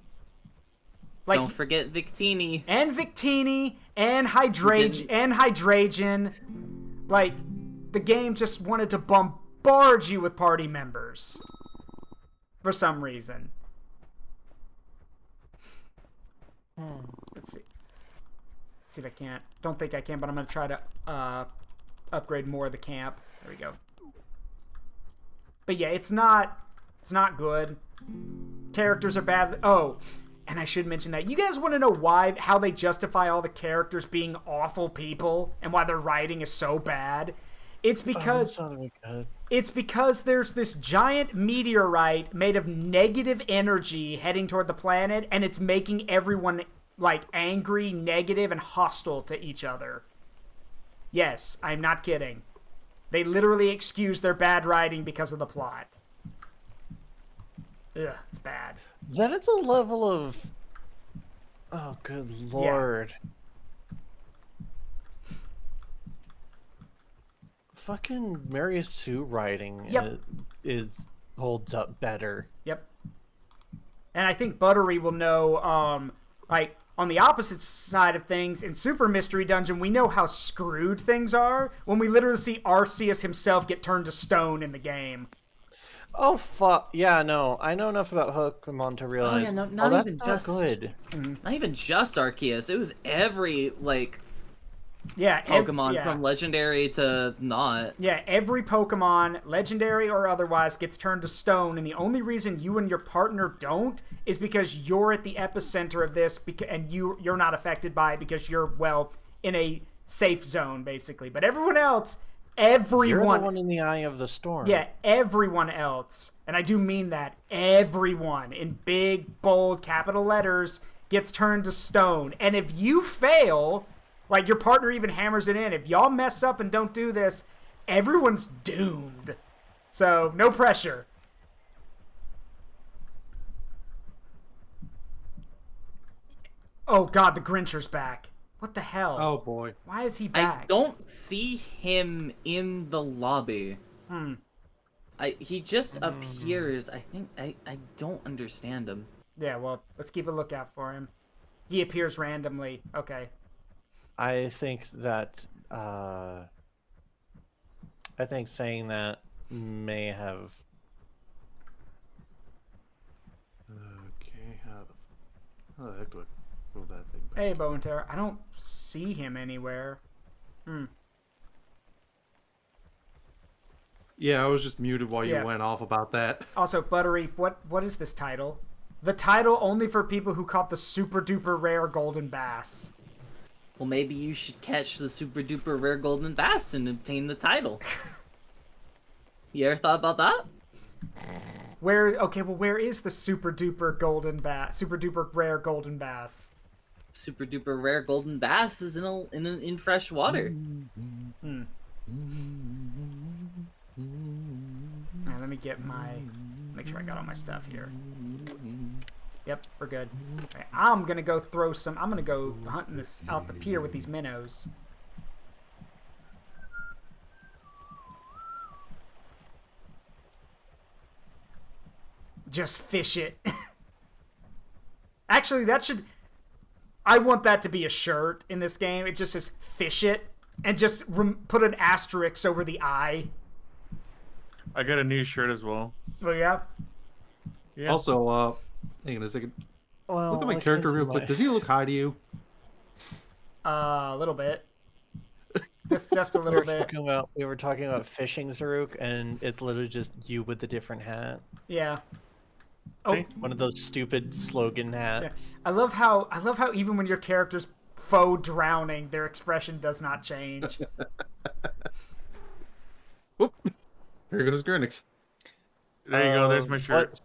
Like, don't forget Victini. And Victini, and Hydrangin. Like, the game just wanted to bombard you with party members. For some reason. Let's see. See if I can't. Don't think I can, but I'm going to try to upgrade more of the camp. There we go. But yeah, it's not good. Characters are bad. Oh, and I should mention that. You guys want to know how they justify all the characters being awful people and why their writing is so bad? It's because there's this giant meteorite made of negative energy heading toward the planet, and it's making everyone like angry, negative, and hostile to each other. Yes, I'm not kidding. They literally excuse their bad writing because of the plot. Ugh, it's bad. That is a level of... Oh, good lord. Yeah. Fucking Marius 2 writing holds up better. Yep. And I think Buttery will know, like, on the opposite side of things, in Super Mystery Dungeon, we know how screwed things are when we literally see Arceus himself get turned to stone in the game. Oh, fuck. Yeah, no. I know enough about Pokemon to realize, that's not good. Not even just Arceus. It was every, like, Yeah, Pokemon from legendary to not. Yeah, every Pokemon, legendary or otherwise, gets turned to stone, and the only reason you and your partner don't is because you're at the epicenter of this, and you're not affected by it because you're, well, in a safe zone, basically. But everyone else, You're the one in the eye of the storm. Yeah, everyone else, and I do mean that, everyone, in big, bold, capital letters, gets turned to stone. And if you fail, like your partner even hammers it in, if y'all mess up and don't do this, everyone's doomed. So, no pressure. Oh god, the Grincher's back. What the hell? Oh boy. Why is he back? I don't see him in the lobby. He just appears. I think I don't understand him. Yeah, well, let's keep a lookout for him. He appears randomly. Okay. I think that I think saying that may have. Okay, how the heck do I pull that thing back? Hey, Bow and Terror. I don't see him anywhere. Yeah, I was just muted while you went off about that. Also, Buttery, what is this title? The title only for people who caught the super duper rare golden bass. Well, maybe you should catch the super duper rare golden bass and obtain the title. You ever thought about that? Where is the super duper golden bass? Super duper rare golden bass. Super duper rare golden bass is in fresh water. Alright, let me get make sure I got all my stuff here. Yep, we're good. Okay, I'm gonna go hunting this out the pier with these minnows. Just fish it. Actually, I want that to be a shirt in this game. It just says fish it, and just put an asterisk over the I. I got a new shirt as well. Oh yeah? Yeah. Also, hang on a second. Well, look at my character real quick. Does he look high to you? A little bit. Just a little bit. We were talking about fishing, Zaruk, and it's literally just you with a different hat. Yeah. Oh, one of those stupid slogan hats. Yeah. I love how even when your character's faux drowning, their expression does not change. Whoop. Here goes Gurnix. There you go. There's my shirt.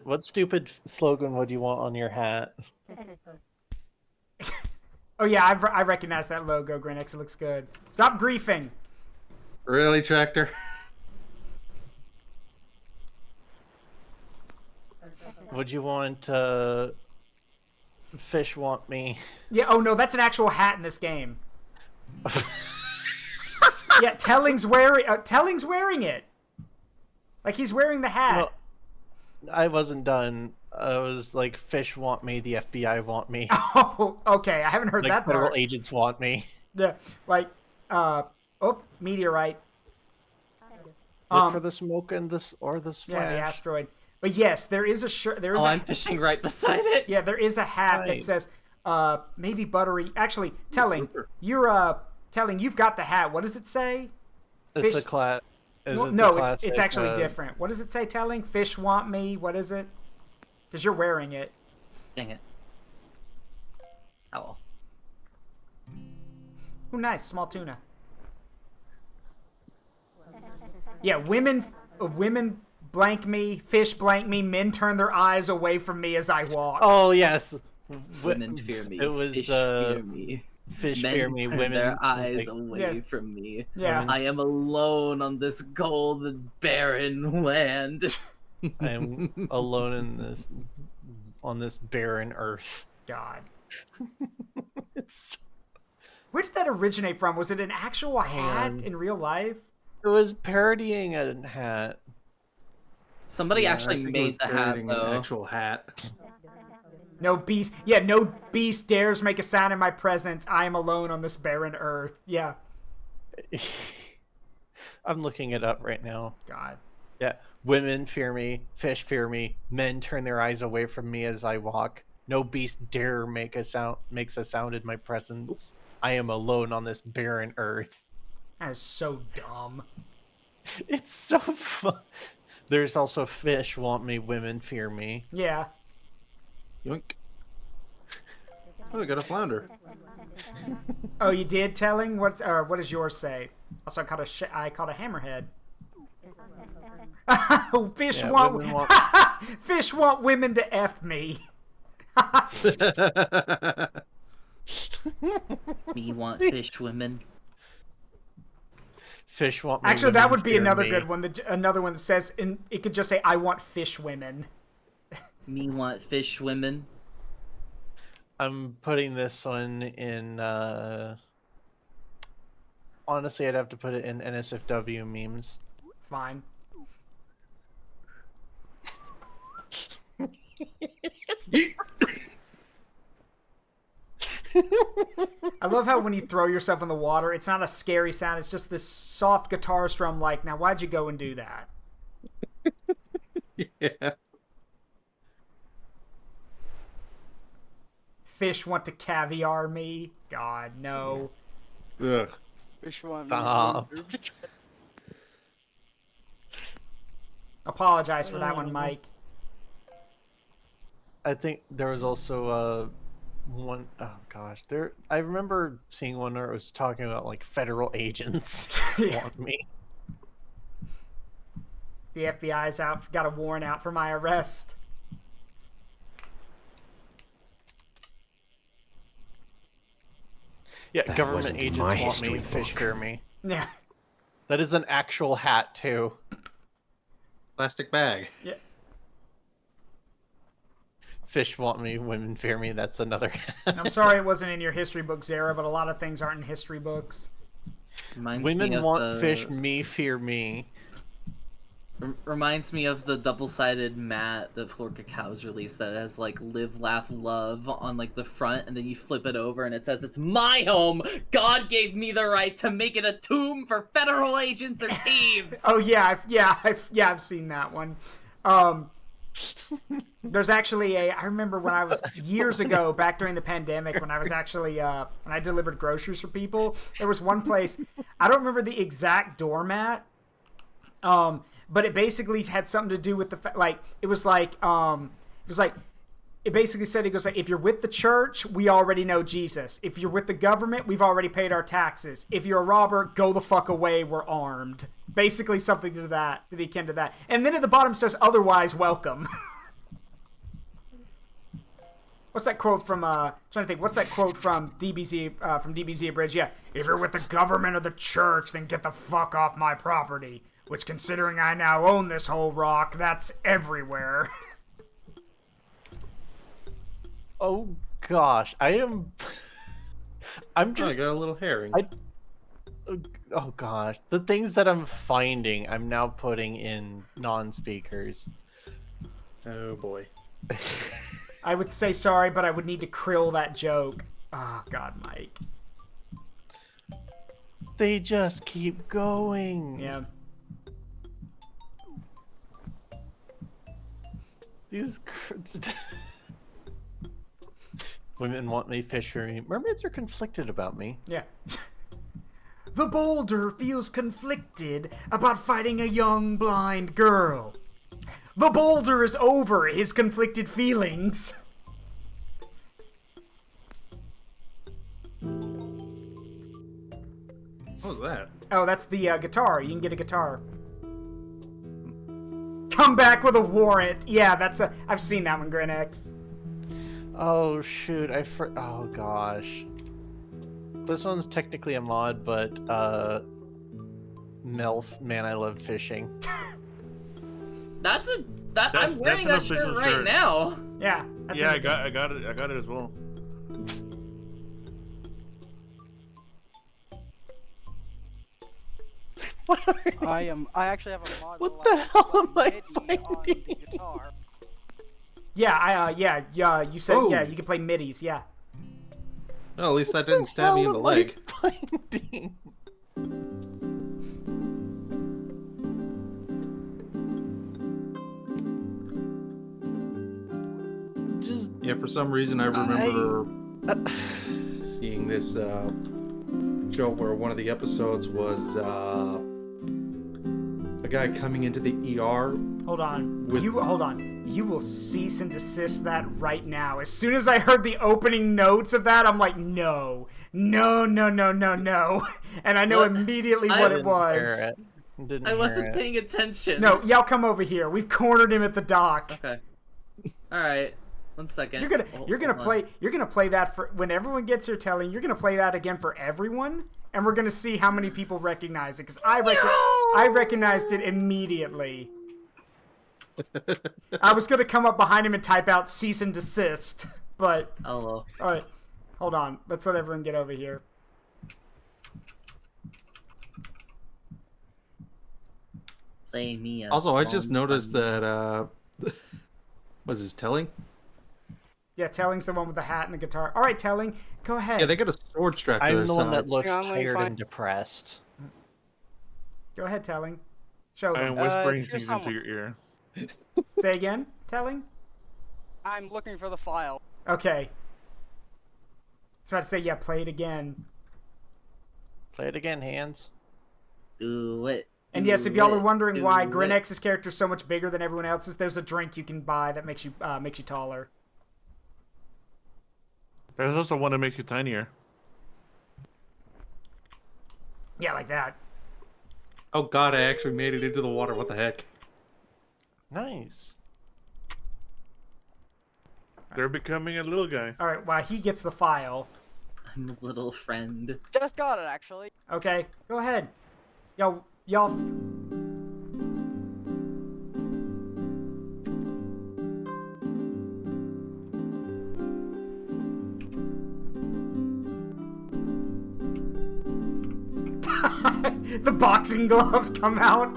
What stupid slogan would you want on your hat? Oh yeah, I recognize that logo, Grinix. It looks good. Stop griefing. Really, Tractor? Would you want fish want me? Yeah. Oh no, that's an actual hat in this game. Yeah, Telling's wearing it. Like he's wearing the hat. No, I wasn't done. I was like, fish want me, the FBI want me. Oh, okay. I haven't heard like, that part. Federal agents want me. Yeah, like, meteorite. Look for the smoke and the splash. Yeah, the asteroid. But yes, there is a shirt. I'm fishing right beside it. Yeah, there is a hat that says, maybe Buttery. Actually, Telling, you've got the hat. What does it say? It's a class. It's actually different. What does it say, Telling? Fish want me. What is it? Because you're wearing it. Dang it. Oh well. Oh, nice. Small tuna. Yeah, women blank me, fish blank me, men turn their eyes away from me as I walk. Oh, yes. Women fear me. It was, fish fear me. Fish Men fear me, turn women their eyes away from me. Yeah. I am alone on this golden barren land. I am alone on this barren earth. God. Where did that originate from? Was it an actual hat in real life? It was parodying a hat. Somebody actually made the hat, though. An actual hat. No beast. Yeah, no beast dares make a sound in my presence. I am alone on this barren earth. Yeah. I'm looking it up right now. God. Yeah. Women fear me. Fish fear me. Men turn their eyes away from me as I walk. No beast dare makes a sound in my presence. I am alone on this barren earth. That is so dumb. It's so fun. There's also fish want me, women fear me. Yeah. Yoink. Oh, I got a flounder. Oh, you did, Telling? What does yours say? Also, I caught a hammerhead. Fish want fish want women to F me. Me want fish women. Fish want me. Actually, that women would be fear another me. good one. Another one that says, it could just say, I want fish women. Me want fish women. I'm putting this one in, honestly, I'd have to put it in NSFW memes. It's fine. I love how when you throw yourself in the water, it's not a scary sound, it's just this soft guitar strum like, now why'd you go and do that? Yeah. Fish want to caviar me? God, no. Ugh. Fish want Stop. me. Apologize for that one, Mike. I think there was also one, oh gosh, I remember seeing one where it was talking about like federal agents want me. The FBI's out, got a warrant out for my arrest. Yeah, That government wasn't in agents my want me, history fish book. fear me. Yeah. That is an actual hat too. Plastic bag. Yeah. Fish want me, women fear me. That's another. I'm sorry it wasn't in your history book, Zara, but a lot of things aren't in history books. Women want fish, me fear me. Reminds me of the double-sided mat that Floor Cacao's released that has like live, laugh, love on like the front, and then you flip it over and it says it's my home. God gave me the right to make it a tomb for federal agents or thieves. Oh yeah, I've seen that one. There's actually I remember when I was years ago, back during the pandemic, when I was actually when I delivered groceries for people, there was one place, I don't remember the exact doormat, but it basically had something to do with the it basically said, it goes like, if you're with the church, we already know Jesus. If you're with the government, we've already paid our taxes. If you're a robber, go the fuck away, we're armed. Basically something to the akin to that. And then at the bottom says, otherwise welcome. What's that quote from, trying to think, what's that quote from DBZ Abridged? Yeah, if you're with the government or the church, then get the fuck off my property. Which, considering I now own this whole rock, that's everywhere. Oh gosh, I'm just. I got a little herring. Oh gosh, the things that I'm finding, I'm now putting in non-speakers. Oh boy. I would say sorry, but I would need to krill that joke. Oh God, Mike. They just keep going. Yeah. These women want me, fish for me. Mermaids are conflicted about me. Yeah. The boulder feels conflicted about fighting a young blind girl. The boulder is over his conflicted feelings. What was that? Oh, that's the guitar. You can get a guitar. Come back with a warrant. Yeah, I've seen that one, Grinex. Oh shoot, oh gosh. This one's technically a mod, but MILF, man, I love fishing. I'm wearing that shirt right now. Yeah. Yeah, I got it as well. I actually have a mod. What the hell am I finding? On the guitar. Yeah, you said, Oh. yeah, you can play midis, yeah. Well, at least that didn't stab me in the leg. Finding? Yeah, Yeah, for some reason I remember seeing this show where one of the episodes was a guy coming into the ER. Hold on. Hold on. You will cease and desist that right now. As soon as I heard the opening notes of that, I'm like, no. No, no, no, no, no. And I know immediately what it was. I wasn't paying attention. No, y'all come over here. We've cornered him at the dock. Okay. All right. 1 second. You're gonna play that for when everyone gets here telling. You're gonna play that again for everyone, and we're gonna see how many people recognize it. Because I recognized it immediately. I was gonna come up behind him and type out cease and desist, but hello. All right, hold on. Let's let everyone get over here. Play me a Also, I just song noticed from- that was his Telling? Yeah, Telling's the one with the hat and the guitar. All right, Telling, go ahead. Yeah, they got a sword strap to I'm their the one side. that looks tired and depressed. Go ahead, Telling. Show I them. am whispering here's things someone. into your ear. Say again, Telling. I'm looking for the file. Okay. I was about to say, yeah, play it again. Play it again, hands. Do it. And yes, if y'all are wondering why Grinex's character is so much bigger than everyone else's, there's a drink you can buy that makes you taller. There's also one that makes you tinier. Yeah, like that. Oh god, I actually made it into the water. What the heck? Nice. They're becoming a little guy. All right, well, he gets the file. I'm a little friend. Just got it, actually. Okay, go ahead. Y'all. The boxing gloves come out.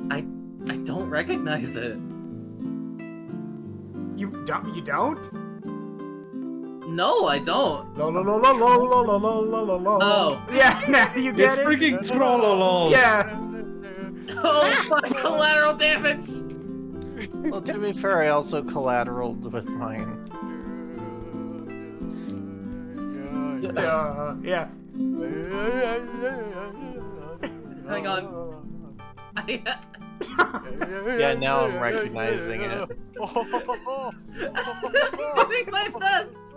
I don't recognize it. You don't? No, I don't. La la la la la la la la la la la. Oh. Yeah, now you get it? It's freaking Trollolol. Yeah. Oh my collateral damage! Well, to be fair, I also collateraled with mine. Yeah. Hang on. Yeah, now I'm recognizing it. Doing my best!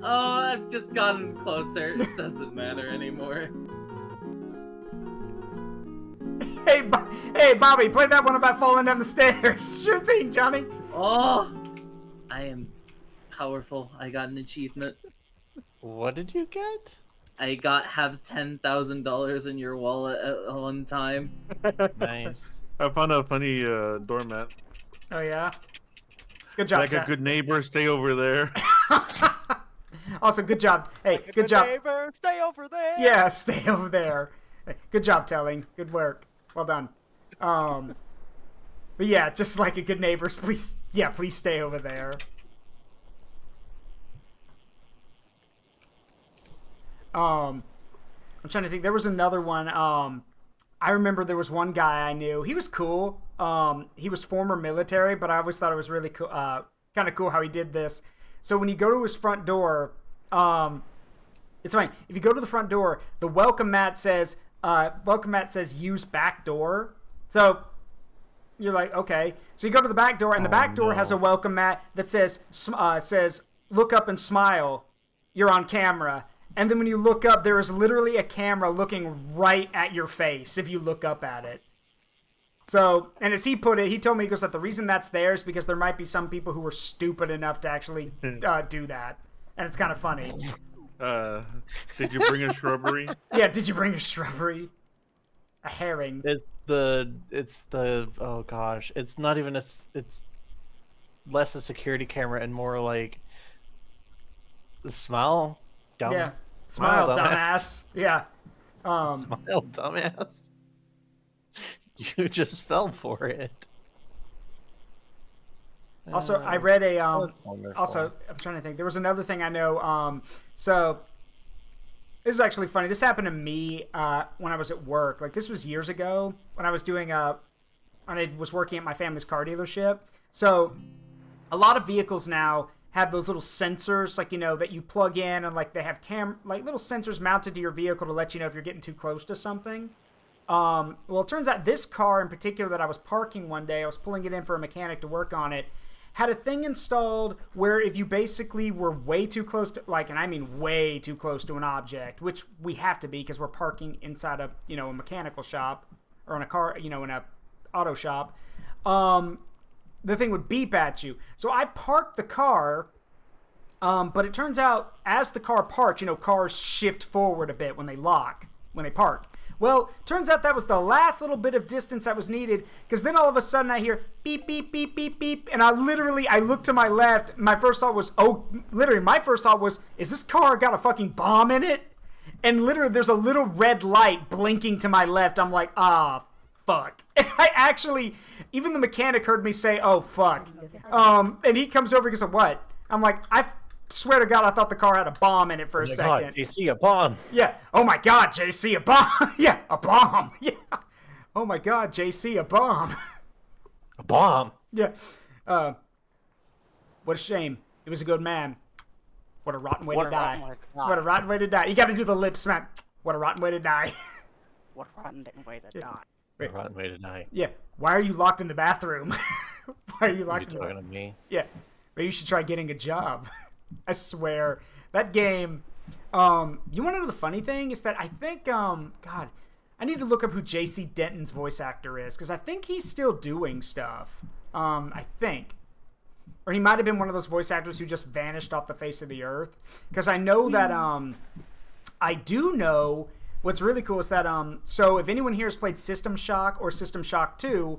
Oh, I've just gotten closer. It doesn't matter anymore. Hey, Bobby, play that one about falling down the stairs. Sure thing, Johnny. Oh, I am powerful. I got an achievement. What did you get? I have $10,000 in your wallet at one time. Nice. I found a funny doormat. Oh yeah. Good job. Like a good neighbor, stay over there. Also, good job. Hey, good job. Neighbor, stay over there. Yeah, stay over there. Hey, good job, Telling. Good work. Well done. But yeah, just like a good neighbor, please stay over there. I'm trying to think. There was another one. I remember there was one guy I knew. He was cool. He was former military, but I always thought it was really cool, kind of cool how he did this. So when you go to his front door, it's fine. If you go to the front door, the welcome mat says use back door. So you're like, okay. So you go to the back door, and the back door has a welcome mat that says look up and smile. You're on camera. And then when you look up, there is literally a camera looking right at your face if you look up at it. So, and as he put it, he told me, he goes, that the reason that's there is because there might be some people who were stupid enough to actually do that. And it's kind of funny. Did you bring a shrubbery? Yeah, did you bring a shrubbery? A herring. It's the oh gosh, it's not even it's less a security camera and more like smile, dumb. Yeah, smile, dumbass. Yeah. Smile, dumbass. You just fell for it. Also, I read a also, I'm trying to think. There was another thing I know. So this is actually funny. This happened to me when I was at work. Like, this was years ago when I was doing when I was working at my family's car dealership. So a lot of vehicles now have those little sensors, like, you know, that you plug in, and like they have like little sensors mounted to your vehicle to let you know if you're getting too close to something. Well, it turns out this car in particular that I was parking one day, I was pulling it in for a mechanic to work on it, had a thing installed where if you basically were way too close to, like, and I mean way too close to an object, which we have to be because we're parking inside a, you know, a mechanical shop, or in a car, you know, in a auto shop, the thing would beep at you. So I parked the car, but it turns out as the car parks, you know, cars shift forward a bit when they lock, when they park. Well, turns out that was the last little bit of distance that was needed, because then all of a sudden I hear beep, beep, beep, beep, beep, and I looked to my left. My first thought was, is this car got a fucking bomb in it? And literally there's a little red light blinking to my left. I'm like, fuck. And I actually, even the mechanic heard me say, oh, fuck. And he comes over and goes, what? I'm like, I swear to God, I thought the car had a bomb in it for a second. God, JC, a bomb. Yeah. Oh my God, JC, a bomb. Yeah, a bomb. Yeah. Oh my God, JC, a bomb. A bomb? Yeah. What a shame. He was a good man. What a rotten way to die. What a rotten way to die. You got to do the lips, man. What a rotten way to die. What a rotten way to die. Wait. A rotten way to die. Yeah. Why are you locked in the bathroom? Why are you locked in the bathroom? Talking to me? Yeah. Maybe you should try getting a job. I swear. That game, you want to know the funny thing? Is that I think, God, I need to look up who J.C. Denton's voice actor is, because I think he's still doing stuff. I think. Or he might have been one of those voice actors who just vanished off the face of the earth. Because I know that, I do know, what's really cool is that, so if anyone here has played System Shock or System Shock 2,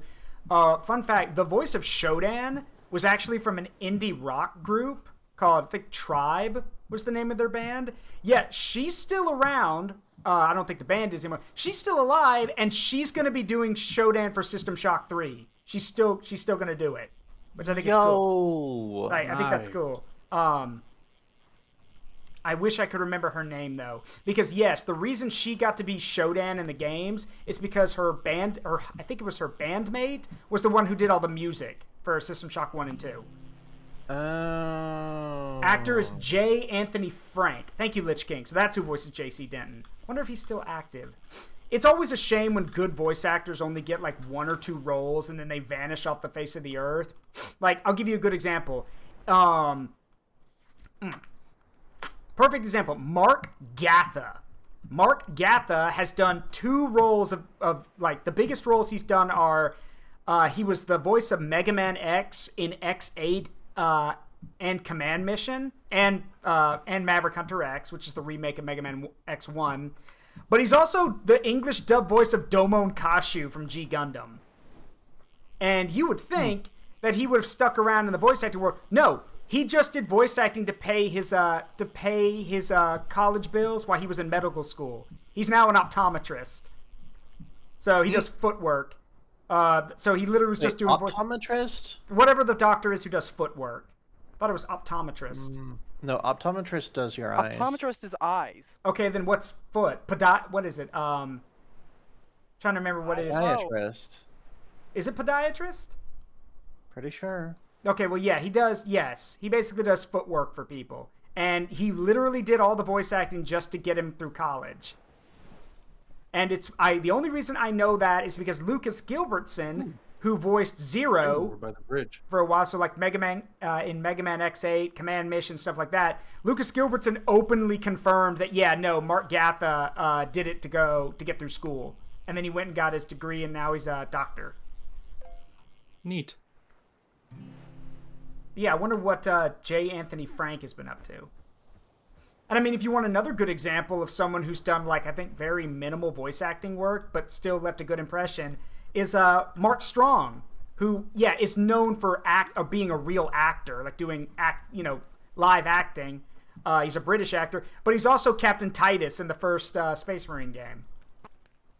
fun fact, the voice of Shodan was actually from an indie rock group called, I think, Tribe was the name of their band. Yeah, she's still around. I don't think the band is anymore. She's still alive, and she's going to be doing Shodan for System Shock 3. She's still going to do it, which I think is cool. I think that's cool. I wish I could remember her name, though. Because, yes, the reason she got to be Shodan in the games is because her band, or I think it was her bandmate, was the one who did all the music for System Shock 1 and 2. Oh. Actor is J. Anthony Frank. Thank you, Lich King. So that's who voices J.C. Denton. Wonder if he's still active. It's always a shame when good voice actors only get like 1 or 2 roles and then they vanish off the face of the earth. Like, I'll give you a good example. Perfect example. Mark Gatha. Mark Gatha has done 2 roles of like, the biggest roles he's done are, he was the voice of Mega Man X in X8, and Command Mission, and Maverick Hunter X, which is the remake of Mega Man X1. But he's also the English dub voice of Domon Kashu from G Gundam. And you would think that he would have stuck around in the voice acting world. No, he just did voice acting to pay his college bills while he was in medical school. He's now an optometrist, so he does footwork. So he literally was just doing optometrist? Whatever the doctor is who does footwork. I thought it was optometrist. No, optometrist does your eyes. Optometrist is eyes. Okay, then what's foot? What is it? Trying to remember what it is. Podiatrist. Is it podiatrist? Pretty sure. Okay, well, yeah, he does. Yes, he basically does footwork for people, and he literally did all the voice acting just to get him through college. And the only reason I know that is because Lucas Gilbertson, who voiced Zero by the bridge for a while, so like Mega Man in Mega Man X8, Command Mission, stuff like that. Lucas Gilbertson openly confirmed that Mark Gatha did it to get through school, and then he went and got his degree, and now he's a doctor. Neat. Yeah, I wonder what J. Anthony Frank has been up to. And I mean, if you want another good example of someone who's done, like, I think very minimal voice acting work, but still left a good impression, is Mark Strong, who, is known for being a real actor, like doing live acting. He's a British actor, but he's also Captain Titus in the first Space Marine game.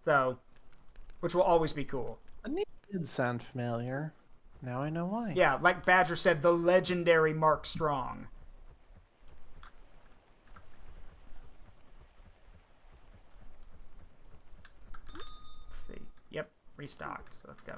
So, which will always be cool. The name did sound familiar. Now I know why. Yeah, like Badger said, the legendary Mark Strong. Let's see. Yep, restocked. So let's go.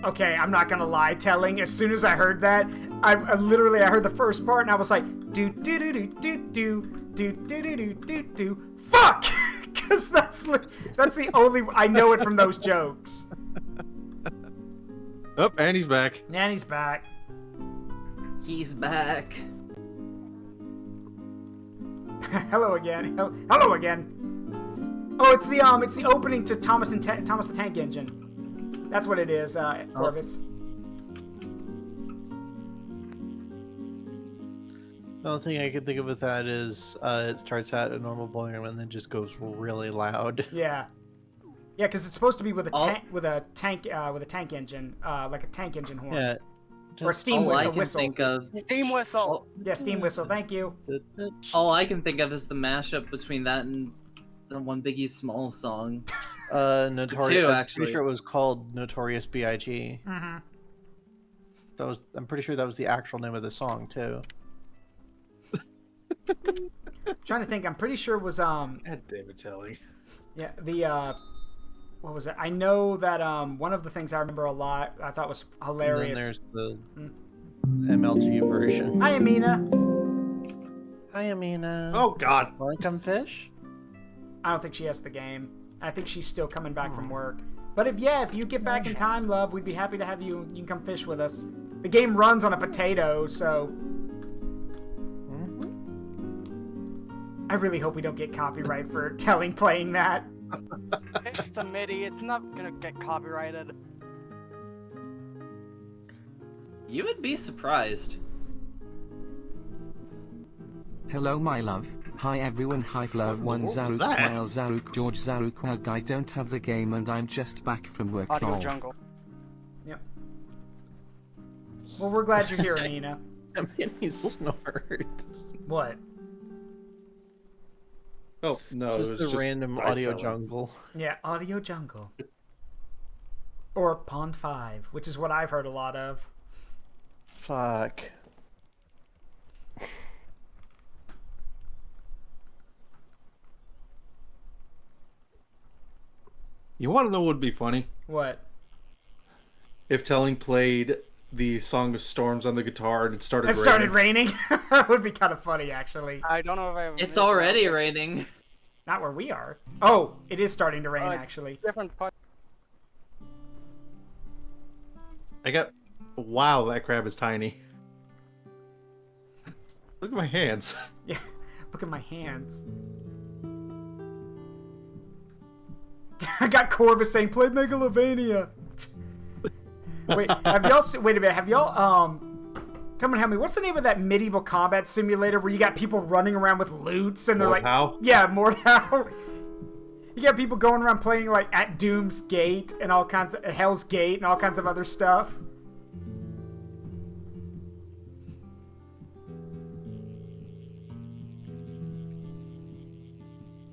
Okay, I'm not gonna lie, telling, as soon as I heard that, I heard the first part and I was like, do do do do do do do do do do do do fuck! Because that's the only, I know it from those jokes. Oh, and he's back. And he's back. He's back. Hello again. Hello again. Oh, it's the opening to Thomas the Tank Engine. That's what it is, Corvus. The only thing I can think of with that is it starts at a normal volume and then just goes really loud. Yeah. Yeah, because it's supposed to be with a tank engine, like a tank engine horn. Yeah. Or a steam whistle. Think of... Steam whistle. Yeah, steam whistle. Thank you. All I can think of is the mashup between that and the One Biggie Small song. Notorious. Two, I'm actually. pretty sure it was called Notorious B.I.G. Mm-hmm. I'm pretty sure that was the actual name of the song too. Trying to think. I'm pretty sure it was David telling. Yeah, what was it? I know that one of the things I remember a lot, I thought was hilarious. And then there's the MLG version. Hi, Amina. Hi, Amina. Oh God. Wanna come fish? I don't think she has the game. I think she's still coming back from work. But if you get back in time, love, we'd be happy to have you. You can come fish with us. The game runs on a potato, so. I really hope we don't get copyright for playing that. It's a MIDI. It's not gonna get copyrighted. You would be surprised. Hello, my love. Hi, everyone. Hype Love 1 Zaruk, Kyle Zaruk, George Zaruk. Hug. I don't have the game and I'm just back from work. Audio lol. Jungle. Yep. Well, we're glad you're here, Nina. I mean, he snored. What? Oh, no. Just it was a just random I audio fell. jungle. Yeah, Audio Jungle. Or Pond 5, which is what I've heard a lot of. Fuck. You want to know what would be funny? What? If Telling played the Song of Storms on the guitar and it started It started raining? That would be kind of funny, actually. I don't know if I have. It's already raining. Not where we are. Oh, it is starting to rain, actually. Different part. Wow, that crab is tiny. Look at my hands. Yeah, look at my hands. I got Corvus saying, play Megalovania. Wait, wait a minute, have y'all, come and help me, what's the name of that medieval combat simulator where you got people running around with loots and they're Mordhau? like... Yeah, Mordhau. You got people going around playing, like, at Doom's Gate and all kinds of... Hell's Gate and all kinds of other stuff.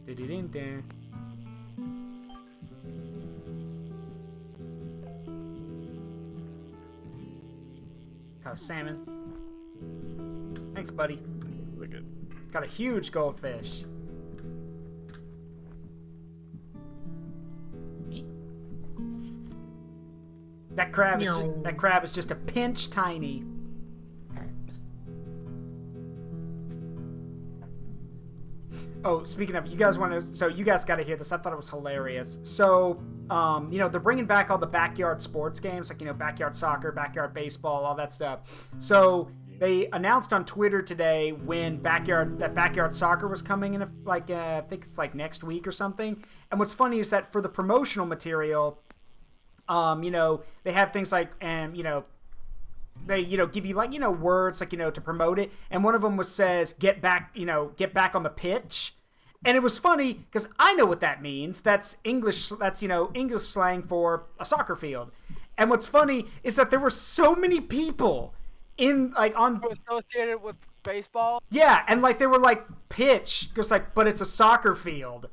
Du-du-dun-dun. Got a salmon. Thanks, buddy. Got a huge goldfish. That crab is just a pinch tiny. Oh, speaking of, you guys got to hear this. I thought it was hilarious. So, they're bringing back all the backyard sports games, like, backyard soccer, backyard baseball, all that stuff. So, they announced on Twitter today when backyard soccer was coming in, I think it's like next week or something. And what's funny is that for the promotional material, they have things like, they, give you like, words like, to promote it. And one of them says, get back on the pitch. And it was funny because I know what that means. That's English. That's, English slang for a soccer field. And what's funny is that there were so many people associated with baseball. Yeah. And they were pitch, because but it's a soccer field.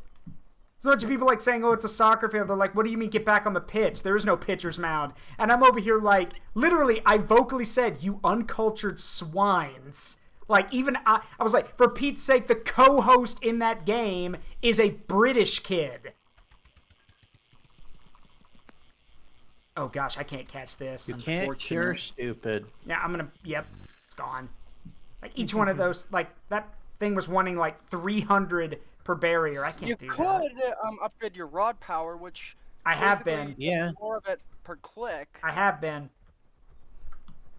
So a bunch of people saying, oh, it's a soccer field. They're like, what do you mean get back on the pitch? There is no pitcher's mound. And I'm over here literally, I vocally said, you uncultured swines. Even I was like, for Pete's sake, the co-host in that game is a British kid. Oh gosh, I can't catch this. You can't cure stupid. Yeah, I'm gonna. Yep, it's gone. Like each one of those, like that thing was wanting like 300 per barrier. I can't do that. You could upgrade your rod power, which I have been. Yeah. More of it per click. I have been.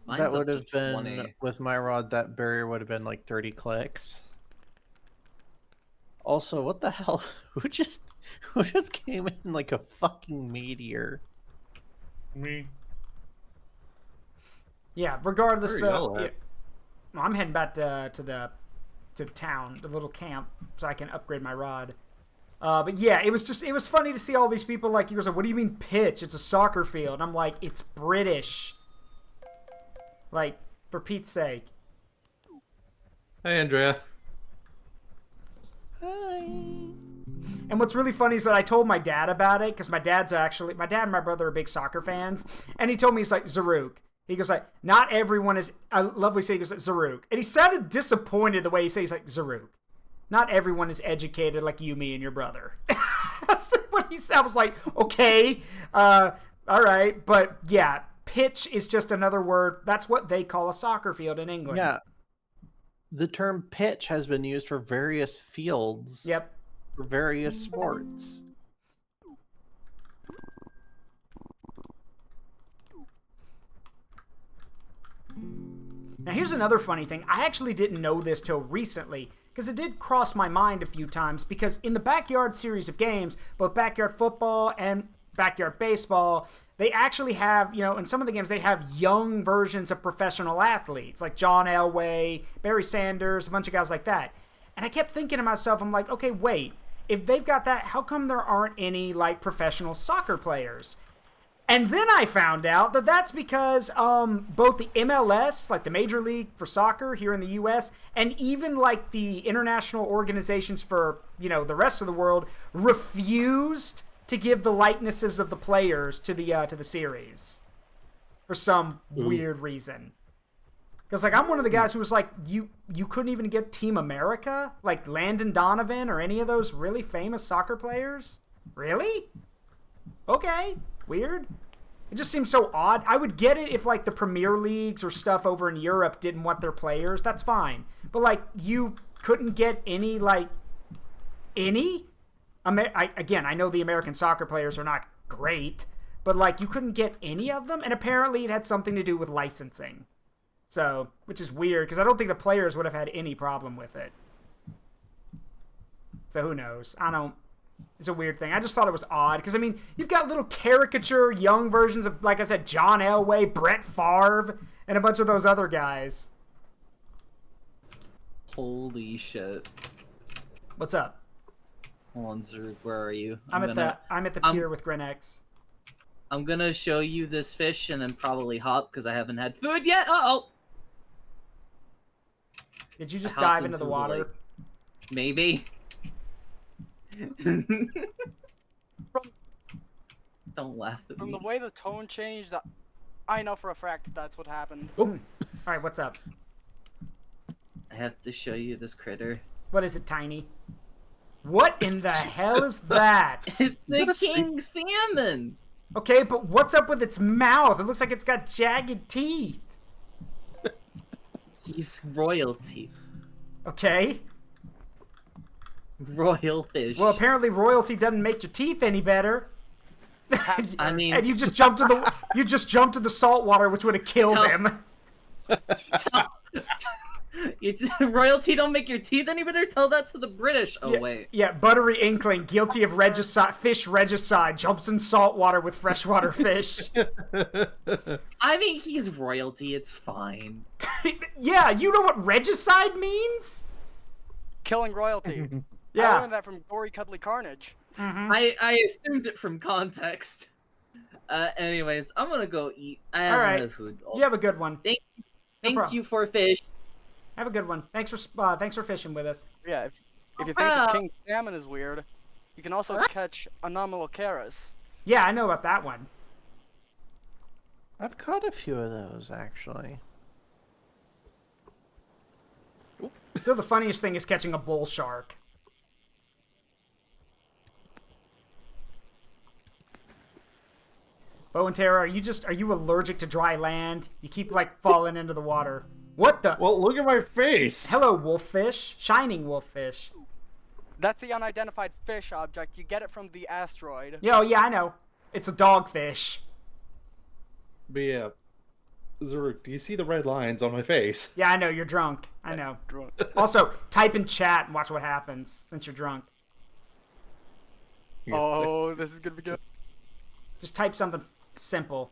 That would have been with my rod. That barrier would have been like 30 clicks. Also, what the hell? Who just came in like a fucking meteor? Me. Yeah. Regardless, Where are though. y'all at? Yeah, I'm heading back to town, the little camp, so I can upgrade my rod. But yeah, it was funny to see all these people like, you guys like, what do you mean pitch? It's a soccer field. And I'm like, it's British. Like, for Pete's sake. Hey, Andrea. Hi. And what's really funny is that I told my dad about it, because my dad and my brother are big soccer fans, and he told me, he's like, Zaruk. He goes like, not everyone is, I love what he said, he goes like, Zaruk. And he sounded disappointed the way he says, he's like, Zaruk. Not everyone is educated like you, me, and your brother. That's what he said. I was like, okay, all right. But yeah, pitch is just another word. That's what they call a soccer field in England. Yeah. The term pitch has been used for various fields. Yep. For various sports. Now here's another funny thing. I actually didn't know this till recently, because it did cross my mind a few times, because in the Backyard series of games, both Backyard Football and Backyard Baseball, they actually have, in some of the games, they have young versions of professional athletes, like John Elway, Barry Sanders, a bunch of guys like that. And I kept thinking to myself, I'm like, okay, wait, if they've got that, how come there aren't any, like, professional soccer players? And then I found out that that's because both the MLS, like the Major League for Soccer here in the U.S., and even like the international organizations for, the rest of the world, refused to give the likenesses of the players to the series for some weird reason. Because like I'm one of the guys who was like, you couldn't even get Team America, like Landon Donovan or any of those really famous soccer players? Really? Okay. Weird. It just seems so odd. I would get it if like the Premier Leagues or stuff over in Europe didn't want their players. That's fine. But like you couldn't get any like any. I know the American soccer players are not great, but like you couldn't get any of them, and apparently it had something to do with licensing. So, which is weird because I don't think the players would have had any problem with it. So who knows? It's a weird thing. I just thought it was odd because, I mean, you've got little caricature young versions of, like I said, John Elway, Brett Favre, and a bunch of those other guys. Holy shit. What's up? Hold on, Zerg, where are you? I'm at the pier with Grenex. I'm gonna show you this fish and then probably hop because I haven't had food yet. Uh-oh! Did you just dive into the water? Maybe. Don't laugh at me. From the way the tone changed, I know for a fact that's what happened. Alright, what's up? I have to show you this critter. What is it, Tiny? What in the hell is that? It's a king salmon! Okay, but what's up with its mouth? It looks like it's got jagged teeth. He's royalty. Okay. Royal fish. Well, apparently royalty doesn't make your teeth any better. I mean, and you just jumped to the salt water, which would have killed him. Royalty don't make your teeth any better. Tell that to the British. Oh wait. Yeah, buttery inkling, guilty of fish regicide, jumps in salt water with freshwater fish. I mean, he's royalty. It's fine. Yeah, you know what regicide means? Killing royalty. Yeah. I learned that from Gory Cuddly Carnage. Mm-hmm. I assumed it from context. Anyways, I'm gonna go eat. I have no food. You have a good one. Thank you for fish. Have a good one. Thanks for fishing with us. Yeah, if you think the king salmon is weird, you can also catch anomalocaris. Yeah, I know about that one. I've caught a few of those actually. So the funniest thing is catching a bull shark. Bo and Tara, are you allergic to dry land? You keep like falling into the water. What the? Well, look at my face. Hello, wolffish. Shining wolffish. That's the unidentified fish object. You get it from the asteroid. Yeah, I know. It's a dogfish. But yeah, Zaruk, do you see the red lines on my face? Yeah, I know. You're drunk. I know. Drunk. Also, type in chat and watch what happens since you're drunk. Oh, this is gonna be good. Just type something simple.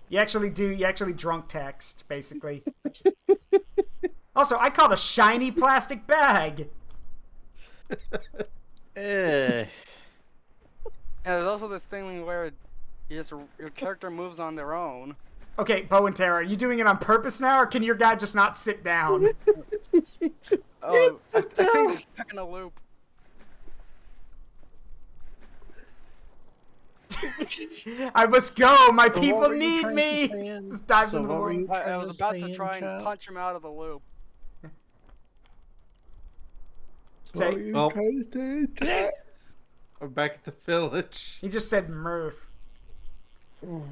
You actually drunk text, basically. Also, I called a shiny plastic bag. Yeah, there's also this thing where your character moves on their own. Okay, Bo and Tara, are you doing it on purpose now, or can your guy just not sit down? I think they're stuck in a loop. I must go. My people need me. Just dives into the water. I was about to try and punch him out of the loop. Say, well, I'm back at the village. He just said Murph. All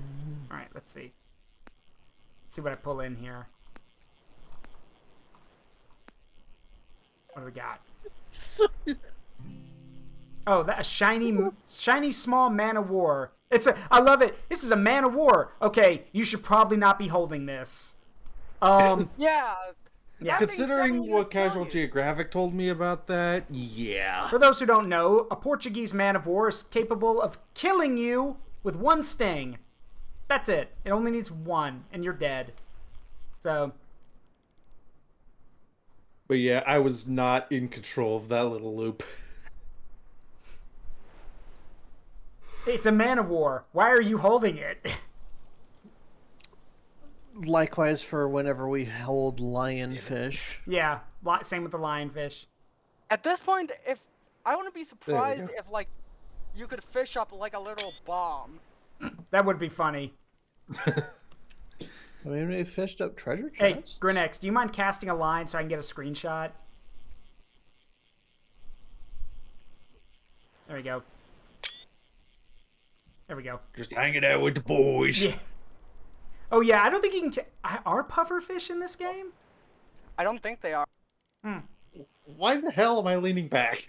right, let's see. Let's see what I pull in here. What do we got? Oh, that a shiny small man of war. I love it. This is a man of war. Okay, you should probably not be holding this. Yeah. Considering what Casual Geographic told me about that, yeah. For those who don't know, a Portuguese man of war is capable of killing you with one sting. That's it. It only needs one, and you're dead. So. But yeah, I was not in control of that little loop. It's a man of war. Why are you holding it? Likewise for whenever we hold lionfish. Yeah, same with the lionfish. At this point, I wouldn't be surprised if like you could fish up like a little bomb. That would be funny. I mean, we fished up treasure Hey, chests. Grinex, do you mind casting a line so I can get a screenshot? There we go. There we go. Just hanging out with the boys. Yeah. Oh yeah, I don't think you can. Are pufferfish in this game? I don't think they are. Why the hell am I leaning back?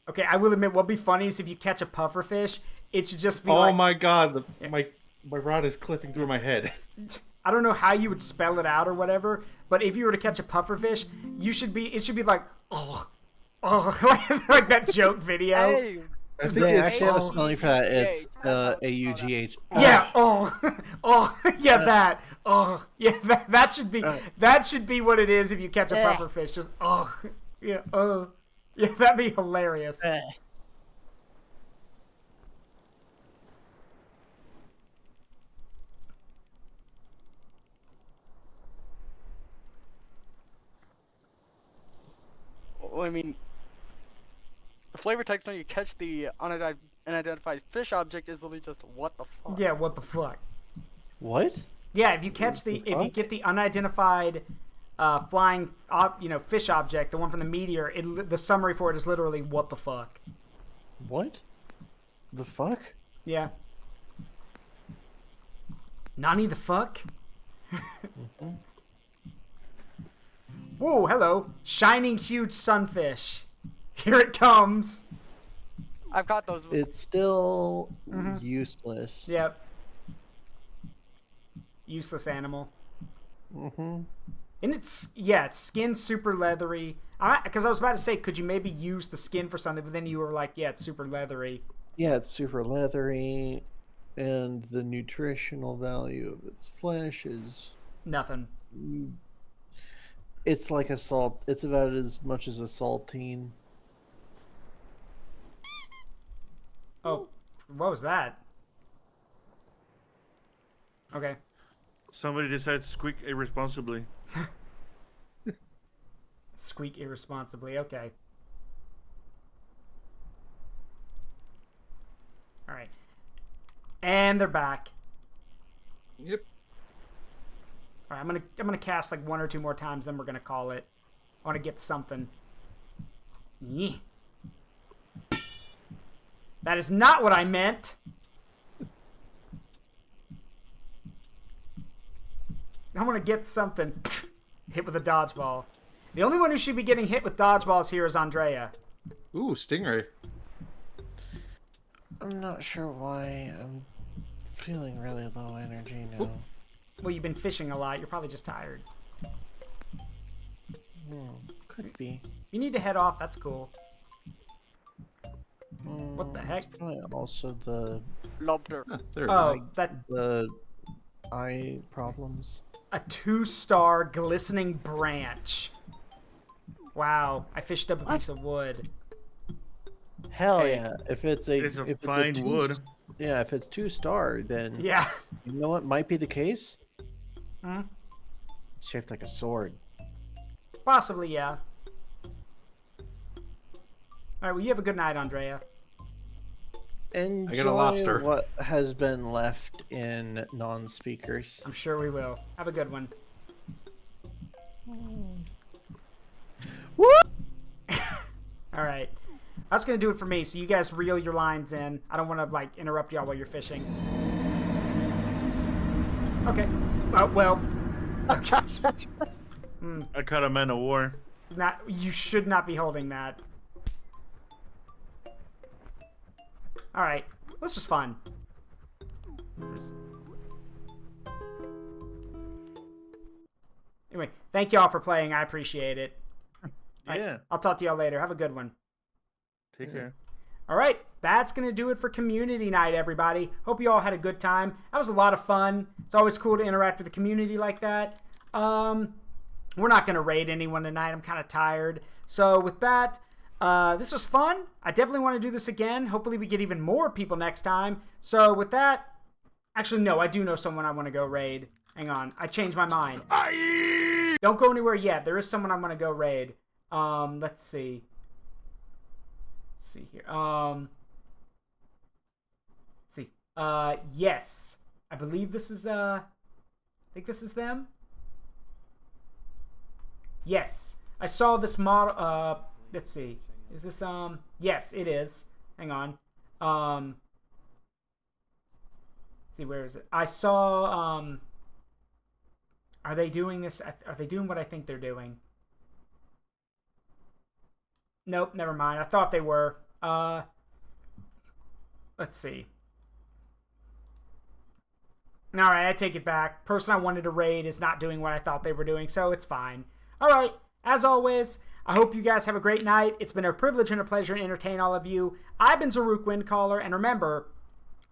Okay, I will admit, what'd be funny is if you catch a pufferfish, it should just be. Oh my god, my rod is clipping through my head. I don't know how you would spell it out or whatever, but if you were to catch a pufferfish, it should be like like that joke video. Hey. They actually have a spelling for that. It's AUGH. Yeah. Yeah. That. Yeah. That should be what it is if you catch a pufferfish. Just yeah. Yeah. That'd be hilarious. Well, I mean, the flavor text when you catch the unidentified fish object is literally just what the fuck. Yeah, what the fuck? What? Yeah, if you catch if you get the unidentified flying fish object, the one from the meteor, the summary for it is literally what the fuck. What? The fuck? Yeah. Nani the fuck? Whoa, hello. Shining huge sunfish. Here it comes. I've got those. It's still useless. Yep. Useless animal. Mm-hmm. And it's skin's super leathery. Because I was about to say, could you maybe use the skin for something? But then you were like, yeah, it's super leathery. Yeah, it's super leathery, and the nutritional value of its flesh is nothing. It's like a salt. It's about as much as a saltine. Oh, what was that? Okay. Somebody decided to squeak irresponsibly. Squeak irresponsibly, okay. Alright. And they're back. Yep. All right, I'm gonna cast like 1 or 2 more times, then we're gonna call it. I want to get something. Yeah. That is not what I meant. I want to get something. Hit with a dodgeball. The only one who should be getting hit with dodgeballs here is Andrea. Ooh, Stingray. I'm not sure why I'm feeling really low energy now. Oop. Well, you've been fishing a lot. You're probably just tired. Could be. You need to head off. That's cool. What the heck? It's probably also the... Lobster. There it Oh, is. The eye problems. A 2-star glistening branch. Wow, I fished up a piece of wood. Hell yeah! If it's a fine wood. Yeah, if it's 2-star, then yeah. You know what might be the case? Hmm? It's shaped like a sword. Possibly, yeah. Alright, well, you have a good night, Andrea. Enjoy I got a lobster. what has been left in non-speakers. I'm sure we will. Have a good one. Woo! Alright. That's going to do it for me, so you guys reel your lines in. I don't want to, like, interrupt y'all while you're fishing. Okay. Well. Okay. I caught a man of war. You should not be holding that. Alright. This was fun. Anyway, thank y'all for playing. I appreciate it. Yeah. I'll talk to y'all later. Have a good one. Take care. All right, that's going to do it for community night, everybody. Hope you all had a good time. That was a lot of fun. It's always cool to interact with the community like that. We're not going to raid anyone tonight. I'm kind of tired. So with that, this was fun. I definitely want to do this again. Hopefully we get even more people next time. So with that, actually, no, I do know someone I want to go raid. Hang on. I changed my mind. Don't go anywhere yet. There is someone I want to go raid. Let's see. Let's see here. Let's see. Yes. I believe this is, I think this is them. Yes. I saw this model, let's see. Is this, yes, it is. Hang on. Let's see, where is it? I saw, are they doing this? Are they doing what I think they're doing? Nope, never mind. I thought they were. Let's see. Alright, I take it back. Person I wanted to raid is not doing what I thought they were doing, so it's fine. Alright, as always, I hope you guys have a great night. It's been a privilege and a pleasure to entertain all of you. I've been Zaruk Windcaller, and remember,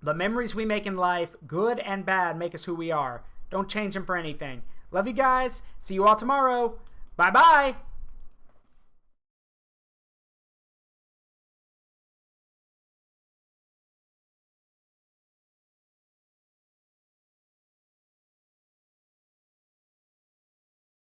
the memories we make in life, good and bad, make us who we are. Don't change them for anything. Love you guys. See you all tomorrow. Bye-bye.